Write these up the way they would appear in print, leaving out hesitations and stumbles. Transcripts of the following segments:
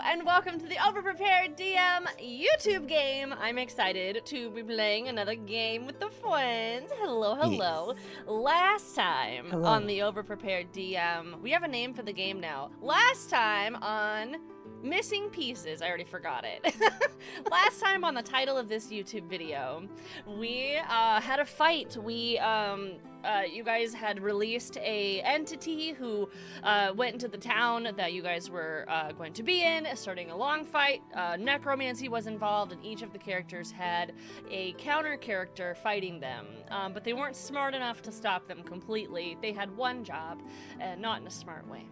and welcome to the Overprepared DM YouTube game. I'm excited to be playing another game with the friends. Hello. Yes. Last time Hello. on the Overprepared DM, we have a name for the game now. Last time on Missing Pieces, I already forgot it. Last time on the title of this YouTube video, we had a fight. You guys had released a entity who went into the town that you guys were going to be in, starting a long fight. Necromancy was involved, and each of the characters had a counter character fighting them. But they weren't smart enough to stop them completely. They had one job, and not in a smart way.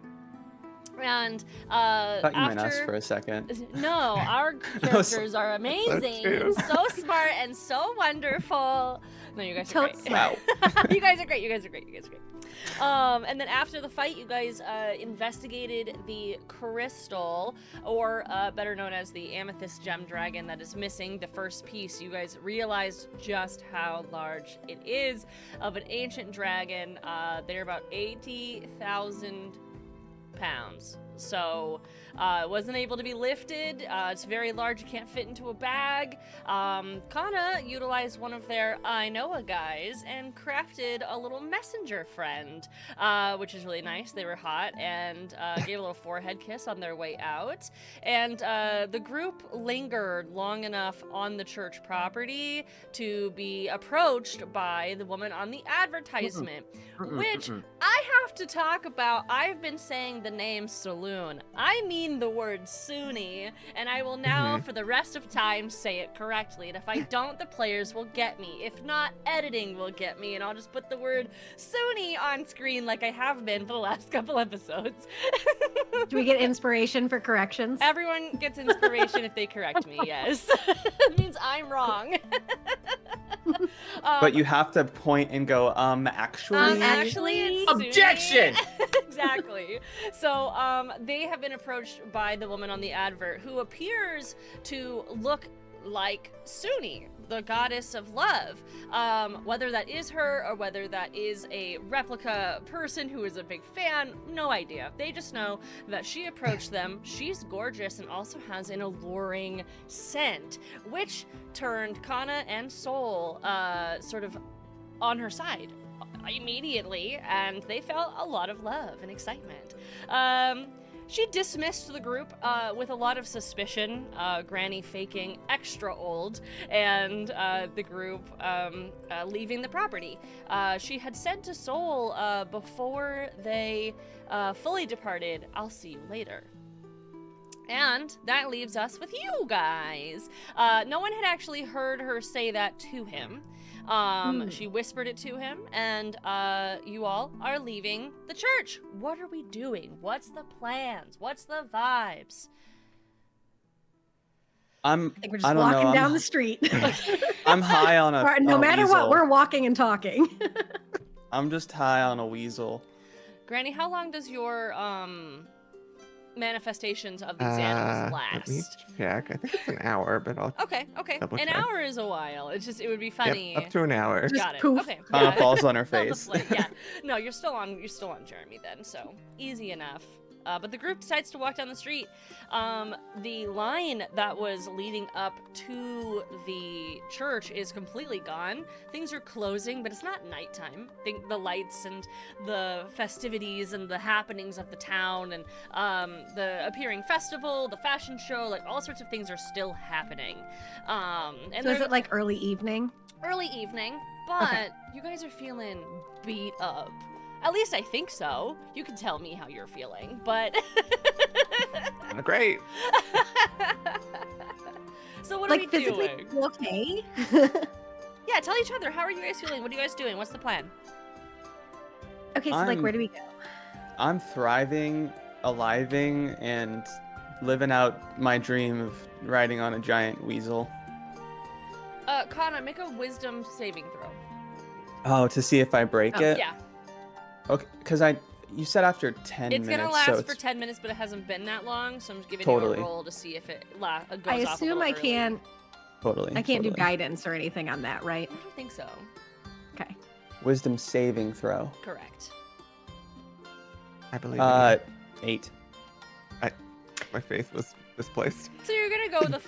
And I thought you meant us for a second. No, our characters are amazing, so smart and so wonderful. No, you guys are great. Wow. You guys are great. And then after the fight, you guys investigated the crystal, or better known as the amethyst gem dragon that is missing the first piece. You guys realized just how large it is of an ancient dragon. They're about 80,000 pounds. So it wasn't able to be lifted. It's very large. You can't fit into a bag. Kanna utilized one of their I know a guys and crafted a little messenger friend, which is really nice. They were hot and gave a little forehead kiss on their way out. And the group lingered long enough on the church property to be approached by the woman on the advertisement, which I have to talk about. I've been saying the name Saloon. I mean the word Sune, and I will now for the rest of time say it correctly. And if I don't, the players will get me. If not, editing will get me, and I'll just put the word Sune on screen like I have been for the last couple episodes. Do we get inspiration for corrections? Everyone gets inspiration if they correct me, yes. It means I'm wrong. But you have to point and go, actually? Actually, it's Objection! Exactly. So, they have been approached by the woman on the advert who appears to look like Sune, the goddess of love. Whether that is her or whether that is a replica person who is a big fan, no idea. They just know that she approached them. She's gorgeous and also has an alluring scent, which turned Kanna and Soul sort of on her side immediately, and they felt a lot of love and excitement. She dismissed the group with a lot of suspicion, Granny faking extra old, and the group leaving the property. She had said to Soul before they fully departed, "I'll see you later." And that leaves us with you guys. No one had actually heard her say that to him. She whispered it to him, and you all are leaving the church. What are we doing? What's the plans? What's the vibes? I think we're just walking down the street. I'm high on a No matter weasel. what, we're walking and talking. I'm just high on a weasel. Granny, how long does your manifestations of these animals Let me last? check. I think it's an hour, but I'll Okay. double An check. hour is a while. It would be funny. Yep, up to an hour. Just Got it. poof. Okay. Kanna falls on her Fill the face. plate, yeah. No, you're still on Jeremy then, so easy enough. But the group decides to walk down the street. The line that was leading up to the church is completely gone. Things are closing, but it's not nighttime. The lights and the festivities and the happenings of the town and the appearing festival, the fashion show, like all sorts of things are still happening. And So is it like early evening? early evening, but you guys are feeling beat up. At least I think so. You can tell me how you're feeling, but... Great. So what Like are we physically doing? okay? Yeah, tell each other. How are you guys feeling? What are you guys doing? What's the plan? Okay, so like where do we go? I'm thriving, aliving, and living out my dream of riding on a giant weasel. Kanna, make a wisdom saving throw. Oh, to see if I break it? Yeah. Okay, because you said after 10 It's minutes, gonna last so for 10 minutes, but it hasn't been that long, so I'm just giving Totally. you a roll to see if it goes I off a assume little I early. can't Totally. do totally. guidance or anything on that, right? I don't think so. Okay. Wisdom saving throw. Correct. I believe in you. 8. My faith was misplaced. So you're gonna go the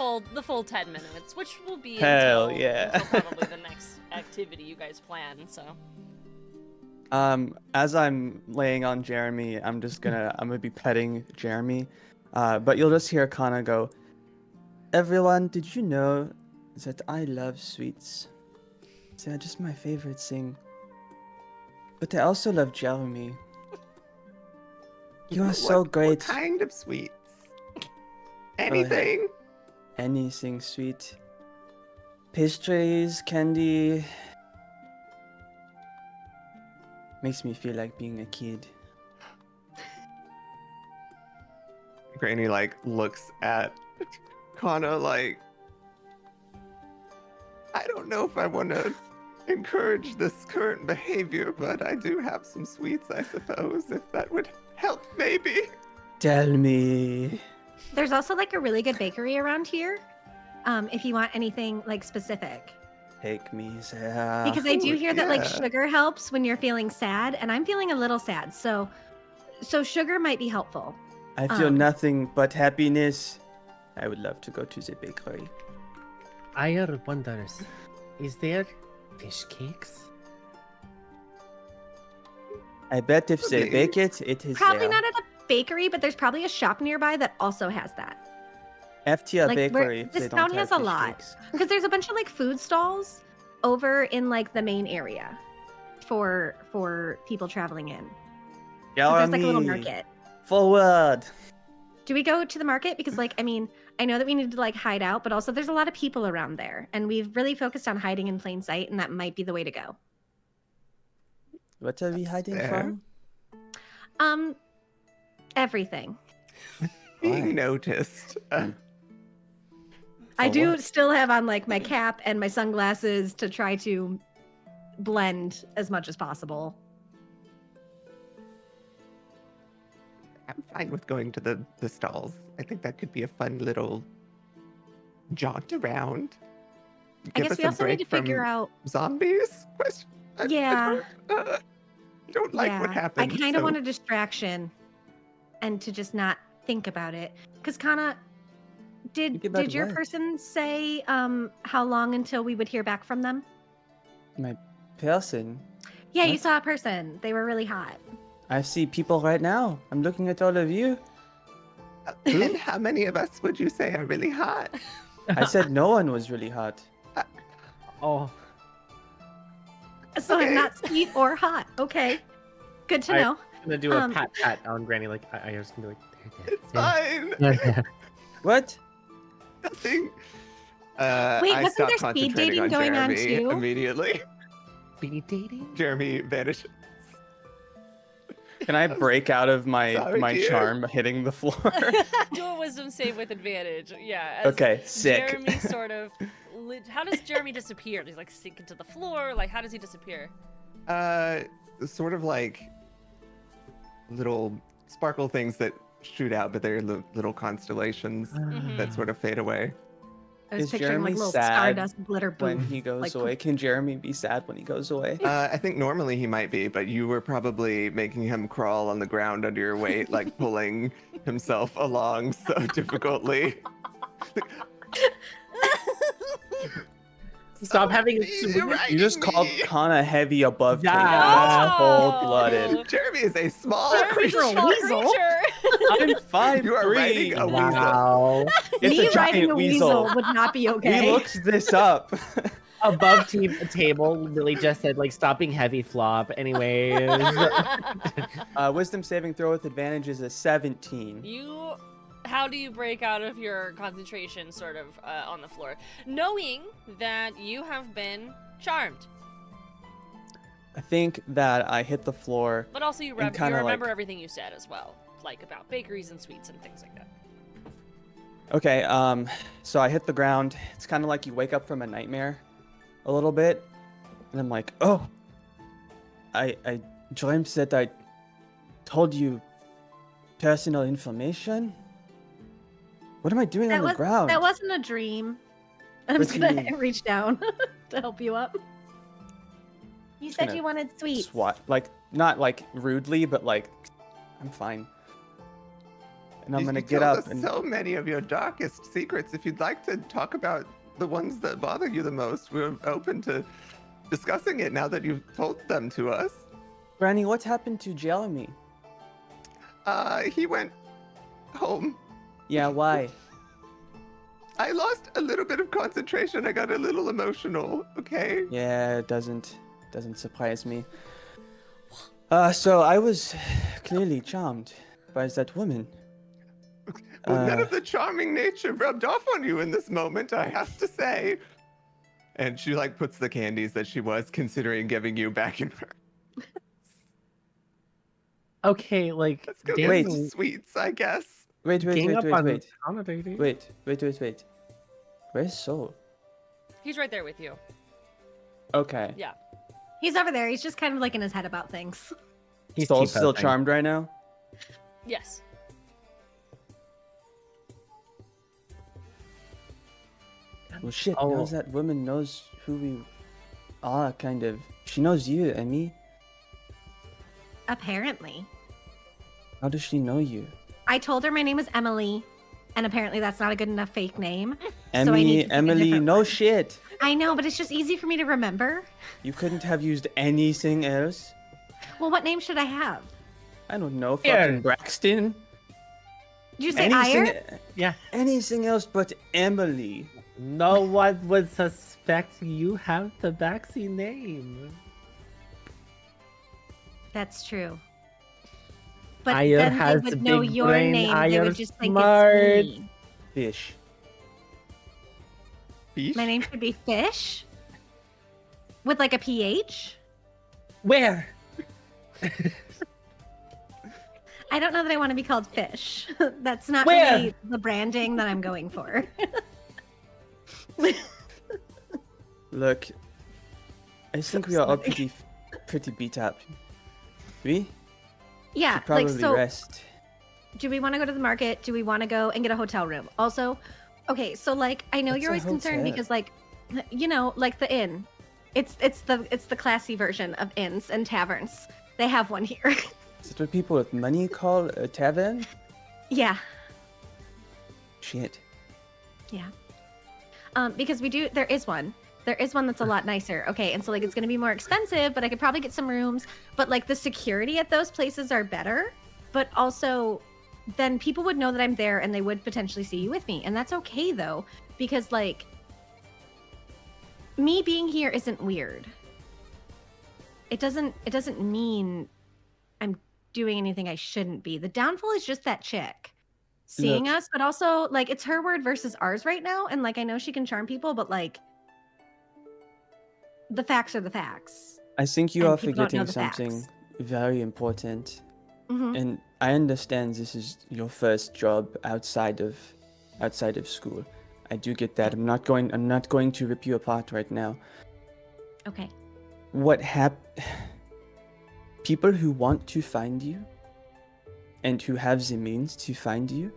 full 10 minutes, which will be Hell until, yeah. until probably the next activity you guys plan. So As I'm laying on Jeremy, I'm gonna be petting Jeremy, but you'll just hear Kanna go, "Everyone, did you know that I love sweets? They're just my favorite thing. But I also love Jeremy. You are so What great. kind of sweets? Anything? Anything sweet. Pastries, candy. Makes me feel like being a kid." Granny like looks at Kanna like, I don't know if I want to encourage this current behavior, but I do have some sweets, I suppose, if that would help, maybe. Tell me. There's also like a really good bakery around here. If you want anything like specific. Take me there. Because I do hear that like yeah. sugar helps when you're feeling sad, and I'm feeling a little sad. So sugar might be helpful. I feel nothing but happiness. I would love to go to the bakery. I wonders, is there fish cakes? I bet if they Okay. bake it, it is Probably there. not at a bakery, but there's probably a shop nearby that also has that. FTR Like, bakery. If this they don't town have has a fish lot. cakes. Because there's a bunch of like food stalls over in like the main area for people traveling in. 'Cause there's like a little Jeremy, market. Forward. Do we go to the market? Because like, I mean, I know that we need to like hide out, but also there's a lot of people around there, and we've really focused on hiding in plain sight, and that might be the way to go. What are we That's hiding fair. from? Everything. Being Why? noticed. I For do what? still have on like my cap and my sunglasses to try to blend as much as possible. I'm fine with going to the stalls. I think that could be a fun little jaunt around. I Give guess us we a also need to break figure from out. zombies? Yeah. Don't like what I happened. kind of so- want a distraction, and to just not think about it. Because Kana, Think about did your what? person say how long until we would hear back from them? My person. Yeah, you What? saw a person. They were really hot. I see people right now. I'm looking at all of you. And how many of us would you say are really hot? I said no one was really hot. Oh, So Okay. I'm not sweet or hot. Okay, good to I- know. I'm gonna do a Um, pat on Granny. Like I was gonna be like, there, It's fine. there. What? Nothing. Wait, I wasn't stopped there speed concentrating dating on going on Jeremy too? immediately. Be dating? Jeremy vanished. Can I break out of my Sorry, dear. charm hitting the floor? do a wisdom save with advantage. Yeah. As Okay, sick. Jeremy sort of. How does Jeremy disappear? Does he like sink into the floor? Like, how does he disappear? Sort of like little sparkle things that shoot out, but they're little constellations Mhm. that sort of fade away. I was Is picturing Jeremy like little sad stardust glitter when booth. he goes like, away? Can Jeremy be sad when he goes away? I think normally he might be, but you were probably making him crawl on the ground under your weight, like pulling himself along so difficultly. Stop having a You're right. You just called me. Kana heavy above Yeah. Kate. That's cold-blooded. Jeremy is a small Jeremy's creature. a small weasel. creature. I'm 5'3". You are riding a weasel. Wow. It's Me a riding giant a weasel. would not be okay. We looked this up. Above table, Lily just said like stop being heavy flop. Anyways. Wisdom saving throw with advantage is a 17. How do you break out of your concentration sort of on the floor? Knowing that you have been charmed. I think that I hit the floor. But also you, And you kinda, remember like- everything you said as well. Like about bakeries and sweets and things like that. Okay, so I hit the ground. It's kind of like you wake up from a nightmare a little bit. And I'm like, oh, I dreamed that I told you personal information. What am I doing on the ground? That wasn't a dream. I'm What just do you gonna mean? reach down to help you up. You said gonna you wanted sweets. Swat, like not like rudely, but like I'm fine. and I'm You- gonna you get told up us and so many of your darkest secrets. If you'd like to talk about the ones that bother you the most, we're open to discussing it now that you've told them to us. Granny, what happened to Jeremy? He went home. Yeah, why? I lost a little bit of concentration. I got a little emotional. Okay. Yeah, it doesn't surprise me. So I was clearly charmed by that woman. Well, none Uh, of the charming nature rubbed off on you in this moment, I have to say. And she like puts the candies that she was considering giving you back in her. Okay, like Let's go Wait. get some sweets, I guess. Wait. gang up on Wait. accommodating. Wait. Where's Soul? He's right there with you. Okay. Yeah. He's over there. He's just kind of like in his head about things. He's Soul's still T-posing. charmed right now? Yes. Well, shit, Oh. now that woman knows who we are, kind of. She knows you, Emmy. Apparently. How does she know you? I told her my name is Emily, and apparently that's not a good enough fake name. I need Emmy, to pick a Emily, different no one. shit. I know, but it's just easy for me to remember. You couldn't have used anything else? Well, what name should I have? I don't know, Here. fucking Braxton? Did you say Anything, Ire? Yeah. anything else but Emily. No one would suspect you have the backseat name. That's true. But Ire then has they would a know big your brain. name. They Ire's would just think smart. it's me. Fish. Fish? My name should be Fish? With like a PH? Where? I don't know that I want to be called Fish. That's not Where? really the branding that I'm going for. Look, I think we are all pretty beat up. We Yeah, should probably like so. rest. Do we want to go to the market? Do we want to go and get a hotel room? Also, okay, so like I know What's you're a always concerned hotel? because like you know, like the inn. It's the classy version of inns and taverns. They have one here. Is that what people with money call a tavern? Yeah. Shit. Because there is one. There is one that's a lot nicer. Okay, and so like it's gonna be more expensive, but I could probably get some rooms. But like the security at those places are better. But also then people would know that I'm there and they would potentially see you with me. And that's okay though, because like me being here isn't weird. It doesn't mean I'm doing anything I shouldn't be. The downfall is just that chick seeing Look. us, but also like it's her word versus ours right now. And like I know she can charm people, but like the facts are the facts. I think you And are people don't know forgetting the something facts. very important. Mhm. And I understand this is your first job outside of school. I do get that. I'm not going to rip you apart right now. Okay. People who want to find you and who have the means to find you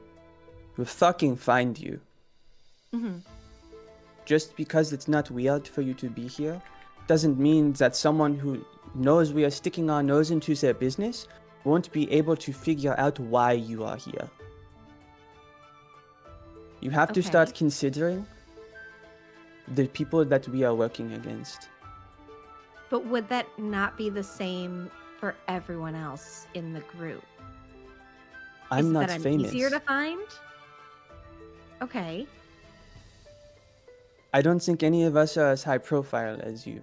will fucking find you. hmm Just because it's not weird for you to be here doesn't mean that someone who knows we are sticking our nose into their business won't be able to figure out why you are here. You have to Okay. start considering the people that we are working against. But would that not be the same for everyone else in the group? I'm Is not that I'm famous. easier to find? Okay. I don't think any of us are as high profile as you.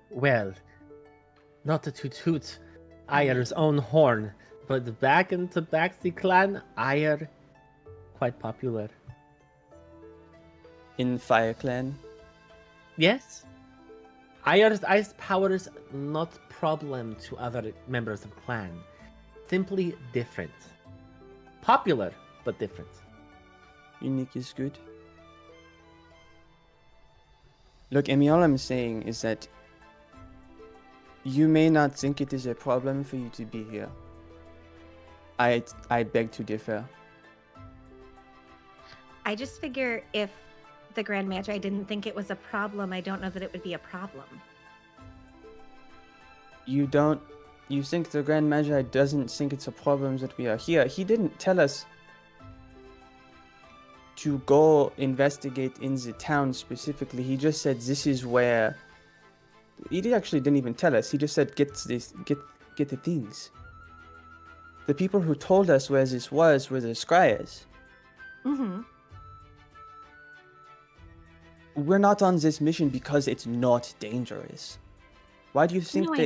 Well, not to toot Ire's own horn, but back in the Tabaxi clan, Ire quite popular. In Fire Clan, Yes. Ire's ice powers not problem to other members of clan. Simply different. Popular, but different. unique is good. Look, Emmy, all I'm saying is that you may not think it is a problem for you to be here. I beg to differ. I just figure if the Grand Magi didn't think it was a problem, I don't know that it would be a problem. You don't you think the Grand Magi doesn't think it's a problem that we are here. He didn't tell us to go investigate in the town specifically. He just said this is where. Actually didn't even tell us. He just said get the things. The people who told us where this was were the scryers. Mm-hmm. We're not on this mission because it's not dangerous. Why do you think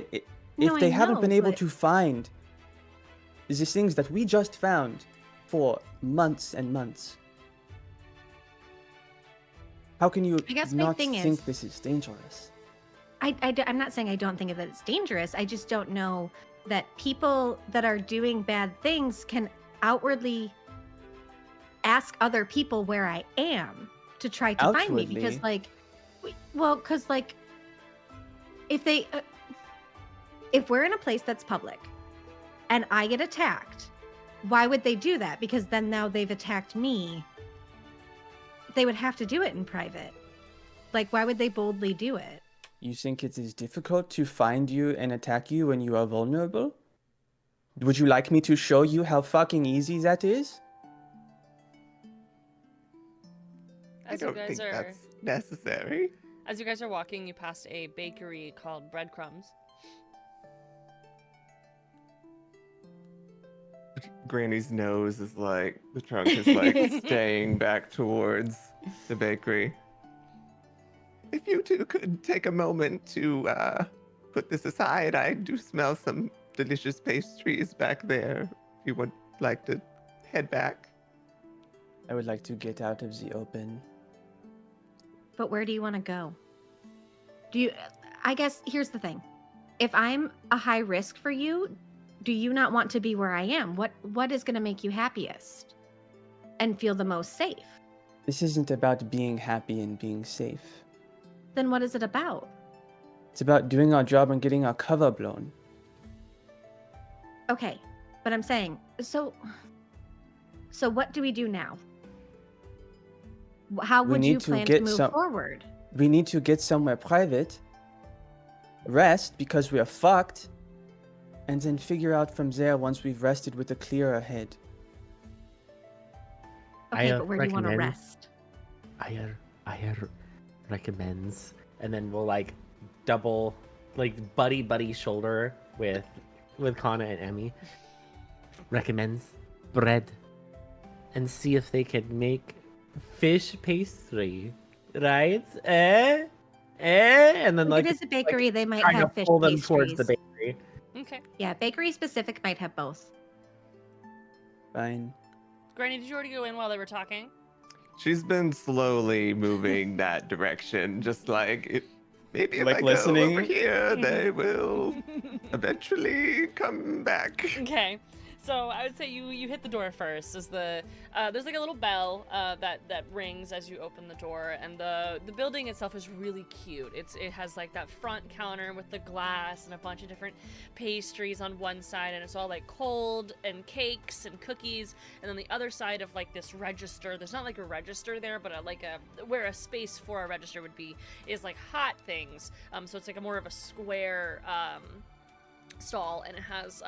if they haven't been able to find these things that we just found for months and months? How can you not think this is dangerous? I'm not saying I don't think that it's dangerous. I just don't know that people that are doing bad things can outwardly ask other people where I am to try to find me. Because, if we're in a place that's public and I get attacked, why would they do that? Because then now they've attacked me. They would have to do it in private. Like, why would they boldly do it? You think it is difficult to find you and attack you when you are vulnerable? Would you like me to show you how fucking easy that is? I don't think that's necessary. As you guys are walking, you pass a bakery called Breadcrumbs. Granny's nose is like, the trunk is like staying back towards the bakery. If you two could take a moment to put this aside, I do smell some delicious pastries back there. If you would like to head back. I would like to get out of the open. But where do you want to go? I guess here's the thing. If I'm a high risk for you, do you not want to be where I am? What is going to make you happiest and feel the most safe? This isn't about being happy and being safe. Then what is it about? It's about doing our job and getting our cover blown. Okay, but I'm saying, so what do we do now? How would you plan to move forward? We need to get somewhere private, rest because we are fucked, and then figure out from there once we've rested with a clearer head. Okay, but where do you want to rest? I recommends, and then we'll like double, like buddy shoulder with Kanna and Emmy. Recommends bread, and see if they can make fish pastry, right? And then if like it is a bakery, they might trying have to fish pull them pastries. towards the bakery. Okay. Yeah, bakery specific might have both. Fine. Granny, did you already go in while they were talking? She's been slowly moving that direction, just like maybe if like I listening. go over here, they will eventually come back. Okay. So I would say you hit the door first. There's like a little bell that rings as you open the door, and the building itself is really cute. It has like that front counter with the glass and a bunch of different pastries on one side, and it's all like cold and cakes and cookies. And then the other side of like this register, there's not like a register there, but where a space for a register would be is like hot things. So it's like more of a square stall, and it has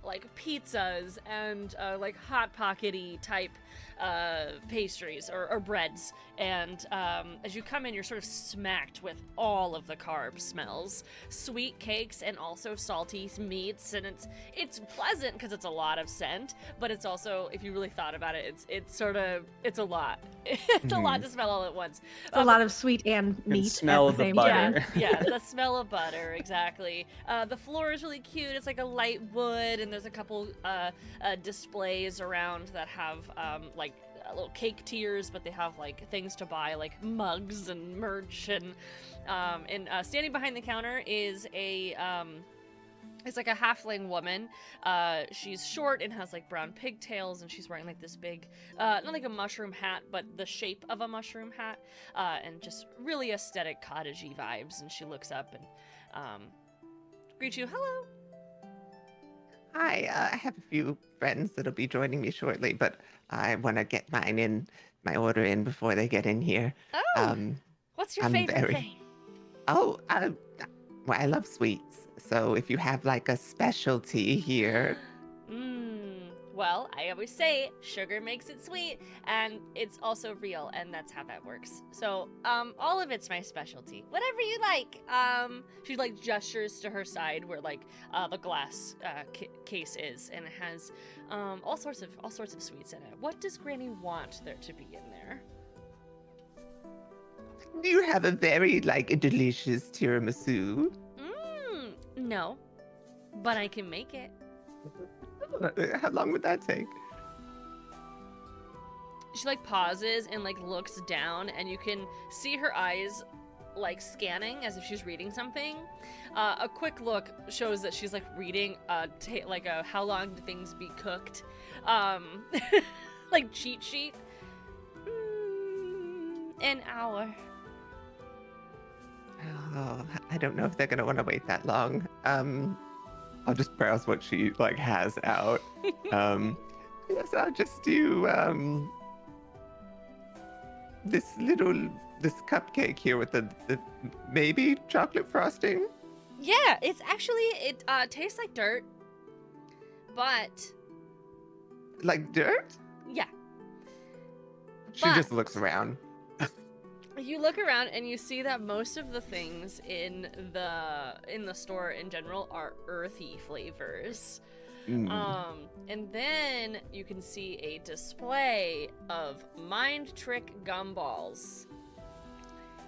like pizzas and like hot pockety type pastries or breads, and as you come in, you're sort of smacked with all of the carb smells, sweet cakes and also salty meats, and it's pleasant because it's a lot of scent, but it's also, if you really thought about it, it's a lot. It's a lot to smell all at once. A lot of sweet and meat. Smell at the the same butter. time. Yeah, the smell of butter, exactly. The floor is really cute. It's like a light wood, and there's a couple displays around that have like little cake tiers, but they have like things to buy, like mugs and merch, and standing behind the counter is it's like a halfling woman. She's short and has like brown pigtails, and she's wearing like this big, not like a mushroom hat, but the shape of a mushroom hat, and just really aesthetic cottagey vibes. And she looks up and greets you. Hello. Hi, I have a few friends that'll be joining me shortly, but I want to get my order in before they get in here. Oh, what's your favorite thing? Oh, Well, I love sweets. So if you have like a specialty here, Well, I always say sugar makes it sweet, and it's also real, and that's how that works. So, all of it's my specialty. Whatever you like. She like gestures to her side where like the glass case is, and it has all sorts of sweets in it. What does Granny want there to be in there? you have a very like delicious tiramisu. No, but I can make it. How long would that take? She like pauses and like looks down, and you can see her eyes like scanning as if she's reading something. A quick look shows that she's like reading like a how long do things be cooked like cheat sheet. An hour. Oh, I don't know if they're gonna want to wait that long. I'll just browse what she like has out. Yes, I'll just do this cupcake here with the maybe chocolate frosting. Yeah, it's actually it tastes like dirt, but Like dirt? yeah. She just looks around. You look around and you see that most of the things in the store in general are earthy flavors. And then you can see a display of mind trick gumballs.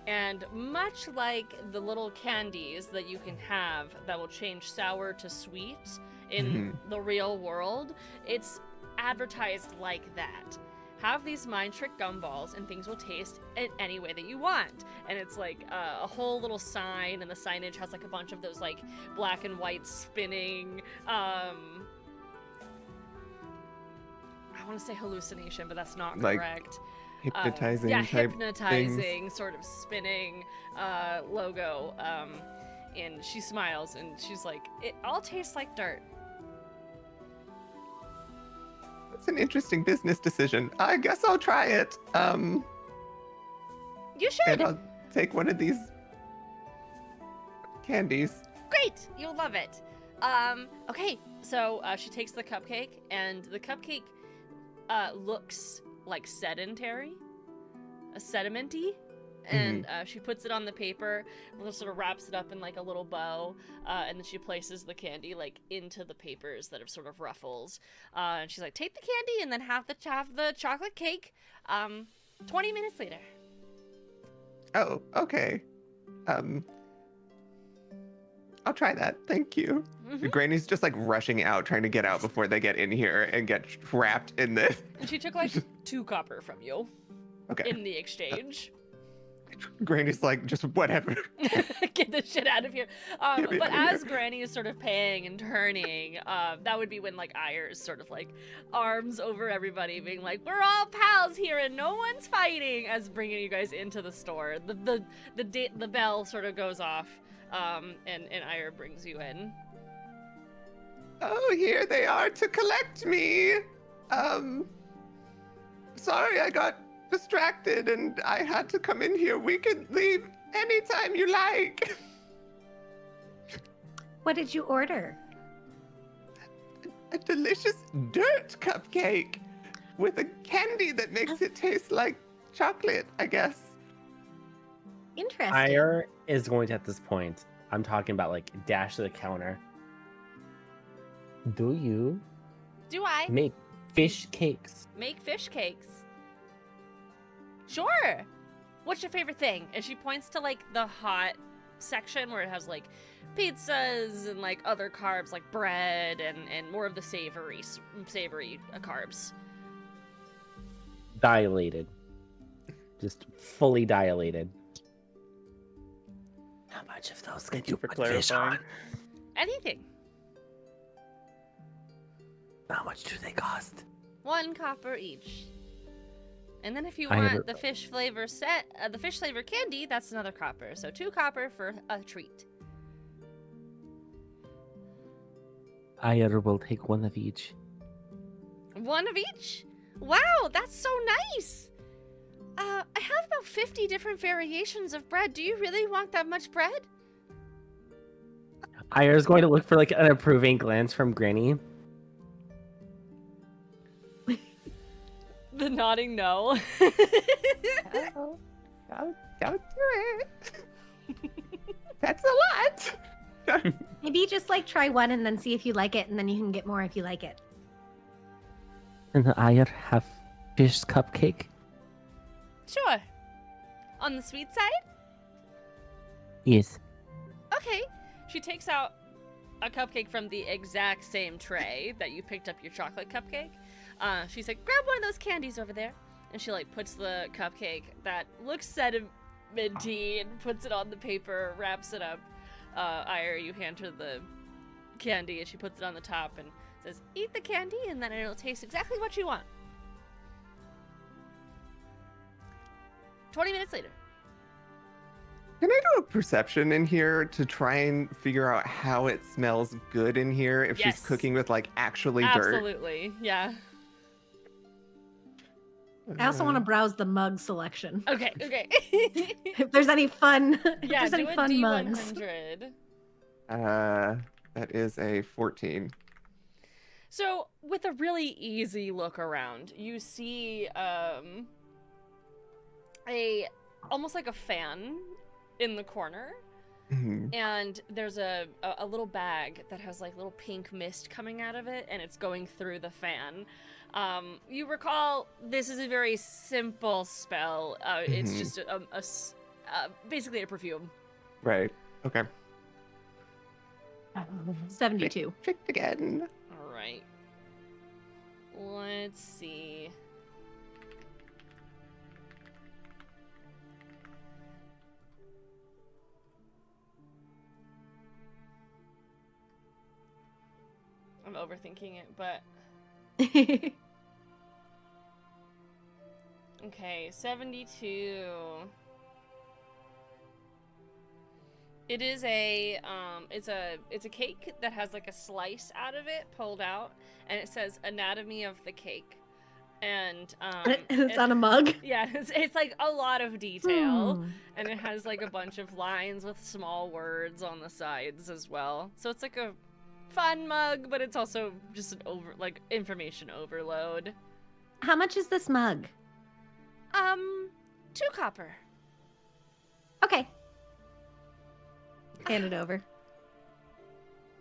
And much like the little candies that you can have that will change sour to sweet in the real world, it's advertised like that. Have these mind trick gumballs and things will taste in any way that you want. And it's like a whole little sign, and the signage has like a bunch of those like black and white spinning I want to say hallucination, but that's not Like correct. Hypnotizing Yeah, type hypnotizing things. sort of spinning logo. And she smiles and she's like, it all tastes like dirt. It's an interesting business decision. I guess I'll try it. You should. And I'll take one of these candies. Great, you'll love it. Okay, so she takes the cupcake, and the cupcake looks like sedimentary, sedimenty, and she puts it on the paper, sort of wraps it up in like a little bow, and then she places the candy like into the papers that are sort of ruffles, and she's like, take the candy and then have the chocolate cake 20 minutes later. Oh, okay. I'll try that. Thank you. Granny's just like rushing out, trying to get out before they get in here and get trapped in this. And she took like 2 copper from you in the exchange. Granny's like, just whatever. Get this shit out of here. But as Granny is sort of paying and turning, that would be when like Oighear's sort of like arms over everybody, being like, "We're all pals here and no one's fighting." As bringing you guys into the store, the bell sort of goes off, and Oighear brings you in. Oh, here they are to collect me. Sorry, I got distracted and I had to come in here. We can leave anytime you like. What did you order? A delicious dirt cupcake with a candy that makes it taste like chocolate, I guess. Interesting. Oighear is going to, at this point, I'm talking about like dash to the counter. Do you Do I make fish cakes? make fish cakes? Sure. What's your favorite thing? And she points to like the hot section where it has like pizzas and like other carbs like bread and more of the savory carbs. Dilated. Just fully dilated. How much of those Thank you for clarifying. Anything. How much do they cost? 1 copper each. And then if you I want never- the fish flavor the fish flavor candy, that's another copper. So 2 copper for a treat. Oighear will take one of each. 1 of each? Wow, that's so nice. I have about 50 different variations of bread. Do you really want that much bread? Aya's going to look for like an approving glance from Granny. The nodding no. Oh, don't do it. That's a lot. Maybe just like try one and then see if you like it, and then you can get more if you like it. And the Aya have fish cupcake? Sure. On the sweet side? Yes. Okay. She takes out a cupcake from the exact same tray that you picked up your chocolate cupcake. She's like, grab one of those candies over there. And she like puts the cupcake that looks sedimenty and puts it on the paper, wraps it up. Ire, you hand her the candy and she puts it on the top and says, eat the candy and then it'll taste exactly what you want. 20 minutes later. Can I do a perception in here to try and figure out how it smells good in here if Yes. she's cooking with like actually dirt? Absolutely. Yeah. I also want to browse the mug selection. Okay, okay. If there's any fun, if Yeah, there's any do a fun mugs. D100. That is a 14. So, with a really easy look around, you see almost like a fan in the corner, Mhm. and there's a little bag that has like little pink mist coming out of it, and it's going through the fan. You recall this is a very simple spell. It's Mhm. just basically a perfume. Right. Okay. 72. Tricked again. All right. Let's see. I'm overthinking it, but okay, 72. It is it's a cake that has like a slice out of it pulled out, and it says anatomy of the cake, and It's on a mug. yeah, it's like a lot of detail, Hmm. and it has like a bunch of lines with small words on the sides as well. So it's like a fun mug, but it's also just an information overload. How much is this mug? 2 copper. Okay. Hand it over.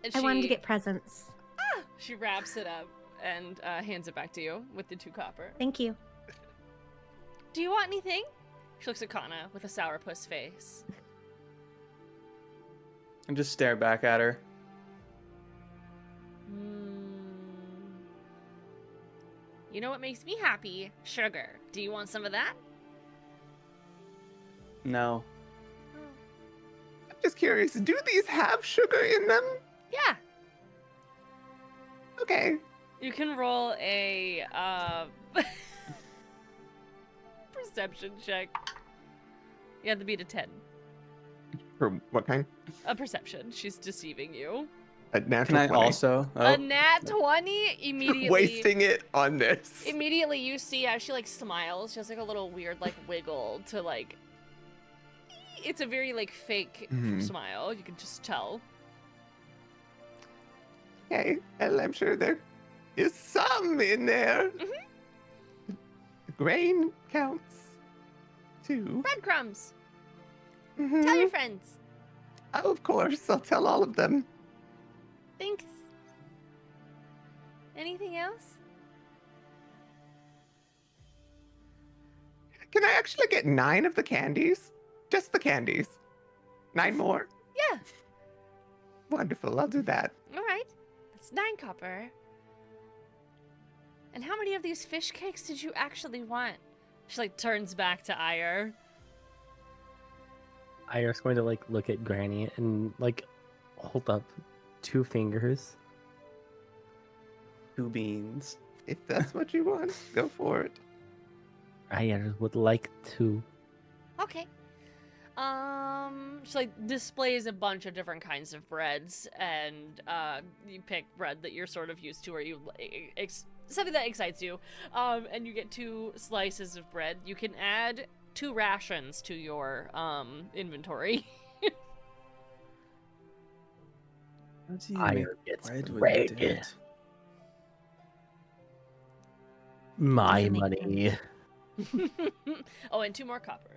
And I wanted to she- get presents. She wraps it up and hands it back to you with the 2 copper. Thank you. Do you want anything? She looks at Kanna with a sourpuss face. And just stare back at her. You know what makes me happy? Sugar. Do you want some of that? No. I'm just curious. Do these have sugar in them? Yeah. Okay. You can roll a perception check. You have to beat a 10. For what kind? A perception. She's deceiving you. A Can natural I 20. also? A Oh, nat 20 immediately. Wasting it on this. Immediately you see as she like smiles, she has like a little weird like wiggle to like. It's a very like fake Mhm. smile. You can just tell. Okay. Well, I'm sure there is some in there. Mhm. Grain counts too. Breadcrumbs. Mhm. Tell your friends. Oh, of course. I'll tell all of them. Thanks. Anything else? Can I actually get 9 of the candies? Just the candies. 9 more? Yeah. Wonderful. I'll do that. All right. That's 9 copper. And how many of these fish cakes did you actually want? She like turns back to Ire. Aya's going to like look at Granny and like hold up 2 fingers. 2 beans. If that's what you want, go for it. Aya would like to. Okay. She like displays a bunch of different kinds of breads, and you pick bread that you're sort of used to, or you something that excites you. And you get 2 slices of bread. You can add 2 rations to your inventory. How do you Iron make gets bread with bread. dirt? My Doesn't make money. Oh, and 2 more copper.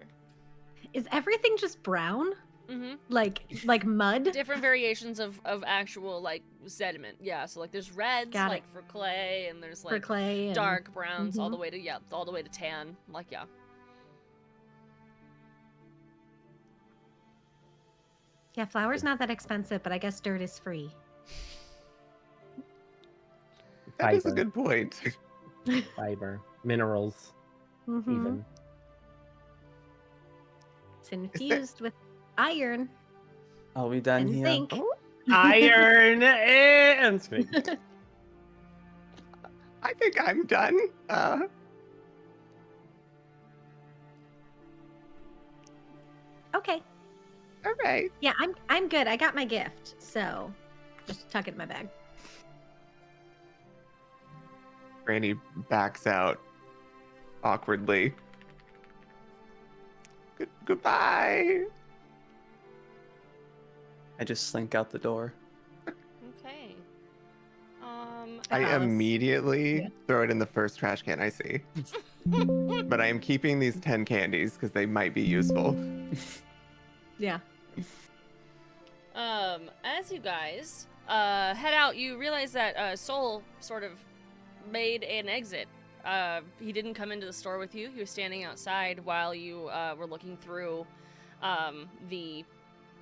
Is everything just brown? Mm-hmm. Like mud? Different variations of actual like sediment. Yeah, so like there's reds Got it. like for clay, and there's For like clay and dark browns all Mhm. the way to all the way to tan. Like yeah. Yeah, flour's not that expensive, but I guess dirt is free. That is a Fiber. good point. Fiber. Minerals, Mhm. even. It's infused with iron Are we done and here? zinc. Oh, Iron and swing. I think I'm done. Okay. All right. Yeah, I'm good. I got my gift, so just tuck it in my bag. Granny backs out awkwardly. Goodbye. I just slink out the door. Okay. I Alice. immediately Yeah. throw it in the first trash can I see. But I am keeping these 10 candies because they might be useful. Yeah. As you guys head out, you realize that Soul sort of made an exit. He didn't come into the store with you. He was standing outside while you were looking through the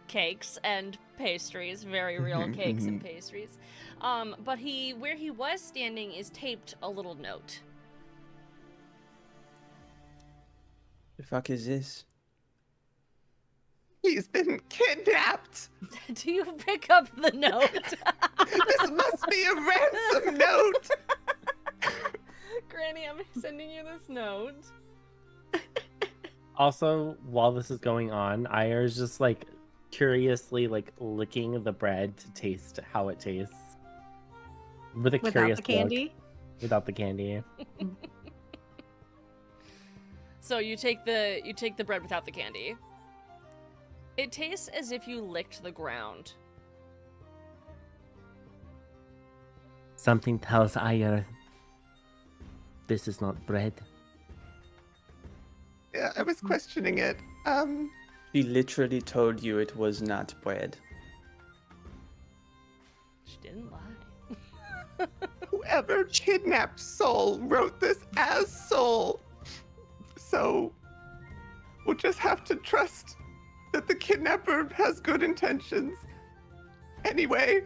cakes and pastries, very real cakes and pastries. But where he was standing is taped a little note. The fuck is this? He's been kidnapped. Do you pick up the note? This must be a ransom note. Granny, I'm sending you this note. Also, while this is going on, Ayer's just like curiously like licking the bread to taste how it tastes. With a Without curious the candy. look. Without the candy. So you take the bread without the candy. It tastes as if you licked the ground. Something tells Ayer this is not bread. Yeah, I was questioning it. She literally told you it was not bread. She didn't lie. Whoever kidnapped Soul wrote this as Soul. So we'll just have to trust that the kidnapper has good intentions. Anyway,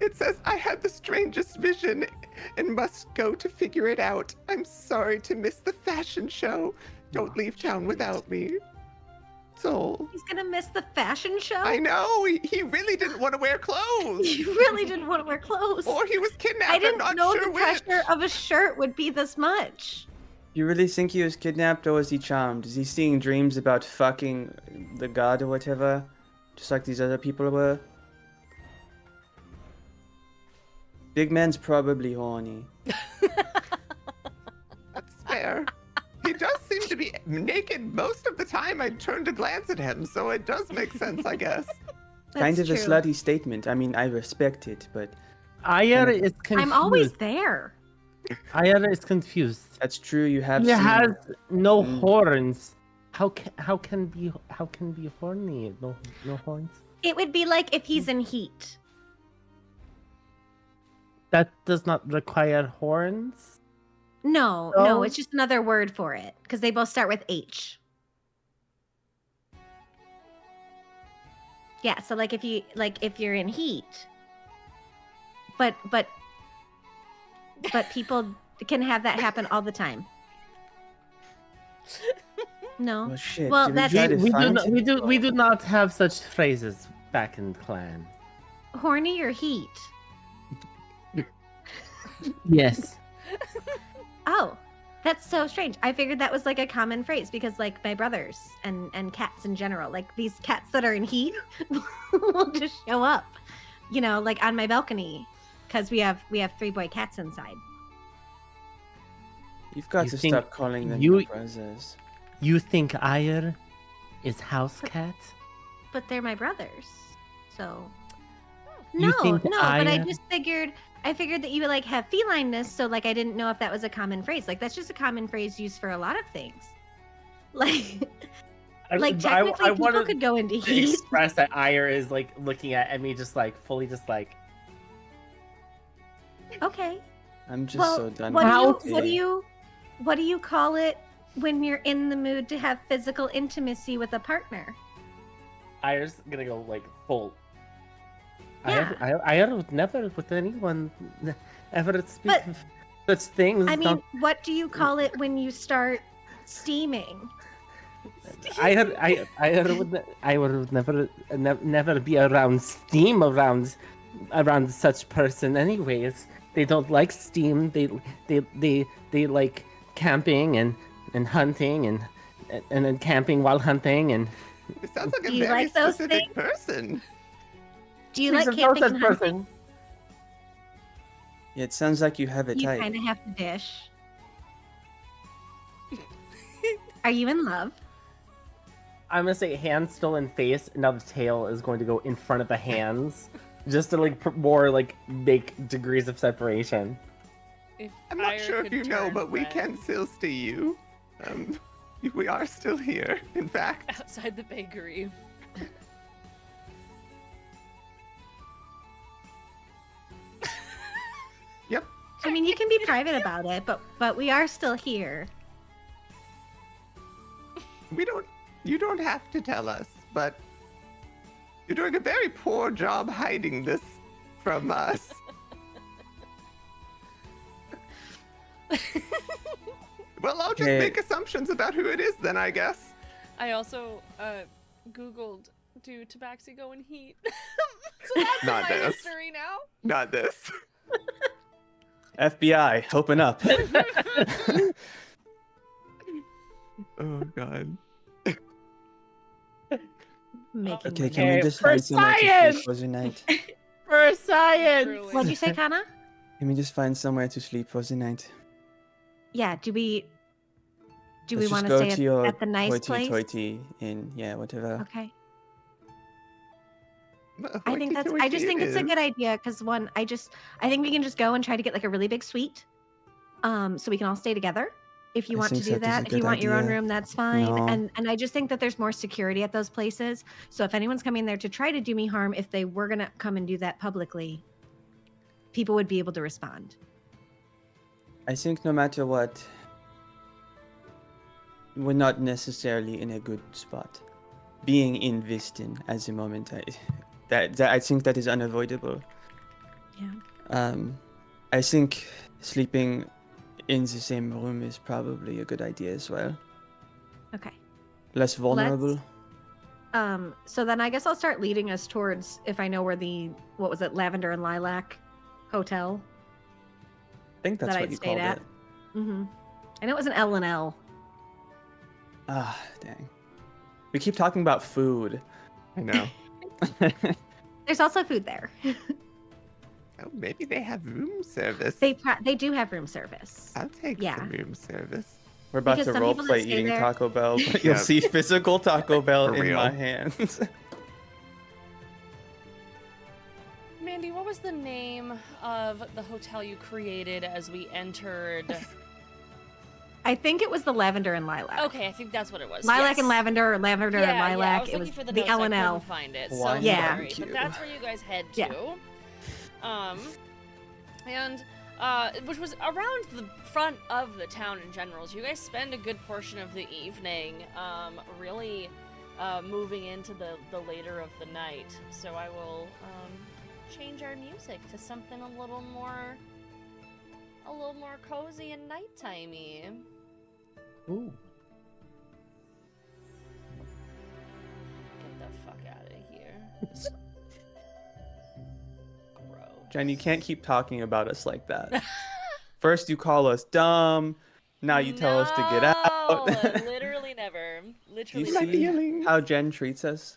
it says I had the strangest vision and must go to figure it out. I'm sorry to miss the fashion show. Don't leave town without me. Soul. He's gonna miss the fashion show. I know, he really didn't want to wear clothes. You really didn't want to wear clothes. Or he was kidnapped. I didn't I'm not know sure the which. pressure of a shirt would be this much. You really think he was kidnapped or was he charmed? Is he seeing dreams about fucking the god or whatever? Just like these other people were? Big man's probably horny. That's fair. He does seem to be naked most of the time I turn to glance at him, so it does make sense, I guess. Kind of That's a true. slutty statement. I mean, I respect it, but Ayer is confused. I'm always there. Ayer is confused. that's true. You have He seen has no Mm. horns. How can be horny? No horns. It would be like if he's in heat. That does not require horns. No, No? it's just another word for it because they both start with H. Yeah, so like if you're in heat, but people can have that happen all the time. No. Well, shit. Well, did that's- we, try to We do find not. him? We do not have such phrases back in clan. Horny or heat? Yes. Oh, that's so strange. I figured that was like a common phrase because like my brothers and cats in general, like these cats that are in heat will just show up, you know, like on my balcony because we have 3 boy cats inside. You've got You to think stop calling them you- your brothers. You think Ayer is house cat? But they're my brothers. So No, think no, but I I- just figured I figured that you would like have felineness, so like I didn't know if that was a common phrase. Like that's just a common phrase used for a lot of things. Like like technically people wanted could go into to heat. express that Ire is like looking at Emmy, just like fully, just like. Okay. I'm just Well, so done what with do you what do tea. you call it when you're in the mood to have physical intimacy with a partner? Ire's gonna go like full. Yeah. I would never with anyone ever speak But- of such things. I mean, what do you call it when you start steaming? I would never be around steam around such person. Anyways, they don't like steam. They like camping and hunting and then camping while hunting and. It sounds like Do a you very like those specific person. Do you like There's no camping such and hunting? person. Yeah, it sounds like you have it You tight. kind of have to dish. Are you in love? I'm gonna say hands still in face, and now the tail is going to go in front of the hands, just to like more like make degrees of separation. If I'm not Ire sure if could you know, turn but we red can still see you. We are still here, in fact. outside the bakery. Yep. I mean, you can be private about it, but we are still here. You don't have to tell us, but you're doing a very poor job hiding this from us. Well, I'll just Okay. make assumptions about who it is then, I guess. I also googled do tabaxi go in heat? So that's Not in my this. history now. Not this. FBI, open up. Oh god. Making Okay, my can we Okay, just for find somewhere to science! sleep for the night? For science. Truly. What'd you say, Kana? Can we just find somewhere to sleep for the night? Yeah. Do we Let's want just to go stay to your at the nice place? hoity-toity in, yeah, whatever. Okay. I just think it's a good idea because one, I think we can just go and try to get like a really big suite, so we can all stay together. If you I want to think do that is a that, if you good want your own idea. room, that's fine. No. And I just think that there's more security at those places. So if anyone's coming there to try to do me harm, if they were gonna come and do that publicly, people would be able to respond. I think no matter what, we're not necessarily in a good spot. Being in Vistin at the moment, I think that is unavoidable. Yeah. I think sleeping in the same room is probably a good idea as well. Okay. Less vulnerable. So then I guess I'll start leading us towards, if I know where what was it, Lavender and Lilac Hotel I think that's that what I'd you stayed called at. it. Mm-hmm. I know it was an L and L. Ah, dang. We keep talking about food. I know. There's also food there. Oh, maybe they have room service. They do have room service. I'll take Yeah. some room service. We're about Because to some people that roleplay stay eating there- Taco Bell, but you'll Yeah. see physical Taco Bell For in real. my hands. Mandy, what was the name of the hotel you created as we entered? I think it was the Lavender and Lilac. Okay, I think that's what it was. Lilac yes. and Lavender, or Lavender Yeah, and yeah, I Lilac. was It looking was for the the notes, L I and couldn't L. find it. Wine So Yeah. sorry, but that's where you guys head to. Yeah. And which was around the front of the town in general. So you guys spend a good portion of the evening, really moving into the later of the night. So I will change our music to something a little more cozy and nighttimey. Ooh. Get the fuck out of here. Gross. Jen, you can't keep talking about us like that. First you call us dumb, now you tell us to get out. No, literally never. Do Literally you never. see how Jen treats us?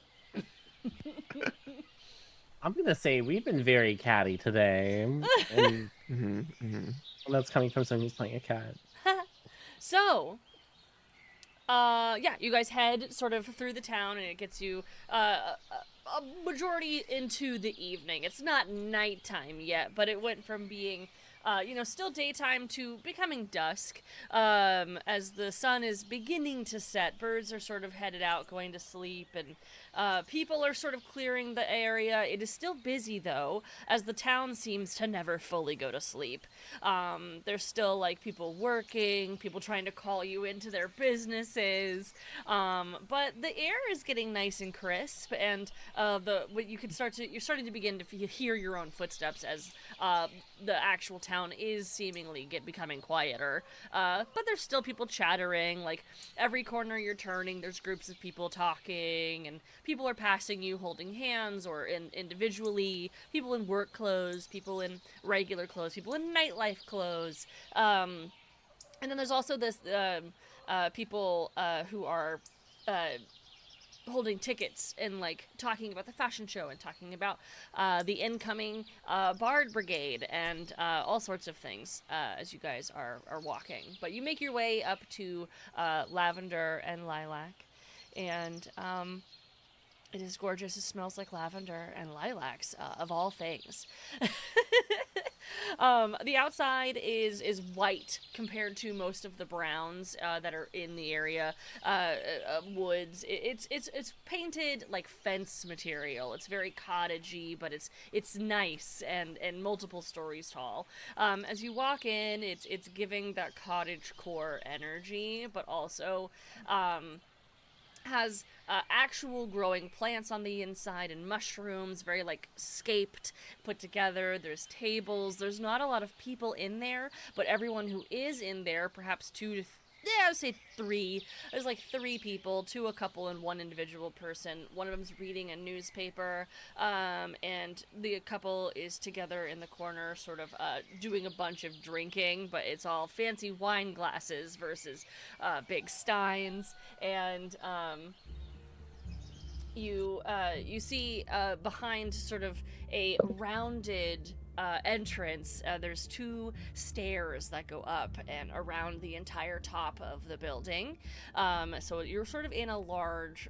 I'm gonna say we've been very catty today, and Mm-hmm, mm-hmm. that's coming from someone who's playing a cat. So, Yeah, you guys head sort of through the town, and it gets you a majority into the evening. It's not nighttime yet, but it went from being still daytime to becoming dusk. As the sun is beginning to set, birds are sort of headed out, going to sleep, and people are sort of clearing the area. It is still busy, though, as the town seems to never fully go to sleep. There's still, like, people working, people trying to call you into their businesses, but the air is getting nice and crisp, and you're starting to begin to hear your own footsteps as the actual town is seemingly becoming quieter. But there's still people chattering. Like, every corner you're turning, there's groups of people talking, and people are passing you holding hands or individually. People in work clothes, people in regular clothes, people in nightlife clothes. And then there's also this people who are holding tickets and, like, talking about the fashion show and talking about the incoming Bard Brigade and all sorts of things as you guys are walking. But you make your way up to Lavender and Lilac, and it is gorgeous. It smells like lavender and lilacs, of all things. The outside is white compared to most of the browns that are in the area. Woods. It's painted like fence material. It's very cottagey, but it's nice and multiple stories tall. As you walk in, it's giving that cottage core energy, but also has actual growing plants on the inside and mushrooms, very, like, scaped, put together. There's tables. There's not a lot of people in there, but everyone who is in there, perhaps I would say 3. There's, like, 3 people, 2 a couple and 1 individual person. One of them's reading a newspaper, and the couple is together in the corner, sort of doing a bunch of drinking, but it's all fancy wine glasses versus big steins, and you see behind sort of a rounded entrance, there's 2 stairs that go up and around the entire top of the building. So you're sort of in a large,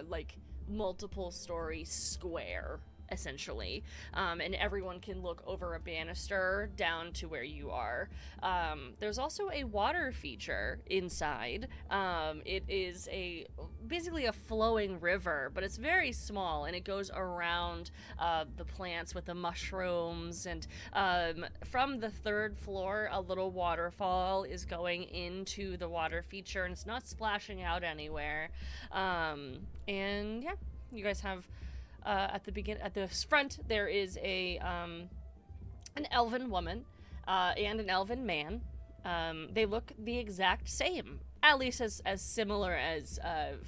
like, multiple story square, essentially, and everyone can look over a banister down to where you are. There's also a water feature inside. It is basically a flowing river, but it's very small, and it goes around the plants with the mushrooms, and from the 3rd floor, a little waterfall is going into the water feature, and it's not splashing out anywhere. And yeah, you guys have at the front, there is an elven woman and an elven man. They look the exact same, at least as similar as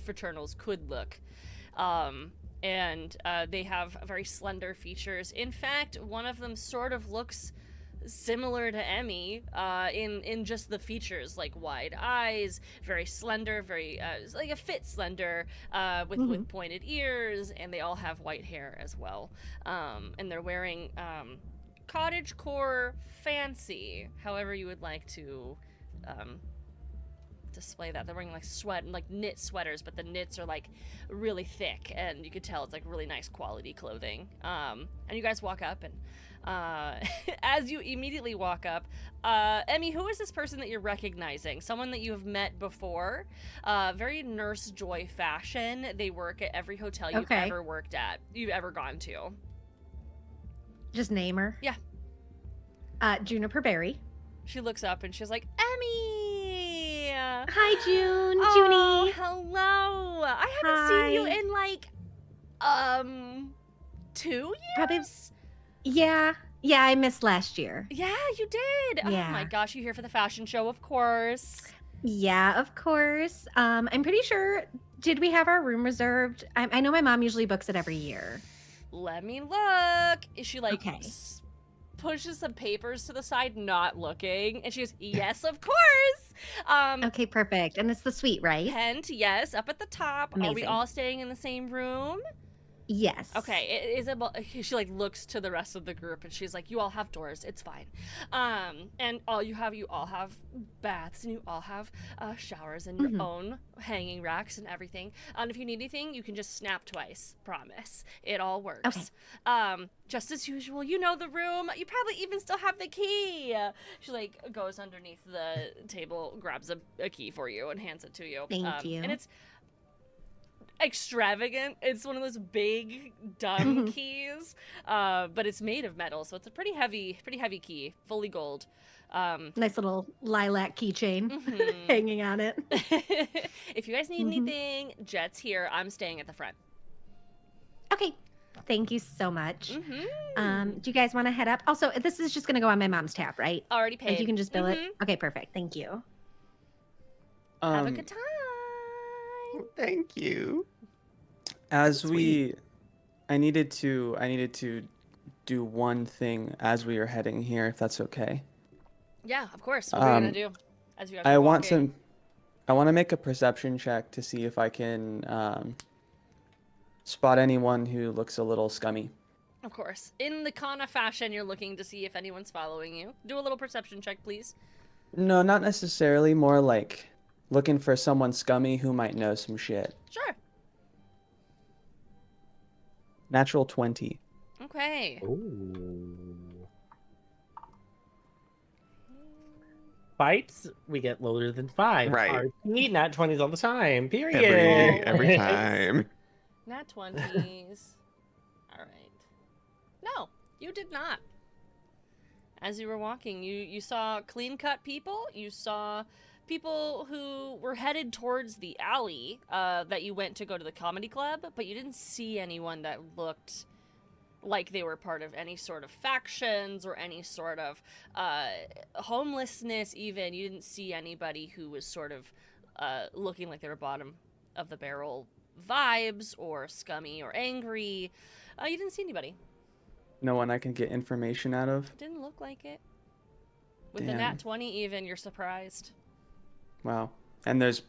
fraternals could look. And they have very slender features. In fact, one of them sort of looks similar to Emmy in just the features, like wide eyes, very slender, very like a fit slender, with pointed ears, and they all have white hair as well. And they're wearing cottagecore fancy, however you would like to display that. They're wearing like knit sweaters, but the knits are like really thick, and you could tell it's like really nice quality clothing. And you guys walk up, and as you immediately walk up, Emmy, who is this person that you're recognizing? Someone that you have met before. Very Nurse Joy fashion. They work at every hotel you've ever gone to. Just name her. Yeah. Juniper Berry. She looks up and she's like, Emmy! Hi, June. Oh, Junie. hello. I haven't seen you in like 2 years? Probably. Yeah, I missed last year. Yeah, you did. Yeah. Oh my gosh, you're here for the fashion show, of course. Yeah, of course. I'm pretty sure. Did we have our room reserved? I know my mom usually books it every year. Let me look. Is she like Okay. pushes some papers to the side, not looking, and she goes, "Yes, of course." Okay, perfect. And it's the suite, right? Hint, yes, up at the top. Are we Amazing. all staying in the same room? Yes. Okay, Isabel, she like looks to the rest of the group and she's like, "You all have doors. It's fine. And you all have baths and you all have showers and your own hanging racks and everything. And if you need anything, you can just snap twice. Promise, it all works. Okay. Just as usual. You know the room. You probably even still have the key." She like goes underneath the table, grabs a key for you, and hands it to you. Thank you. And it's extravagant. It's one of those big dumb keys, but it's made of metal, so it's a pretty heavy key, fully gold. Nice little lilac keychain hanging on it. If you guys need anything, Jet's here. I'm staying at the front. Okay. Thank you so much. Do you guys want to head up? Also, this is just going to go on my mom's tab, right? Already paid. Like you can just bill it? Okay, perfect. Thank you. Have a good time. Thank you. As we, I needed to do one thing as we are heading here, if that's okay. Yeah, of course. What are you gonna do? As you guys I are want walking? I want to make a perception check to see if I can spot anyone who looks a little scummy. Of course. In the Kanna fashion, you're looking to see if anyone's following you. Do a little perception check, please. No, not necessarily. More like looking for someone scummy who might know some shit. Sure. Natural 20. Okay. Ooh. Fights, we get lower than 5. Right. Need nat 20s all the time. Period. Every time. Nat 20s. All right. No, you did not. As you were walking, you saw clean-cut people. You saw people who were headed towards the alley that you went to go to the comedy club, but you didn't see anyone that looked like they were part of any sort of factions or any sort of homelessness even. You didn't see anybody who was sort of looking like they were bottom of the barrel vibes or scummy or angry. You didn't see anybody. No one I can get information out of. Didn't look like it. With the Damn. nat 20 even, you're surprised. Wow. And there's,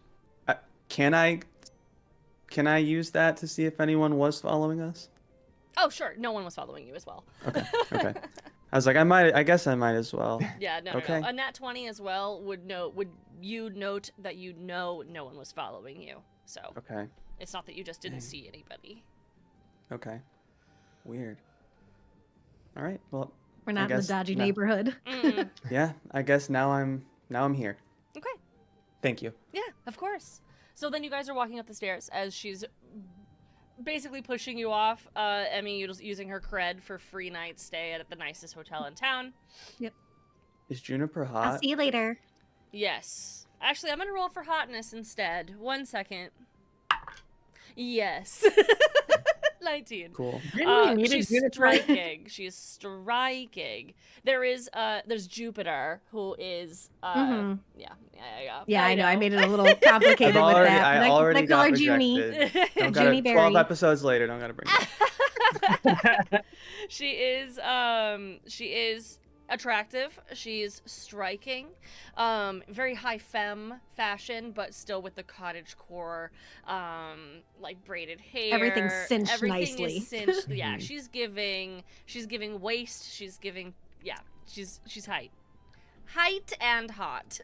can I use that to see if anyone was following us? Oh, sure. No one was following you as well. Okay. Okay. I was like, I guess I might as well. Yeah, no, Okay. no. A nat 20 as well would you note that no one was following you. So Okay. it's not that you just didn't Dang. see anybody. Okay. Weird. All right. Well, We're not in the guess dodgy no. neighborhood. Mm. yeah, I guess now I'm here. Okay. Thank you. Yeah, of course. So then you guys are walking up the stairs as she's basically pushing you off. Emmy using her cred for free night stay at the nicest hotel in town. Is Juniper I'll hot? see you later. Yes. Actually, I'm gonna roll for hotness instead. 1 second. Yes. 19. Cool. She's striking. She's striking. There's Jupiter, who is yeah. Yeah, I know. I made it a little complicated with that. I but already I call got her Junie. rejected. Don't Junie gotta, 12 Berry. episodes later, don't gotta bring it up. She is attractive. She's striking. Very high femme fashion, but still with the cottage core, like braided hair. Everything's cinched Everything nicely. is cinched. Yeah, she's giving waist. She's giving she's height and hot.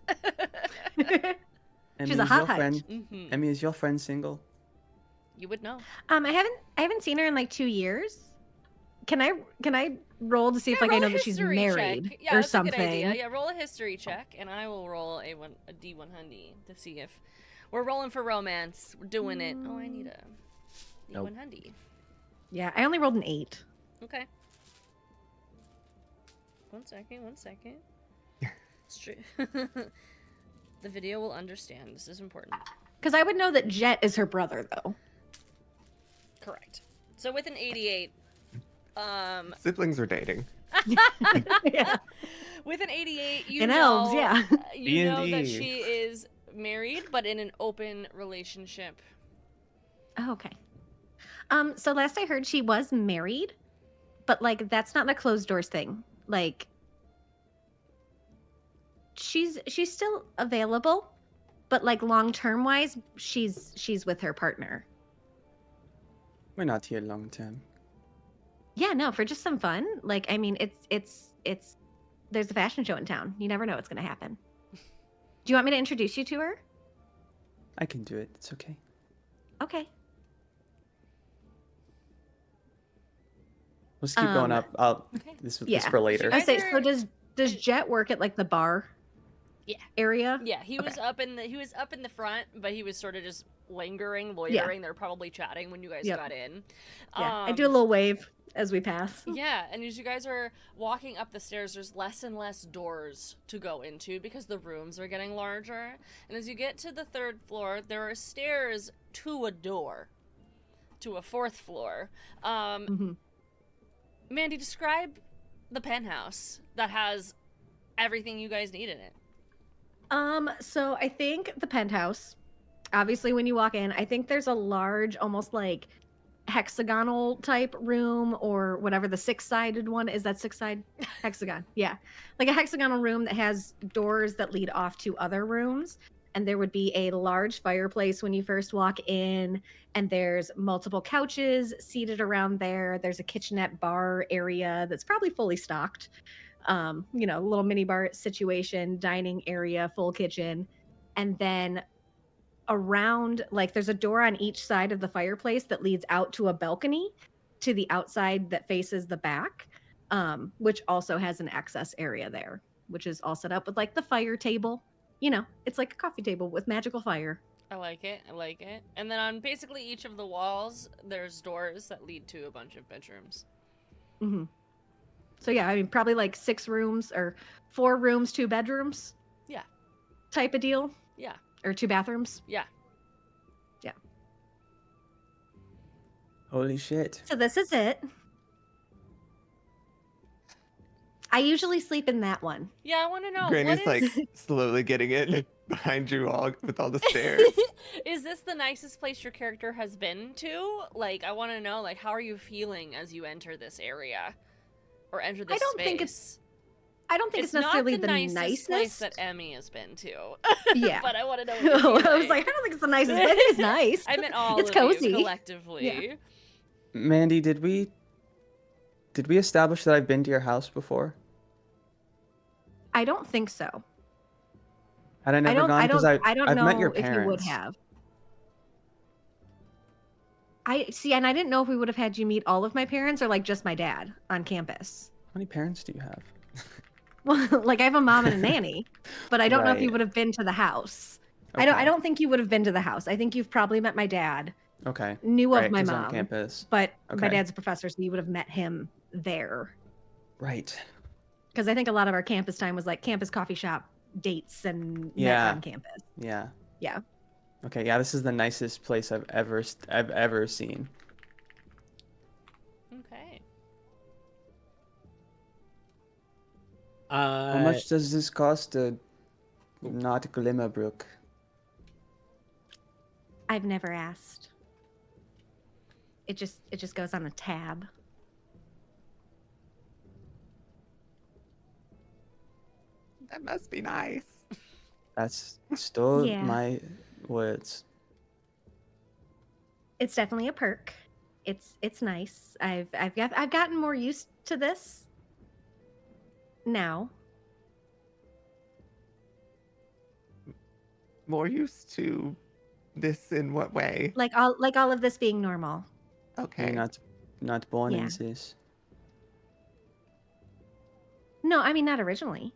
Emmy, She's a is hot your height. friend, Mhm. Emmy, is your friend single? You would know. I haven't seen her in like 2 years. Can I roll to see if like I roll know a that she's history married check. Yeah, or that's something? A good idea. Yeah, roll a history check, and I will roll a D100 to see if we're rolling for romance. We're doing it. Oh, I need a Nope. D100. Yeah, I only rolled an 8. Okay. 1 second. The video will understand. This is important. Because I would know that Jet is her brother, though. Correct. So with an 88, Siblings are dating. Yeah. with an 88, you In know, elves, yeah. you know that D&D. she is married, but in an open relationship. Oh, okay. So last I heard she was married, but like that's not a closed doors thing. Like she's still available, but like long term wise, she's with her partner. We're not here long term. Yeah, no, for just some fun. Like, I mean, it's there's a fashion show in town. You never know what's gonna happen. Do you want me to introduce you to her? I can do it. It's okay. Okay. Let's keep going up. Okay. This Yeah. for later. Guys I say, are- so does Jet work at like the bar? Yeah. Area? Yeah, he was Okay. up in the front, but he was sort of just lingering, loitering. They're probably chatting when you guys Yep. got in. Yeah. I do a little wave as we pass. Yeah, and as you guys are walking up the stairs, there's less and less doors to go into because the rooms are getting larger. And as you get to the 3rd floor, there are stairs to a door, to a 4th floor. Mm-hmm. Mandy, describe the penthouse that has everything you guys need in it. So I think the penthouse, obviously when you walk in, I think there's a large, almost like hexagonal type room or whatever the 6-sided one is. That 6-side hexagon. Yeah. Like a hexagonal room that has doors that lead off to other rooms. And there would be a large fireplace when you first walk in, and there's multiple couches seated around there. There's a kitchenette bar area that's probably fully stocked. Little mini bar situation, dining area, full kitchen. And then around, like, there's a door on each side of the fireplace that leads out to a balcony to the outside that faces the back, which also has an access area there, which is all set up with like the fire table. It's like a coffee table with magical fire. I like it. And then on basically each of the walls, there's doors that lead to a bunch of bedrooms. Mm-hmm. So yeah, I mean, probably like 6 rooms or 4 rooms, 2 bedrooms. Yeah. Type of deal. Yeah. Or 2 bathrooms. Yeah. Yeah. Holy shit. So this is it. I usually sleep in that one. Yeah, I want to know. Granny's what is... like slowly getting in behind you all with all the stairs. Is this the nicest place your character has been to? Like, I want to know, like, how are you feeling as you enter this area? Or enter this I don't space? think it's necessarily not the nicest nicest place that Emmy has been to. Yeah. But I want to know what you're I was feeling. like, I don't think it's the nicest, but I think it's nice. I meant all It's of cozy. you collectively. Yeah. Mandy, did we establish that I've been to your house before? I don't think so. Had I never gone? Because I don't I've know met your if parents. you would have. I see, and I didn't know if we would have had you meet all of my parents or like just my dad on campus. How many parents do you have? Well, like I have a mom and a nanny, but I don't know if you Right. would have been to the house. Okay. I don't think you would have been to the house. I think you've probably met my dad, Okay. knew Right, of my 'cause on mom, campus. but my Okay. dad's a professor, so you would have met him there. Right. Because I think a lot of our campus time was like campus coffee shop dates and met Yeah. on campus. Yeah. Yeah. Okay. Yeah. This is the nicest place I've ever seen. Okay. How much does this cost to not Glimmerbrook? I've never asked. It just goes on a tab. That must be nice. That's stole Yeah. my words. It's definitely a perk. It's nice. I've gotten more used to this now. More used to this in what way? Like all of this being normal. Okay. You're not born Yeah. in this. No, I mean not originally.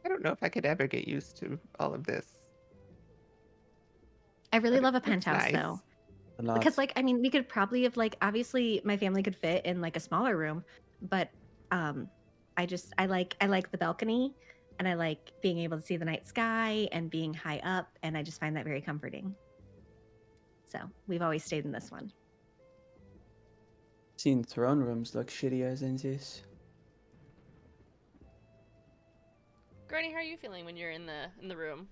I don't know if I could ever get used to all of this. I really But love a it's penthouse nice. though. A lot. Because like I mean we could probably have like obviously my family could fit in like a smaller room, but I like the balcony and I like being able to see the night sky and being high up, and I just find that very comforting. So we've always stayed in this one. Seen throne rooms look shittier than this. Granny, how are you feeling when you're in the room?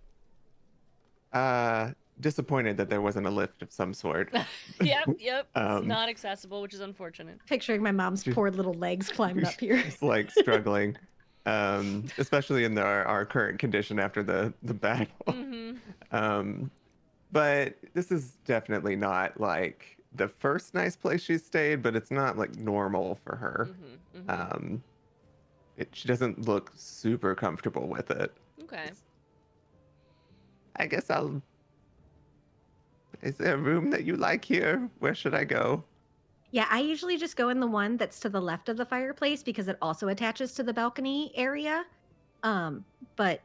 Disappointed that there wasn't a lift of some sort. Yep. It's Um, not accessible, which is unfortunate. Picturing my mom's Just- poor little legs climbing up here. Just like struggling. especially in our current condition after the battle. But this is definitely not like the first nice place she's stayed, but it's not like normal for her. She doesn't look super comfortable with it. Okay. I guess I'll. Is there a room that you like here? Where should I go? Yeah, I usually just go in the one that's to the left of the fireplace because it also attaches to the balcony area. But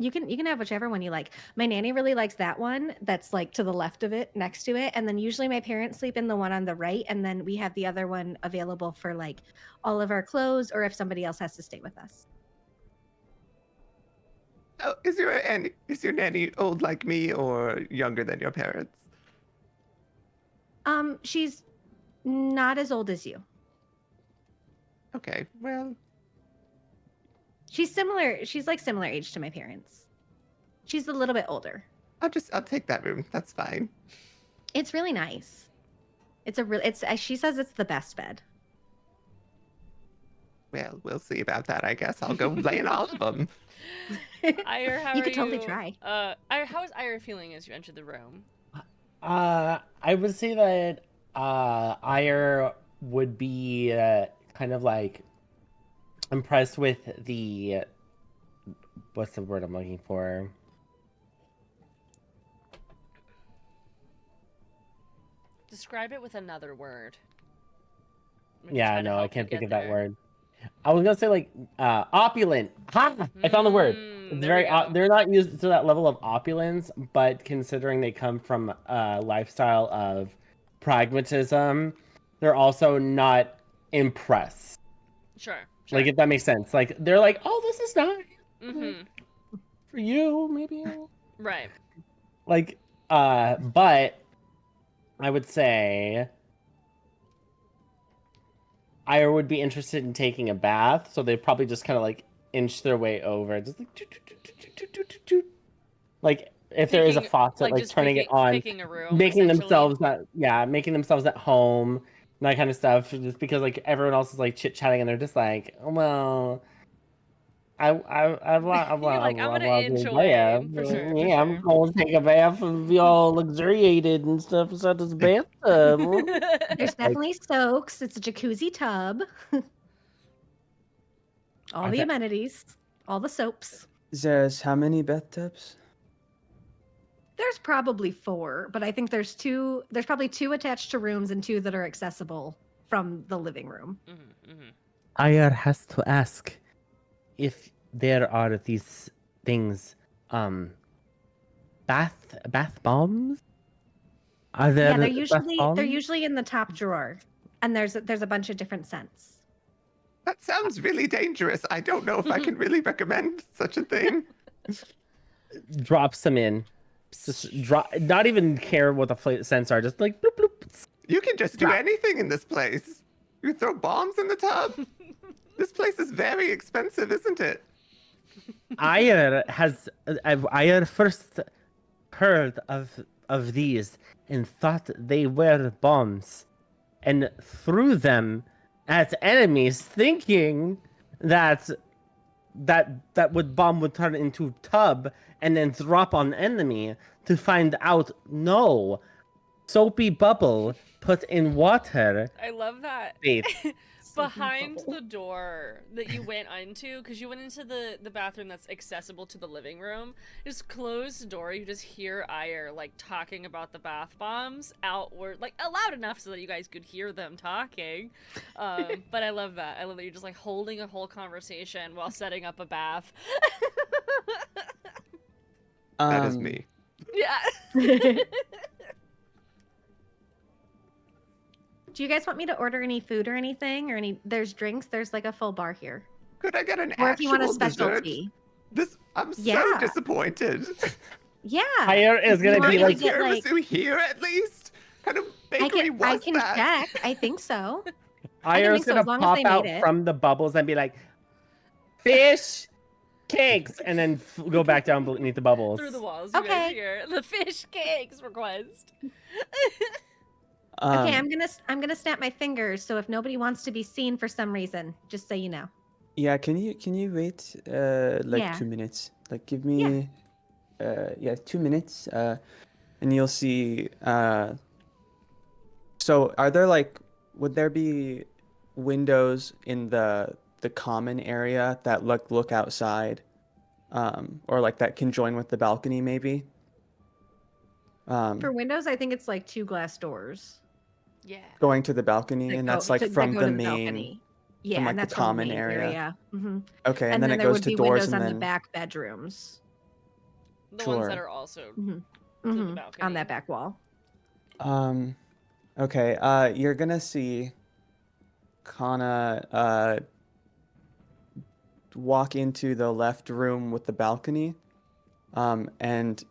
you can have whichever one you like. My nanny really likes that one that's like to the left of it, next to it, and then usually my parents sleep in the one on the right, and then we have the other one available for like all of our clothes or if somebody else has to stay with us. Oh, is your nanny old like me or younger than your parents? She's not as old as you. Okay, well, She's similar. She's like similar age to my parents. She's a little bit older. I'll take that room. That's fine. It's really nice. It's she says it's the best bed. Well, we'll see about that. I guess I'll go lay in all of them. Ire, how You are could totally try. Ire, how is Ire feeling as you enter the room? I would say that Ire would be kind of like impressed with the what's the word I'm looking for? Describe it with another word. We can Yeah, try to no, I help you can't think get of that there. word. I was gonna say like opulent. Ha! I found the word. It's there we go. they're not used to that level of opulence, but considering they come from a lifestyle of pragmatism, they're also not impressed. Sure. Like if that makes sense. Like they're like, oh, this is nice for you, maybe. Right. Like, but I would say I would be interested in taking a bath, so they probably just kind of like inch their way over, just like, like if there is a faucet, like just turning it on, picking a room, making essentially. themselves at home, and that kind of stuff. Just because like everyone else is like chit chatting, and they're just like, well, I You're like, I'm gonna want to inch take a away, bath. for sure, Yeah, for I'm sure. going to take a bath and be all luxuriated and stuff inside this bathtub. There's definitely soaks. It's a jacuzzi tub. All the amenities, all the soaps. There's how many bathtubs? There's probably 4, but I think there's probably 2 attached to rooms and 2 that are accessible from the living room. Ire has to ask if there are these things, bath bombs. Are there? Yeah, they're bath bombs? usually in the top drawer, and there's a bunch of different scents. That sounds really dangerous. I don't know if I can really recommend such a thing. Drops them in. Just drop. Not even care what the scents are. Just like bloop bloop. You can just do anything in this place. You throw bombs in the tub. This place is very expensive, isn't it? Ire first heard of these and thought they were bombs, and threw them at enemies, thinking that bomb would turn into tub and then drop on enemy. To find out, no, soapy bubble put in water. I love that. Wait. Behind the door that you went into, because you went into the bathroom that's accessible to the living room, just closed the door, you just hear Ire like talking about the bath bombs outward, like loud enough so that you guys could hear them talking. But I love that. I love that you're just like holding a whole conversation while setting up a bath. That is me. Yeah. Do you guys want me to order any food or anything, or any? There's drinks. There's like a full bar here. Could I get an Or if you want a actual dessert? specialty. I'm so Yeah. disappointed. Yeah. Ire is gonna be like, get, like- tiramisu here at least. Kind of bakery was I can that? check. I think so. Ire's so, gonna as long as pop they out made it. from the bubbles and be like, fish cakes, and then go back down beneath the bubbles. Through the walls, you guys Okay. hear the fish cakes request. Okay, I'm gonna snap my fingers. So if nobody wants to be seen for some reason, just so you know. Yeah, can you wait like Yeah. 2 minutes? Like give me 2 minutes. And you'll see so are there like would there be windows in the common area that look outside? Or like that can join with the balcony maybe? For windows, I think it's like 2 glass doors Yeah. Going to the balcony, that and go that's like to, that from go the to the main balcony. from Yeah, like and the that's from the common main area. area. Okay, and And then then it there goes would to be doors windows and on the then back bedrooms. The ones that sure. are also hmm to the On balcony. that back wall. Um, okay, you're gonna see Kana walk into the left room with the balcony, and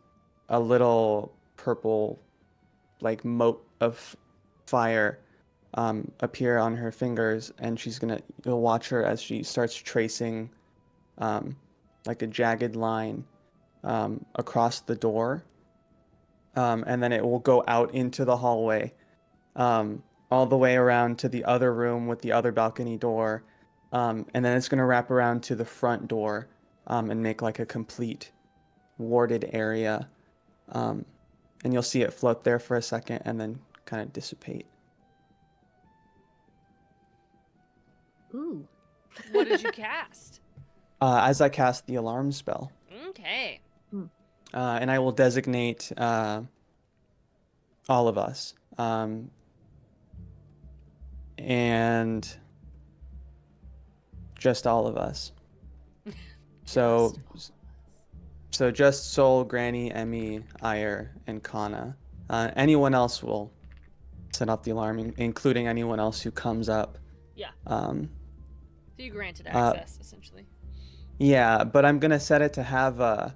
a little purple like mote of fire appear on her fingers, and you'll watch her as she starts tracing um, like a jagged line across the door, and then it will go out into the hallway, all the way around to the other room with the other balcony door, and then it's going to wrap around to the front door, and make like a complete warded area, um, and you'll see it float there for a second and then kind of dissipate. Ooh. What did you cast? As I cast the alarm spell, Okay. and I will designate all of us. And just all of us. So, so just Sol, Granny, Emmy, Ire, and Kana. Anyone else will set off the alarm, including anyone else who comes up. Yeah. Um, So you granted access, essentially. yeah, but I'm gonna set it to have a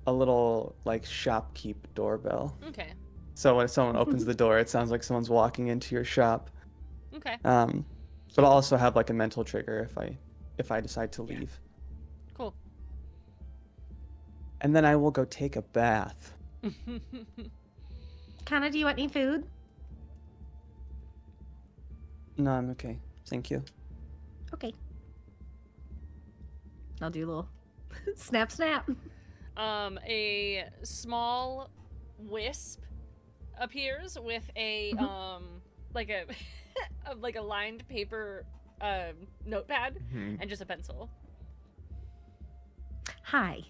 little like shopkeep doorbell. Okay. So when someone opens the door, it sounds like someone's walking into your shop. Okay. But I'll also have like a mental trigger if I decide to leave. Cool. And then I will go take a bath. Kana, do you want any food? No, I'm okay. Thank you. Okay. I'll do a little snap, snap. A small wisp appears with a like a like a lined paper notepad and just a pencil. Hi.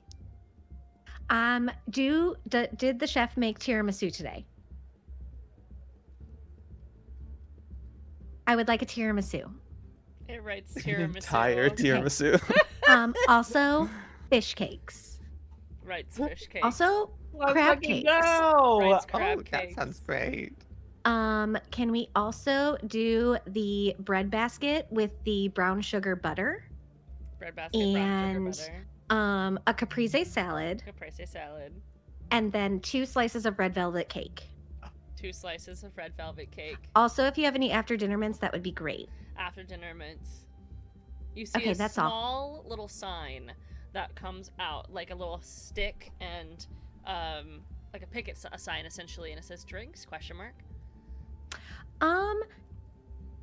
Did the chef make tiramisu today? I would like a tiramisu. It writes An tiramisu. entire tiramisu. Also fish cakes. Writes fish cakes. Also crab cakes. No. Writes Oh, crab that cakes. sounds great. Can we also do the bread basket with the brown sugar butter? Bread basket, brown and sugar butter, a caprese salad, caprese salad, and then 2 slices of red velvet cake. 2 slices of red velvet cake. Also, if you have any after dinner mints, that would be great. After dinner mints. You see Okay, a that's all. small little sign that comes out, like a little stick and like a picket sign essentially, and it says drinks ?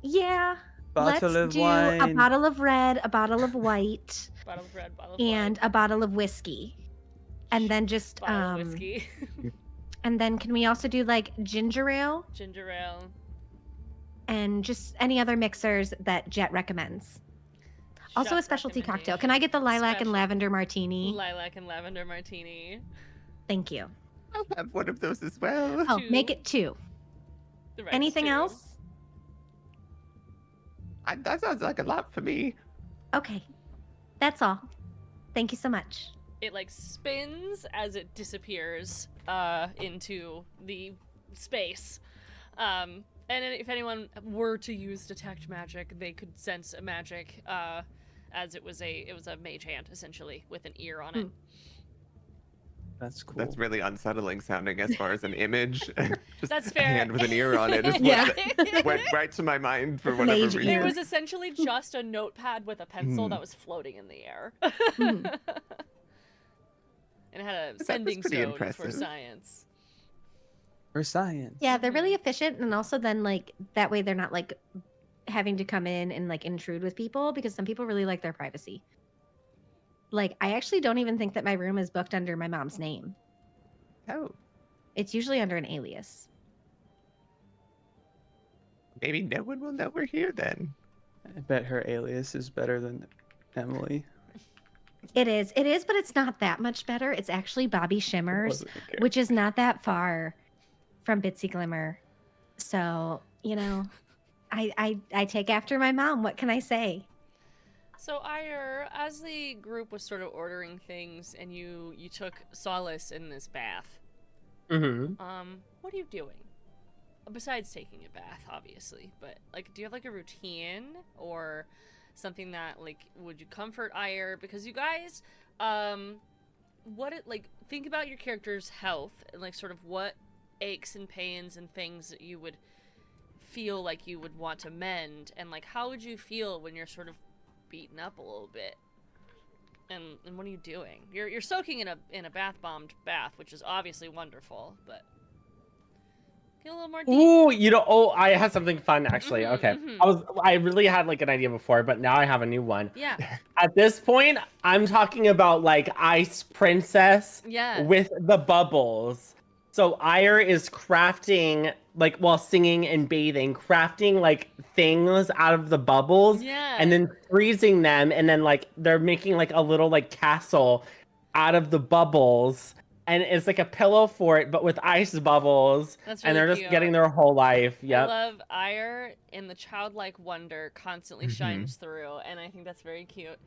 Yeah. Bottle Let's of do a wine. bottle of red, a bottle of white, Bottle of red, bottle of and white, a bottle of whiskey. And then just bottle of whiskey, and then can we also do like ginger ale ginger ale. and just any other mixers that Jet recommends? Also a Chef's specialty cocktail. Can I get the lilac and lavender martini? Lilac and lavender martini. Thank you. I'll have one of those as well. Oh, 2. make it 2. The right's Anything 2. else? That sounds like a lot for me. Okay. That's all. Thank you so much. It like spins as it disappears into the space. And if anyone were to use detect magic, they could sense a magic as it was a mage hand essentially with an ear on it. That's cool. That's really unsettling sounding as far as an image. Just That's a fair. hand with an ear on it is Yeah. what went right to my mind for whatever Mage reason. It ear. was essentially just a notepad with a pencil that was floating in the air. Mhm. And it had a was sending pretty zone for impressive. science. For science. Yeah, they're really efficient, and also then like that way they're not like having to come in and like intrude with people because some people really like their privacy. Like, I actually don't even think that my room is booked under my mom's name. Oh, It's usually under an alias. maybe no one will know we're here then. I bet her alias is better than Emily. It is, but it's not that much better. It's actually Bobby Shimmers, which is not that far from Bitsy Glimmer. So, you know, I take after my mom. What can I say? So Ire, as the group was sort of ordering things, and you took solace in this bath, Mm-hmm. what are you doing? Besides taking a bath, obviously, but like, do you have like a routine or something that like would you comfort Ire? Because you guys, think about your character's health and like sort of what aches and pains and things that you would feel like you would want to mend, and like how would you feel when you're sort of beaten up a little bit? And what are you doing? You're soaking in a bath bombed bath, which is obviously wonderful, but get a little more deep. Ooh, I had something fun actually. Okay. I really had like an idea before, but now I have a new one. Yeah. At this point, I'm talking about like Ice Princess Yeah. with the bubbles. So Ire is crafting, like while singing and bathing, crafting like things out of the bubbles, Yeah. and then freezing them, and then like they're making like a little like castle out of the bubbles, and it's like a pillow for it, but with ice bubbles. That's And really they're just cute. getting their whole life. I Yep. love Ire, and the childlike wonder constantly shines through, and I think that's very cute.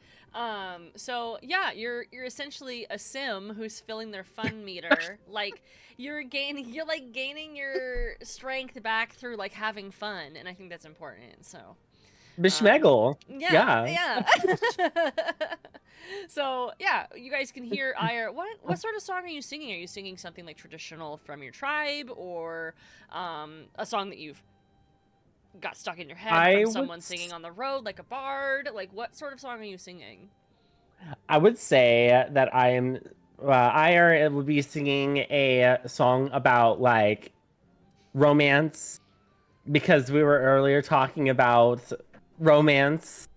So yeah, you're essentially a sim who's filling their fun meter. Like you're gaining your strength back through like having fun, and I think that's important. So Bishmeggle. yeah. So yeah, you guys can hear Ire. What sort of song are you singing? Are you singing something like traditional from your tribe, or a song that you've got stuck in your head from someone singing on the road, like a bard? Like what sort of song are you singing? I would say that I am. Ire would be singing a song about like romance, because we were earlier talking about romance,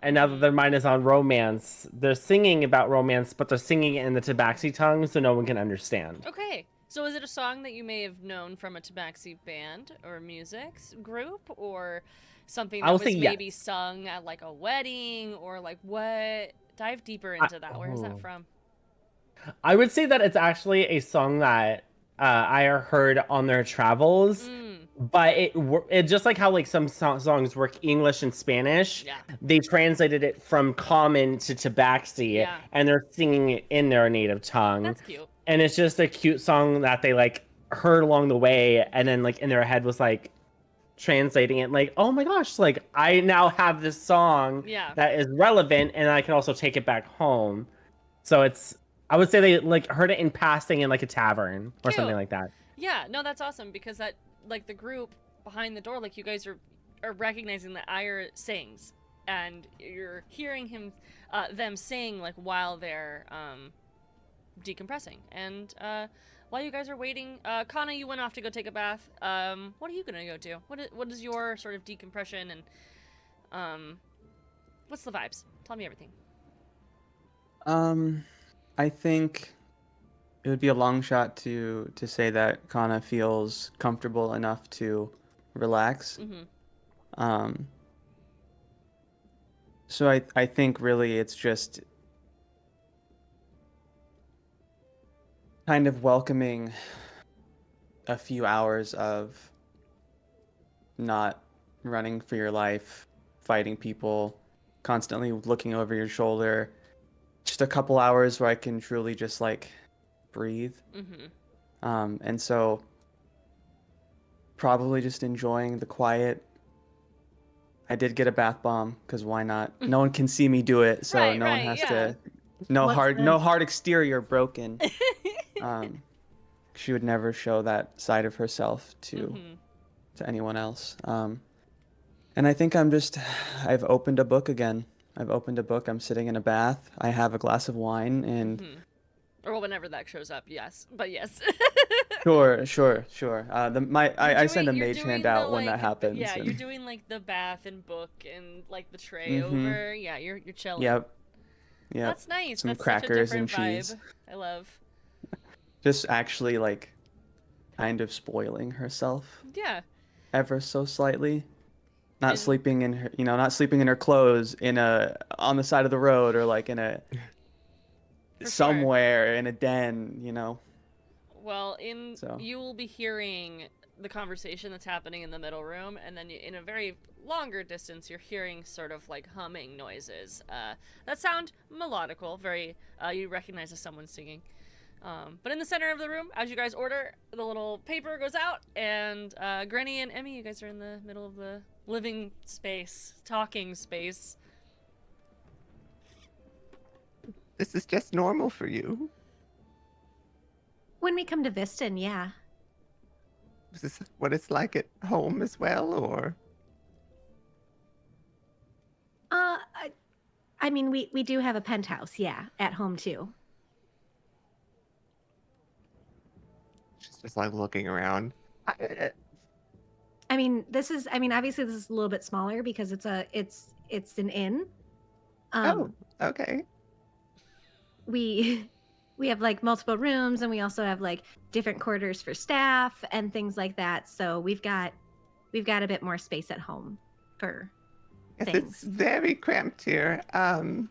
and now that their mind is on romance, they're singing about romance, but they're singing it in the Tabaxi tongue, so no one can understand. Okay. So is it a song that you may have known from a Tabaxi band or music group, or something that was maybe sung at like a wedding, or like what? Dive deeper into that. Where is that from? I would say that it's actually a song that I heard on their travels, but it just like how like some songs work English and Spanish. Yeah. They translated it from Common to Tabaxi, and they're singing it in their native tongue. That's cute. And it's just a cute song that they like heard along the way, and then like in their head was like translating it like, oh my gosh, like I now have this song that is relevant, and I can also take it back home. So I would say they like heard it in passing in like a tavern or something like that. Yeah, no, that's awesome, because that like the group behind the door, like you guys are recognizing that Ire sings, and you're hearing them sing like while they're decompressing. And while you guys are waiting, Kanna, you went off to go take a bath. What are you gonna go do? What is your sort of decompression, and what's the vibes? Tell me everything. I think it would be a long shot to say that Kanna feels comfortable enough to relax. So I think really it's just kind of welcoming a few hours of not running for your life, fighting people, constantly looking over your shoulder. Just a couple hours where I can truly just like breathe. And so probably just enjoying the quiet. I did get a bath bomb because why not? No one can see me do it, so no one has to. No hard exterior broken. She would never show that side of herself to anyone else. And I think I've opened a book again. I've opened a book. I'm sitting in a bath. I have a glass of wine, and Or well, whenever that shows up, yes. But yes. Sure. I send a You're mage doing hand the, out when that like, happens. Yeah, and- you're doing like the bath and book and like the tray Mhm. over. Yeah, you're chilling. Yep. That's nice. Some That's crackers such a and different vibe. cheese. I love. Just actually like kind of spoiling herself Yeah. ever so slightly. Not And- sleeping in her, not sleeping in her clothes on the side of the road or like in a For sure. somewhere in a den. Well, So. you will be hearing the conversation that's happening in the middle room, and then in a very longer distance, you're hearing sort of like humming noises that sound melodical. Very, you recognize as someone singing. But in the center of the room, as you guys order, the little paper goes out, and Granny and Emmy, you guys are in the middle of the living space, talking space. This is just normal for you. When we come to Viston, yeah. Is this what it's like at home as well, or? I mean, we do have a penthouse, yeah, at home too. She's just like looking around. I mean, obviously this is a little bit smaller because it's an inn. Oh, okay. We have like multiple rooms, and we also have like different quarters for staff and things like that. So we've got a bit more space at home for Yes, things. it's very cramped here. Well,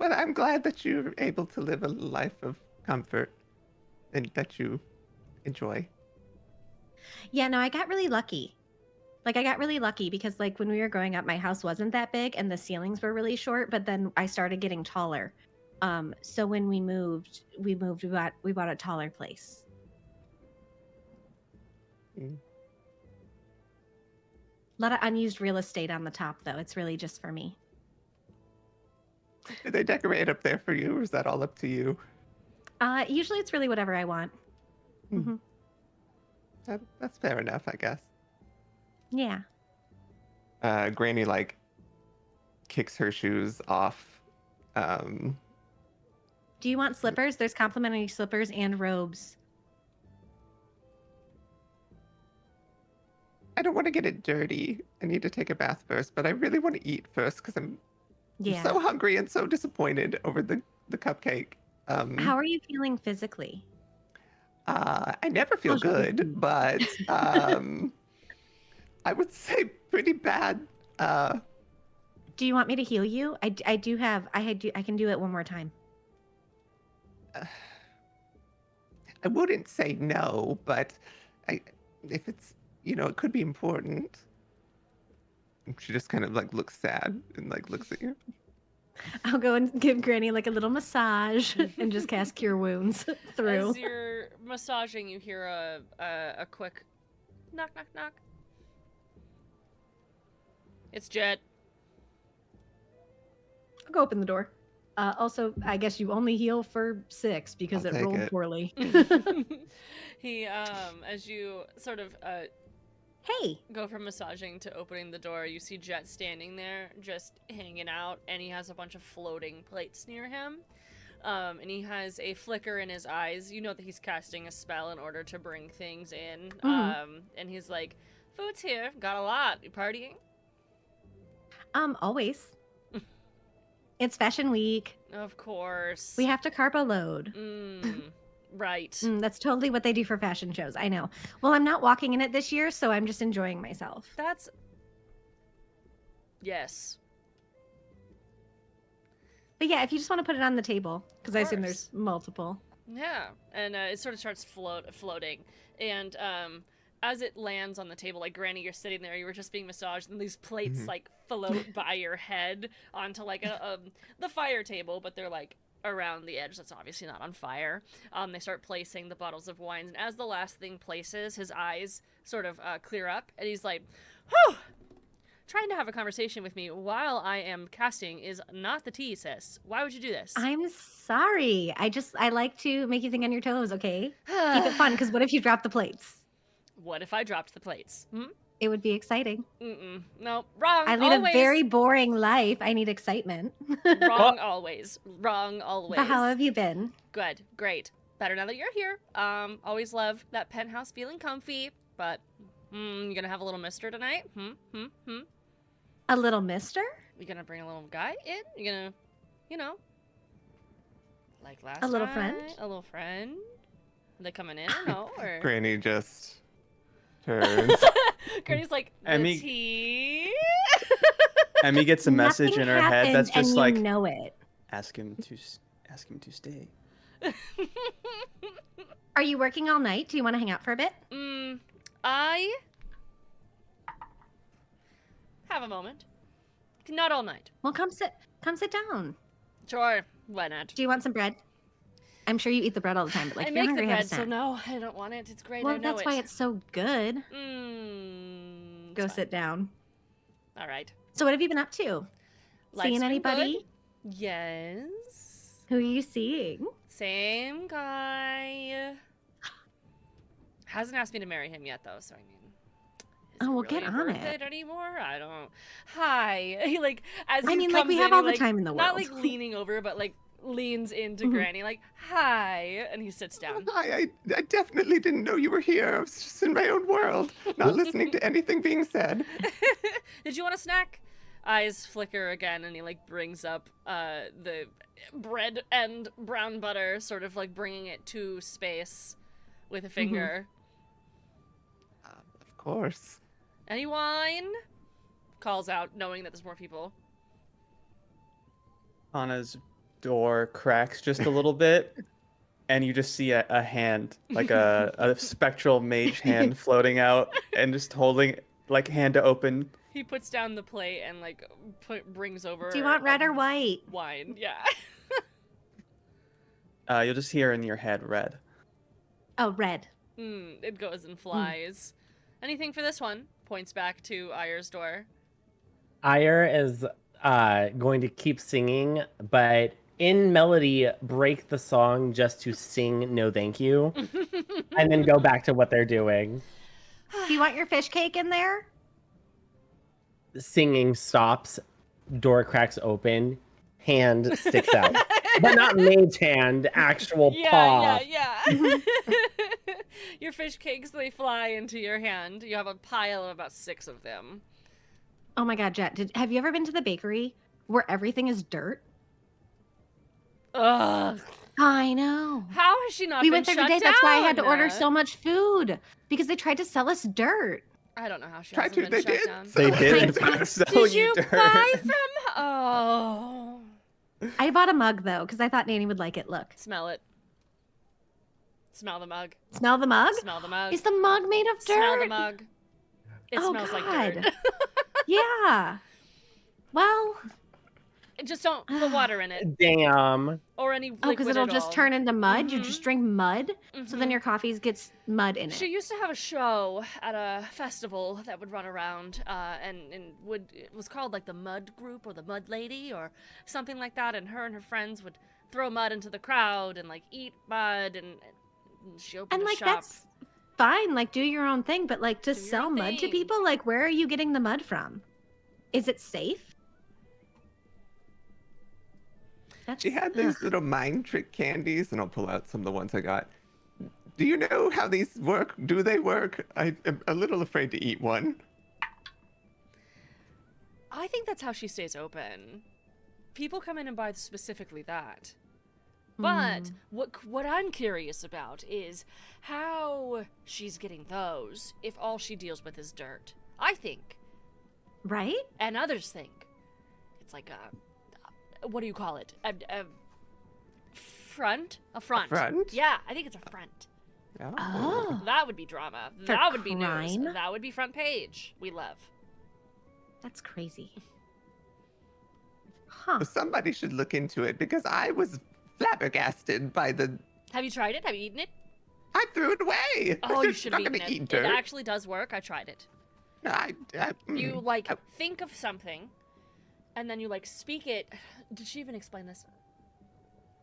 I'm glad that you're able to live a life of comfort and that you enjoy. Yeah, no, I got really lucky. Like, I got really lucky because, like, when we were growing up, my house wasn't that big and the ceilings were really short, but then I started getting taller. So when we bought a taller place. Mm. A lot of unused real estate on the top, though. It's really just for me. Did they decorate up there for you, or is that all up to you? Usually it's really whatever I want. Hmm. Hmm. That's fair enough, I guess. Yeah. Granny like kicks her shoes off. Do you want slippers? There's complimentary slippers and robes. I don't want to get it dirty. I need to take a bath first, but I really want to eat first because I'm Yeah. so hungry and so disappointed over the cupcake. How are you feeling physically? I never feel How's your good, routine? but I would say pretty bad. Do you want me to heal you? I can do it one more time. I wouldn't say no, but if it's, it could be important. She just kind of like looks sad and like looks at you. I'll go and give Granny like a little massage and just cast Cure Wounds through. As you're massaging, you hear a quick knock, knock, knock. It's Jet. I'll go open the door. Also, I guess you only heal for 6 because I'll it take rolled it. poorly. He as you sort of Hey, go from massaging to opening the door, you see Jet standing there just hanging out, and he has a bunch of floating plates near him. And he has a flicker in his eyes. You know that he's casting a spell in order to bring things in. And he's like, "Food's here. Got a lot. You partying?" always. It's fashion week. Of course. We have to carbo load. Right. That's totally what they do for fashion shows. I know. Well, I'm not walking in it this year, so I'm just enjoying myself. That's... Yes. But yeah, if you just want to put it on the table, because I assume course. there's multiple. Yeah. And it sort of starts floating. And as it lands on the table, like, Granny, you're sitting there, you were just being massaged, and these plates, like, float by your head onto, like, the fire table, but they're, like, around the edge that's obviously not on fire. They start placing the bottles of wines, and as the last thing places, his eyes sort of clear up, and he's like, "Whew! Trying to have a conversation with me while I am casting is not the tea, sis. Why would you do this?" I'm sorry. I like to make you think on your toes, okay? Keep it fun, because what if you drop the plates? What if I dropped the plates? it would be exciting. No, wrong. I lead always. a very boring life. I need excitement. Wrong always. Wrong always. But how have you been? Good. Great. Better now that you're here. Always love that penthouse feeling comfy, but you gonna have a little mister tonight? A little mister? You gonna bring a little guy in? You gonna, like last A little time? friend? A little friend? Are they coming in or no? Or Granny just turns. Granny's like, the Emmy- tea? Emmy gets a message Nothing in her head that's happened, just and like, you know it. ask him to stay. Are you working all night? Do you want to hang out for a bit? I have a moment. Not all night. Well, come sit down. Sure, why not? Do you want some bread? I'm sure you eat the bread all the time, but like I if you're make the hungry, have a bread, so snack. no, I don't want it. It's great. Well, I know that's it. why it's so good. Go It's fine. sit down. All right. So what have you been up to? Life's Seeing been anybody? good. Yes. Who are you seeing? Same guy. Hasn't asked me to marry him yet, though. So I mean, is Oh, it well, really get on worth it. Anymore? I don't. Hi. He like as I he mean, like, we comes have in, all he, the like, time in the Not world. like leaning over, but like leans into Mhm. Granny, like hi, and he sits down. I definitely didn't know you were here. I was just in my own world, not listening to anything being said. Did you want a snack? Eyes flicker again, and he like brings up the bread and brown butter, sort of like bringing it to space with a finger. Of course. Any wine? Calls out, knowing that there's more people. Anna's door cracks just a little bit, and you just see a hand, like a spectral mage hand floating out and just holding, like, hand to open. He puts down the plate and like brings over. Do you want red or white? Wine, yeah. You'll just hear in your head red. Oh, red. It goes and flies. Anything for this one? Points back to Ayer's door. Ayer is going to keep singing, but in melody, break the song just to sing "No Thank You," and then go back to what they're doing. Do you want your fish cake in there? Singing stops, door cracks open, hand sticks out, but not mage hand, actual paw. Yeah. Your fish cakes, they fly into your hand. You have a pile of about 6 of them. Oh my god, Jet, have you ever been to the bakery where everything is dirt? Ugh. I know. How has she not We been went there shut today. That's why I had to down? order so much food because they tried to sell us dirt. I don't know how she Tried hasn't to, been they shut did. down. They did in Did fact sell Did you dirt. buy from? Oh, I bought a mug though because I thought Nanny would like it. Look, smell it. Smell the mug. smell the mug. Smell the mug. Is the mug made of dirt? Smell the mug. It Oh, smells like God. dirt. Yeah. Well, Just don't put water in it Damn. or any oh, liquid because it'll at just all. turn into mud. You Mhm. just drink mud, so then Mhm. your coffee gets mud in She it. used to have a show at a festival that would run around, and it was called like the Mud Group or the Mud Lady or something like that. And her friends would throw mud into the crowd and like eat mud, and she opened And a like shop. that's fine. Like do your own thing, but like to Do your sell own mud to thing. people, like where are you getting the mud from? Is it safe? That's, She had these little mind trick candies, and I'll pull out some of the ones I got. Do you know how these work? Do they work? I am a little afraid to eat one. I think that's how she stays open. People come in and buy specifically that. But what I'm curious about is how she's getting those if all she deals with is dirt. I think, right? and others think, it's like a what do you call it? A front? A front. front? Yeah, I think it's a front. Oh, That would be drama. For That would be news. crime? That would be front page. We love. that's crazy. Huh? Somebody should look into it because I was flabbergasted by the. Have you tried it? Have you eaten it? I threw it away. Oh, you should I'm have not eaten gonna it. eat dirt. It actually does work. I tried it. No, You like think of something, and then you like speak it. Did she even explain this?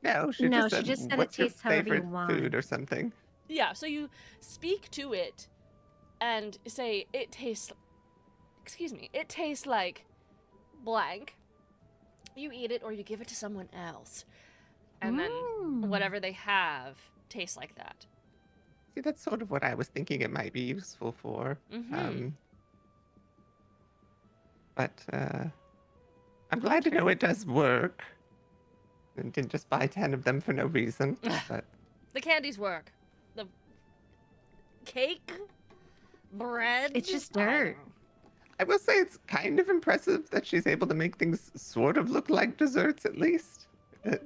No, she No, just she said, just said it "What's your tastes however you favorite want." food or something?" Yeah. So you speak to it, and say it tastes excuse me, it tastes like blank. You eat it or you give it to someone else. And then whatever they have tastes like that. See, that's sort of what I was thinking it might be useful for. Mm-hmm. But I'm glad to know it does work. And didn't just buy 10 of them for no reason. But The candies work. The cake, bread. It's just dirt. I will say it's kind of impressive that she's able to make things sort of look like desserts at least.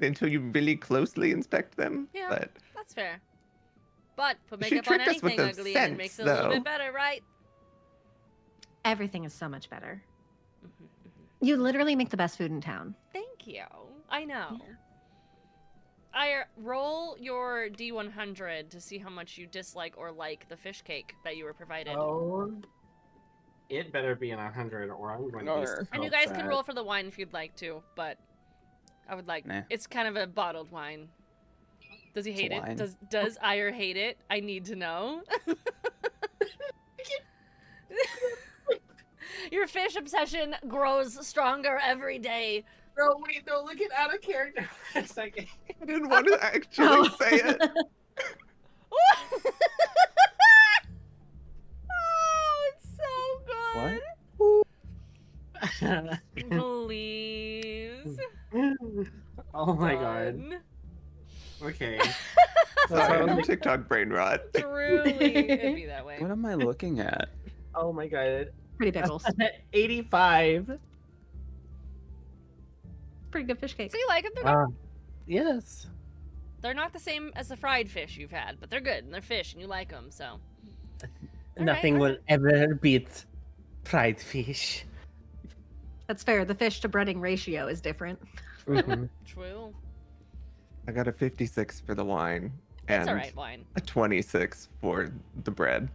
Until you really closely inspect them. Yeah. But That's fair. But put She makeup on tricked us with anything the ugly and it makes it a little scents, bit better, right? Everything is so much better. Mm-hmm. You literally make the best food in town. Thank you. I know. I roll your D100 to see how much you dislike or like the fish cake that you were provided. Oh, it better be an 100, or I'm going to be. Arr. And you guys can roll for the wine if you'd like to, but I would like. Nah. It's kind of a bottled wine. Does he hate it? wine. Does Ire hate it? I need to know. Your fish obsession grows stronger every day. No, wait, no, look at out of character for a second. I didn't want to actually say it. Oh, it's so good. What? Please. Oh my god. Done. Okay. Sorry, what I'm- TikTok brain rot. Truly, it'd be that way. What am I looking at? Oh my god. Pretty pickles. 85. Pretty good fish cake. So you like them? They're not, Yes. they're not the same as the fried fish you've had, but they're good and they're fish and you like them. So Nothing will ever beat fried fish. That's fair. The fish to breading ratio is different. Mhm. true. I got a 56 for the wine. That's and all right. Wine. a 26 for the bread.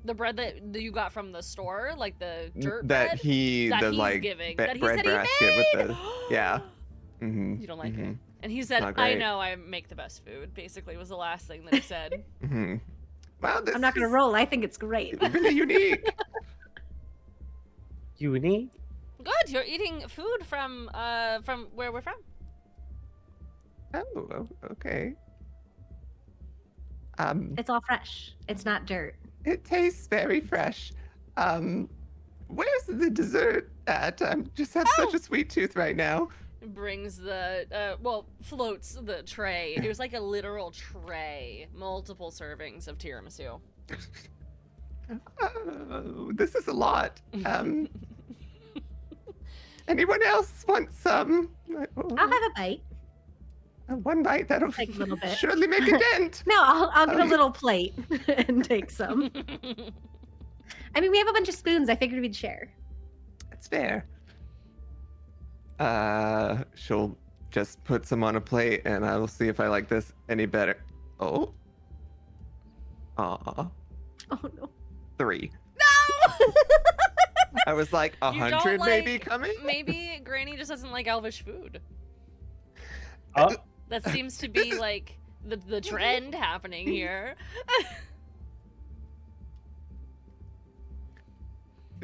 The bread that you got from the store, like the dirt that bread, he, that the he's like giving, ba- that he bread said he basket with made. the yeah. Mm-hmm. You don't like mm-hmm. it. And he said, Not "I great. know I make the best food." Basically, was the last thing that he said. Mm-hmm. Wow, this I'm not gonna is roll. I think it's great. really unique. Unique. Good. You're eating food from where we're from. Oh, okay. It's all fresh. It's not dirt. It tastes very fresh. Where's the dessert at? I just have such a sweet tooth right now. Brings the floats the tray. It was like a literal tray, multiple servings of tiramisu. Oh, this is a lot. Anyone else want some? I'll have a bite. One bite, that'll Take a little bit. surely make a dent. No, I'll get a little plate and take some. I mean, we have a bunch of spoons. I figured we'd share. That's fair. She'll just put some on a plate, and I will see if I like this any better. Oh. Aw. Oh no. 3. No! I was like, You don't 100 maybe like- coming? Maybe Granny just doesn't like elvish food. Oh, That seems to be like the trend happening here.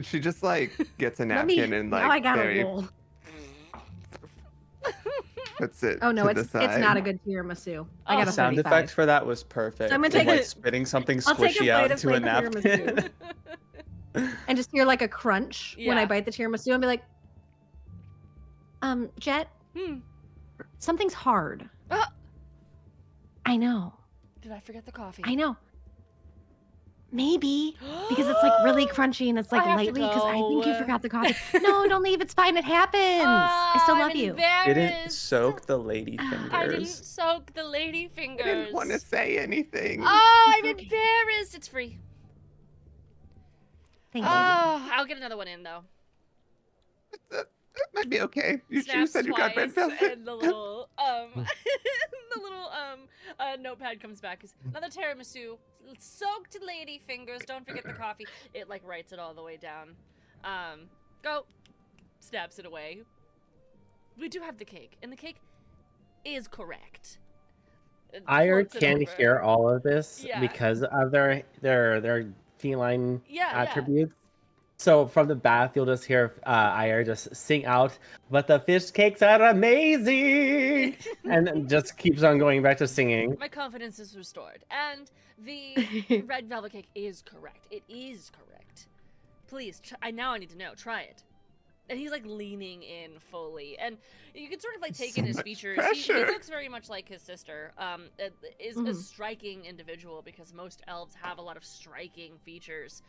She just like gets a Let me. napkin and like Now I gotta very roll. puts it Oh no, to it's the side. not a good tiramisu. I Oh. got a Sound 35. effect for that was perfect. So I'm gonna Him, take like a- spitting something I'll take a squishy out plate of into a flavor napkin. And just hear like a crunch when I Yeah. bite the tiramisu and be like, Jet, Hmm. something's hard. Ah! I know. Did I forget the coffee? I know. Maybe because it's like really crunchy and it's like I have to lightly because I think you go. forgot the coffee. No, don't leave. It's fine. It happens. I still love I'm you. Didn't embarrassed. soak the lady I didn't fingers. soak the lady fingers. I didn't want to say anything. Oh, I'm Okay. embarrassed. It's free. Thank Oh, you. I'll get another one in though. That might be okay. You Snaps said you got red twice, velvet. and the little the little notepad comes back. Is another tiramisu, soaked lady fingers. Don't forget the coffee. It like writes it all the way down. Go, stabs it away. We do have the cake, and the cake is correct. It Ire floats it can over. hear all of this Yeah. because of their feline Yeah, attributes. So from the bath, you'll just hear Ire just sing out, "But the fish cakes are amazing," and then just keeps on going back to singing. My confidence is restored, and the red velvet cake is correct. It is correct. Please, I need to know. Try it. And he's like leaning in fully, and you can sort of like take So in his much features. He pressure. looks very much like his sister. Is a striking individual because most elves have a lot of striking features.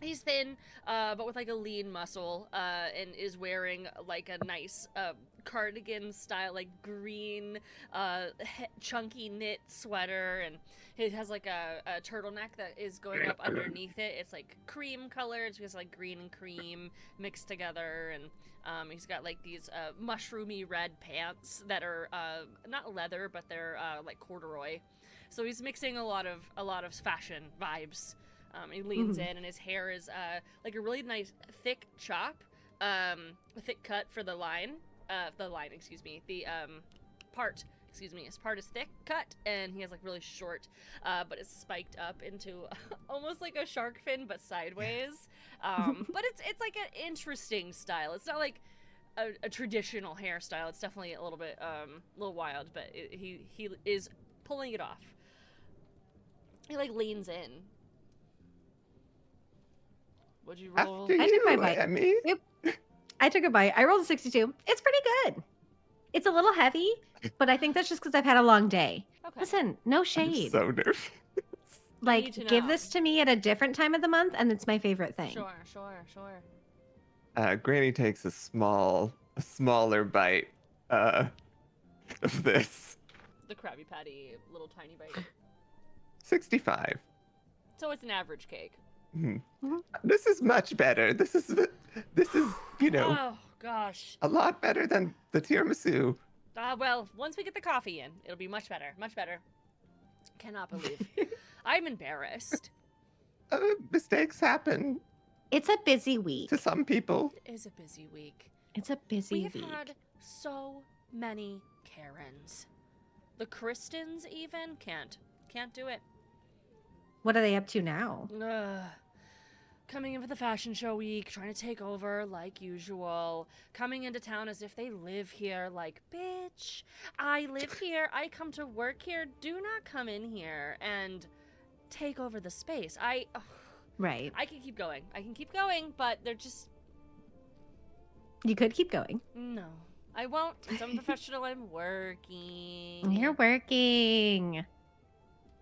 He's thin, but with like a lean muscle, and is wearing like a nice cardigan style, like green, chunky knit sweater, and he has like a turtleneck that is going up underneath it. It's like cream colored, so he has like green and cream mixed together, and he's got like these mushroomy red pants that are not leather, but they're like corduroy. So he's mixing a lot of fashion vibes. He leans in, and his hair is like a really nice thick chop, a thick cut for the line. His part is thick cut, and he has like really short, but it's spiked up into almost like a shark fin, but sideways. But it's like an interesting style. It's not like a traditional hairstyle. It's definitely a little wild, but he is pulling it off. He like leans in. What'd you roll? After I took you, my bite. Emmy. Yep. I took a bite. I rolled a 62. It's pretty good. It's a little heavy, but I think that's just because I've had a long day. Okay. Listen, no I'm shade. so nervous. need Like, to give know. this to me at a different time of the month, and it's my favorite thing. Sure. Granny takes a smaller bite of this. The Krabby Patty, little tiny bite. 65. So it's an average cake. Mhm. This is much better. This is Oh gosh. a lot better than the tiramisu. Well, once we get the coffee in, it'll be much better. Much better. Cannot believe. I'm embarrassed. Mistakes happen It's a busy week. to some people. It is a busy week. It's a busy We've week. had so many Karens. The Kristens even can't do it. What are they up to now? Ugh. Coming in for the fashion show week, trying to take over like usual. Coming into town as if they live here, like, bitch, I live here, I come to work here, do not come in here and take over the space. Right. I can keep going, but they're just, You could keep going. no. I won't. It's unprofessional, I'm working. You're working.